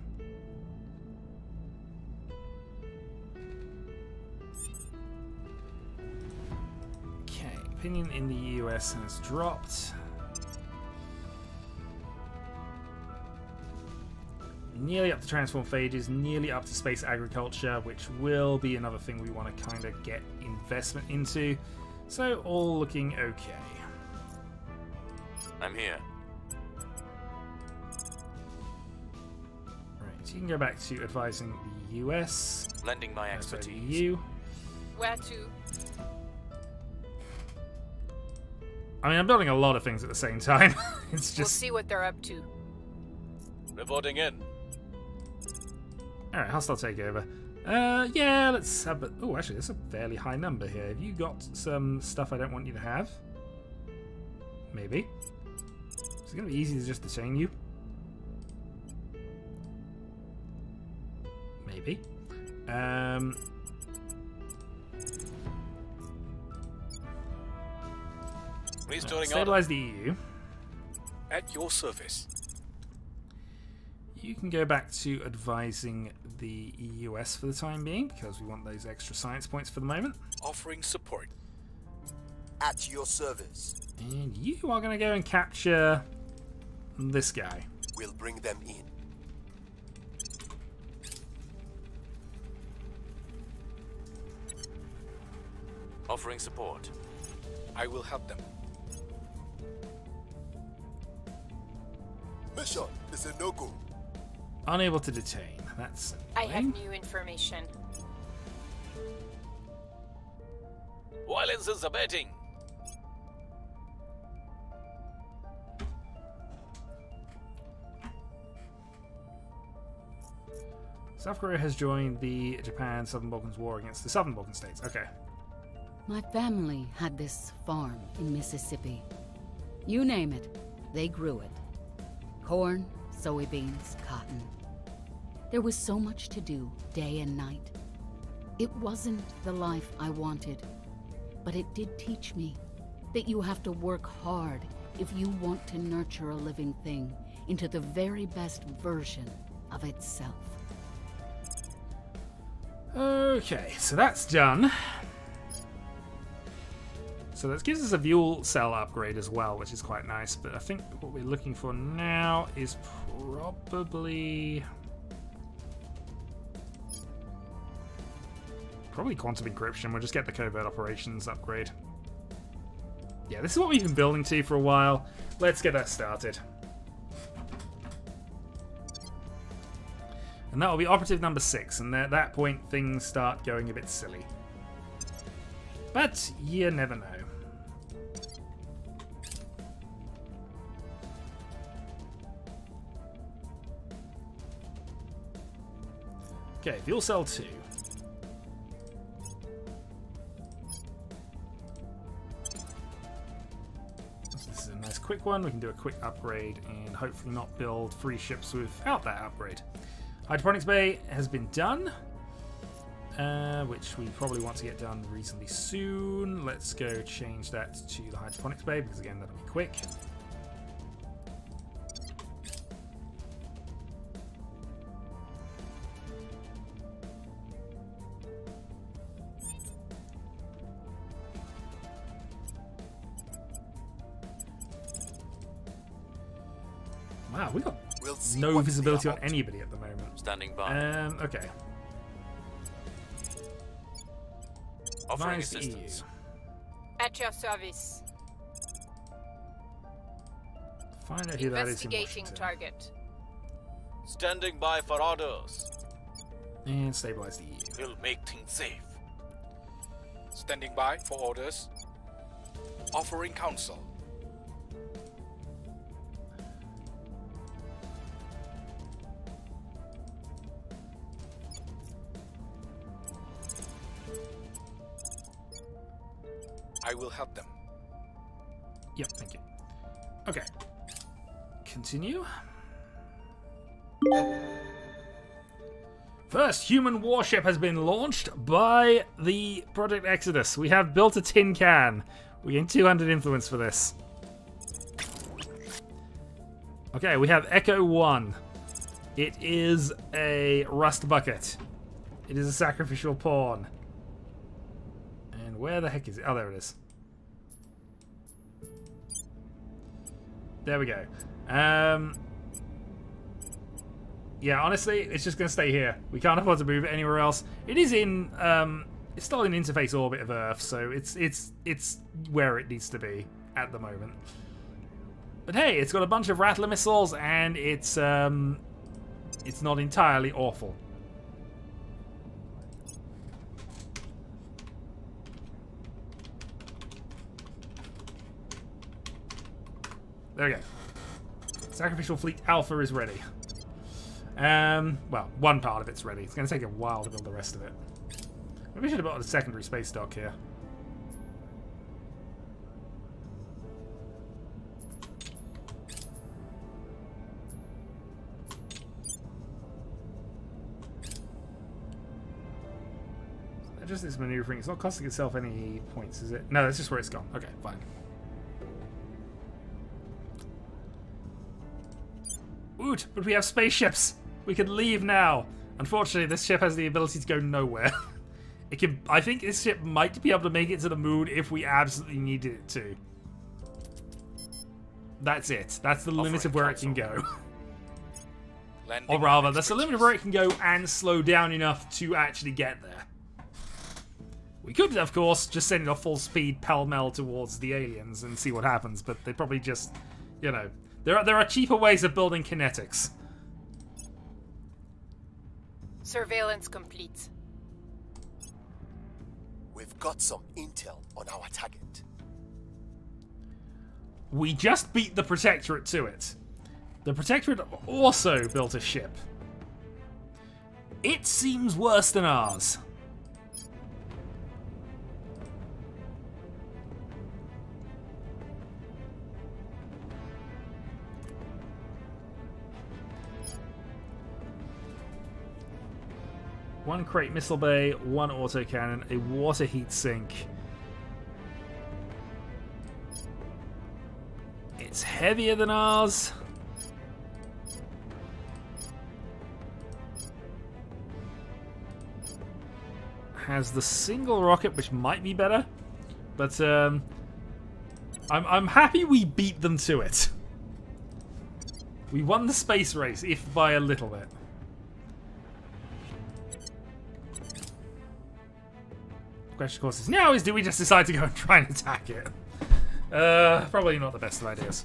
Okay, opinion in the US has dropped. nearly up to transform phages, nearly up to space agriculture, which will be another thing we want to kind of get investment into. So all looking okay. I'm here. Right, so you can go back to advising the US. Lending my Sorry, expertise. the EU. Where to? I mean, I'm building a lot of things at the same time. It's We'll just... see what they're up to. Reporting in. Alright, hostile takeover. Yeah, let's have a... Oh, actually, that's a fairly high number here. Have you got some stuff I don't want you to have? Maybe. Is it going to be easy to just detain you? Maybe. Restoring order. Stabilize the EU. At your service. You can go back to advising the US for the time being, because we want those extra science points for the moment. Offering support. At your service. And you are going to go and capture this guy. We'll bring them in. Offering support. I will help them. Mission is a no-go. Unable to detain. That's I have annoying. new information. Violence is abating. South Korea has joined the Japan-Southern Balkans war against the Southern Balkan states. Okay. My family had this farm in Mississippi. You name it, they grew it. Corn, soybeans, cotton. There was so much to do, day and night. It wasn't the life I wanted, but it did teach me that you have to work hard if you want to nurture a living thing into the very best version of itself. Okay, so that's done. So that gives us a fuel cell upgrade as well, which is quite nice. But I think what we're looking for now is probably quantum encryption. We'll just get the covert operations upgrade. Yeah, this is what we've been building to for a while. Let's get that started. And that will be operative number 6, and at that point things start going a bit silly. But you never know. Okay, fuel cell 2. So this is a nice quick one. We can do a quick upgrade and hopefully not build 3 ships without that upgrade. Hydroponics Bay has been done, which we probably want to get done reasonably soon. Let's go change that to the Hydroponics Bay, because again, that'll be quick. Wow, we got no visibility on anybody at the moment. Standing by. Okay. Offering Minus assistance. At your service. Find out who that is in Investigating Washington. target. Standing by for orders. And stabilize the EU. We'll make things safe. Standing by for orders. Offering counsel. I will help them. Yep, thank you. Okay. Continue. First human warship has been launched by the Project Exodus. We have built a tin can. We gain 200 influence for this. Okay, we have Echo 1. It is a rust bucket. It is a sacrificial pawn. And where the heck is it? Oh, there it is. There we go. Yeah, honestly, it's just going to stay here. We can't afford to move it anywhere else. It is in, it's still in interface orbit of Earth, so it's where it needs to be at the moment. But hey, it's got a bunch of Rattler missiles, and it's not entirely awful. There we go. Sacrificial Fleet Alpha is ready. Well, one part of it's ready. It's going to take a while to build the rest of it. Maybe we should have built a secondary space dock here. Just this maneuvering. It's not costing itself any points, is it? No, that's just where it's gone. Okay, fine. Oot, but we have spaceships. We can leave now. Unfortunately, this ship has the ability to go nowhere. It can. I think this ship might be able to make it to the moon if we absolutely needed it to. That's it. That's the limit of where it can go. Or rather, that's the limit of where it can go and slow down enough to actually get there. We could, of course, just send it off full speed pell-mell towards the aliens and see what happens, but they probably just, you know, there are cheaper ways of building kinetics. Surveillance complete. We've got some intel on our target. We just beat the Protectorate to it. The Protectorate also built a ship. It seems worse than ours. One crate missile bay, one autocannon, a water heat sink. It's heavier than ours. Has the single rocket, which might be better, but I'm happy we beat them to it. We won the space race, if by a little bit. The question, of course, is now do we just decide to go and try and attack it? Probably not the best of ideas.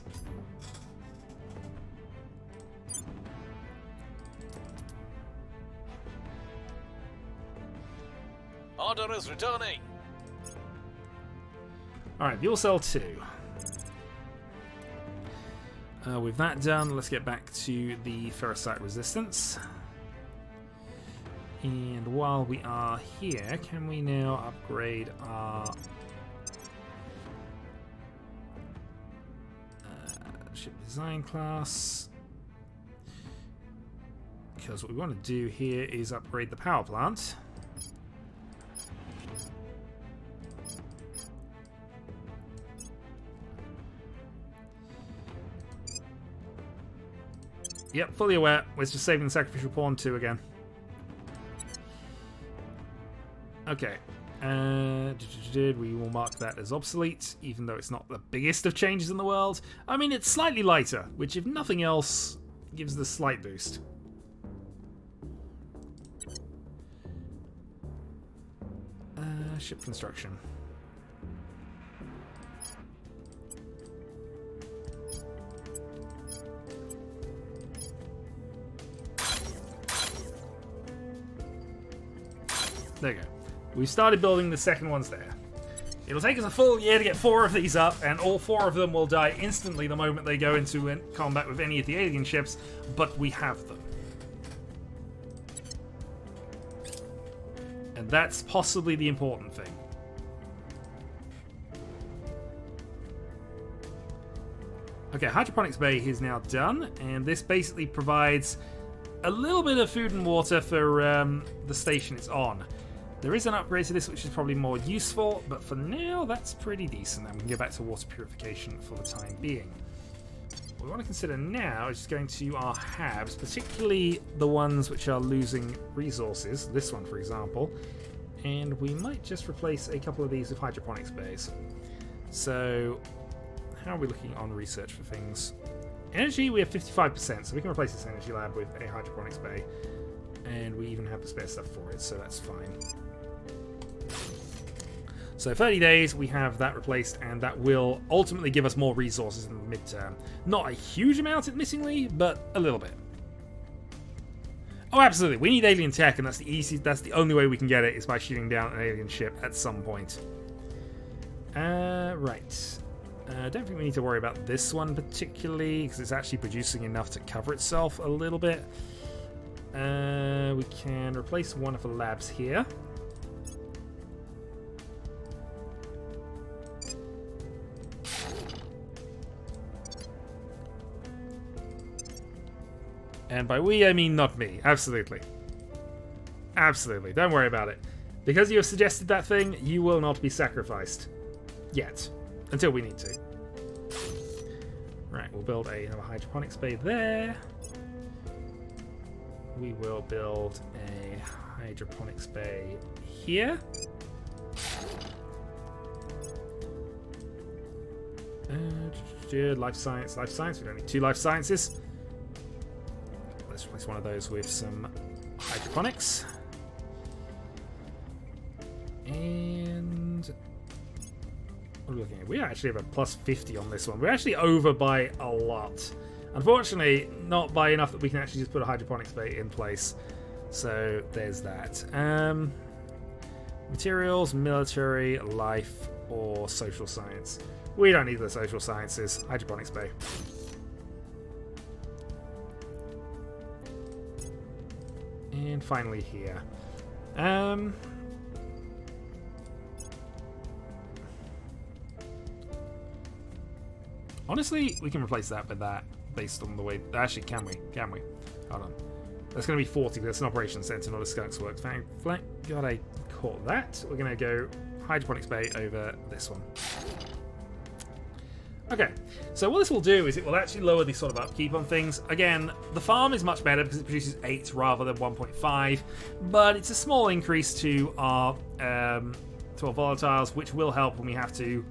Order is returning. Alright, fuel cell 2. With that done, let's get back to the ferrocite resistance. And while we are here, can we now upgrade our ship design class? Because what we want to do here is upgrade the power plant. Yep, fully aware. We're just saving the Sacrificial Pawn 2 again. Okay. We will mark that as obsolete, even though it's not the biggest of changes in the world. I mean, it's slightly lighter, which, if nothing else, gives the slight boost. Ship construction. There you go. We started building the second ones there. It'll take us a full year to get 4 of these up, and all 4 of them will die instantly the moment they go into combat with any of the alien ships, but we have them. And that's possibly the important thing. Okay, Hydroponics Bay is now done, and this basically provides a little bit of food and water for the station it's on. There is an upgrade to this which is probably more useful, but for now that's pretty decent, and we can go back to water purification for the time being. What we want to consider now is just going to our HABs, particularly the ones which are losing resources, this one for example, and we might just replace a couple of these with hydroponics bays. So how are we looking on research for things? Energy, we have 55%, so we can replace this energy lab with a hydroponics bay. And we even have the spare stuff for it, so that's fine. So 30 days, we have that replaced, and that will ultimately give us more resources in the midterm. Not a huge amount, admittingly, but a little bit. Oh, absolutely. We need alien tech, and that's the only way we can get it is by shooting down an alien ship at some point. Right. I don't think we need to worry about this one particularly, because it's actually producing enough to cover itself a little bit. We can replace one of the labs here. And by we, I mean not me. Absolutely. Absolutely. Don't worry about it. Because you have suggested that thing, you will not be sacrificed. Yet. Until we need to. Right, we'll build another hydroponics bay there. We will build a hydroponics bay here. Life science. We don't need 2 life sciences. Let's replace one of those with some hydroponics. And what are we looking at? We actually have a plus 50 on this one. We're actually over by a lot. Unfortunately, not by enough that we can actually just put a hydroponics bay in place. So there's that. Materials, military, life, or social science. We don't need the social sciences. Hydroponics bay. And finally here. Honestly, we can replace that with that based on the way... Actually, can we? Can we? Hold on. That's going to be 40. That's an operations center, not a skunks works. Thank God I caught that. We're going to go hydroponics bay over this one. Okay, so what this will do is it will actually lower the sort of upkeep on things. Again, the farm is much better because it produces 8 rather than 1.5, but it's a small increase to our volatiles, which will help when we have to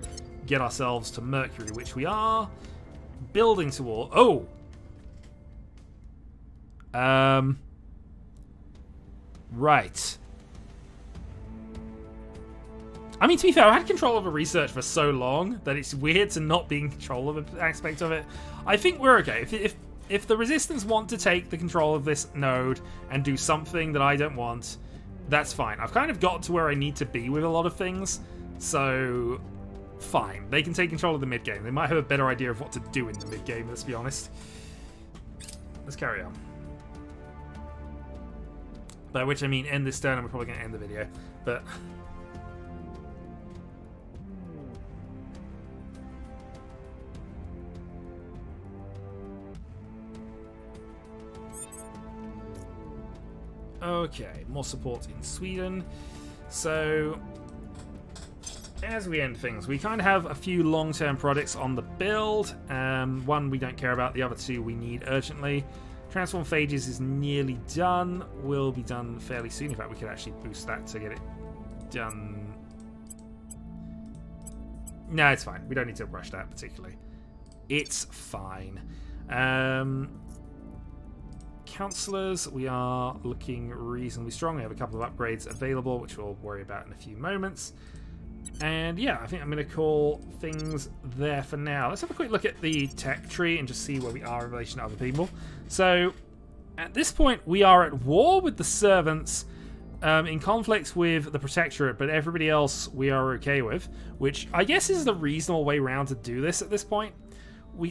get ourselves to Mercury, which we are building toward. Oh! Right. I mean, to be fair, I had control over research for so long that it's weird to not be in control of an aspect of it. I think we're okay. If the Resistance want to take the control of this node and do something that I don't want, that's fine. I've kind of got to where I need to be with a lot of things, so fine. They can take control of the mid-game. They might have a better idea of what to do in the mid-game, let's be honest. Let's carry on. By which I mean end this turn, and we're probably going to end the video, but... Okay, more support in Sweden. So, as we end things, we kind of have a few long-term projects on the build. One we don't care about, the other 2 we need urgently. Transform Phages is nearly done. Will be done fairly soon. In fact, we could actually boost that to get it done. No, it's fine. We don't need to rush that particularly. It's fine. Councillors, we are looking reasonably strong. We have a couple of upgrades available, which we'll worry about in a few moments. And yeah, I think I'm going to call things there for now. Let's have a quick look at the tech tree and just see where we are in relation to other people. So, at this point, we are at war with the servants, in conflict with the Protectorate, but everybody else we are okay with, which I guess is the reasonable way around to do this at this point.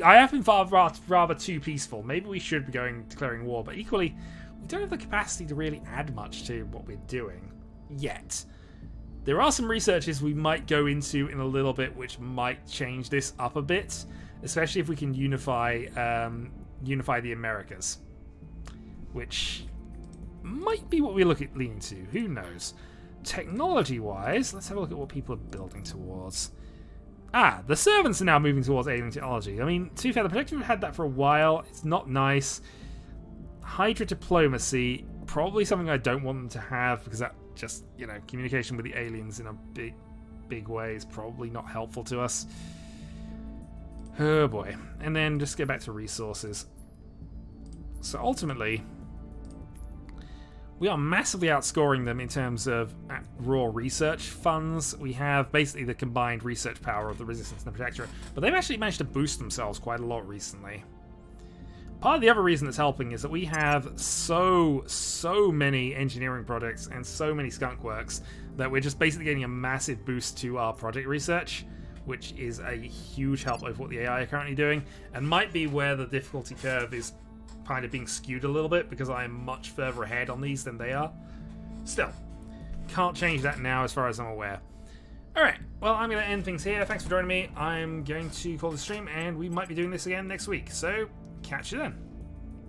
I have been rather too peaceful. Maybe we should be declaring war, but equally, we don't have the capacity to really add much to what we're doing yet. There are some researches we might go into in a little bit, which might change this up a bit, especially if we can unify the Americas, which might be what we're leaning to. Who knows? Technology-wise, let's have a look at what people are building towards. The servants are now moving towards alien technology. I mean, to be fair, the Protectorate had that for a while. It's not nice. Hydra diplomacy, probably something I don't want them to have, because that just, communication with the aliens in a big way is probably not helpful to us. Oh boy. And then just get back to resources. So ultimately, we are massively outscoring them in terms of raw research funds. We have basically the combined research power of the Resistance and the Protectorate, but they've actually managed to boost themselves quite a lot recently. Part of the other reason that's helping is that we have so many engineering projects and so many skunk works that we're just basically getting a massive boost to our project research, which is a huge help over what the AI are currently doing, and might be where the difficulty curve is kind of being skewed a little bit, because I am much further ahead on these than they are. Still, can't change that now as far as I'm aware. Alright, well, I'm going to end things here. Thanks for joining me. I'm going to call the stream, and we might be doing this again next week, so catch you then.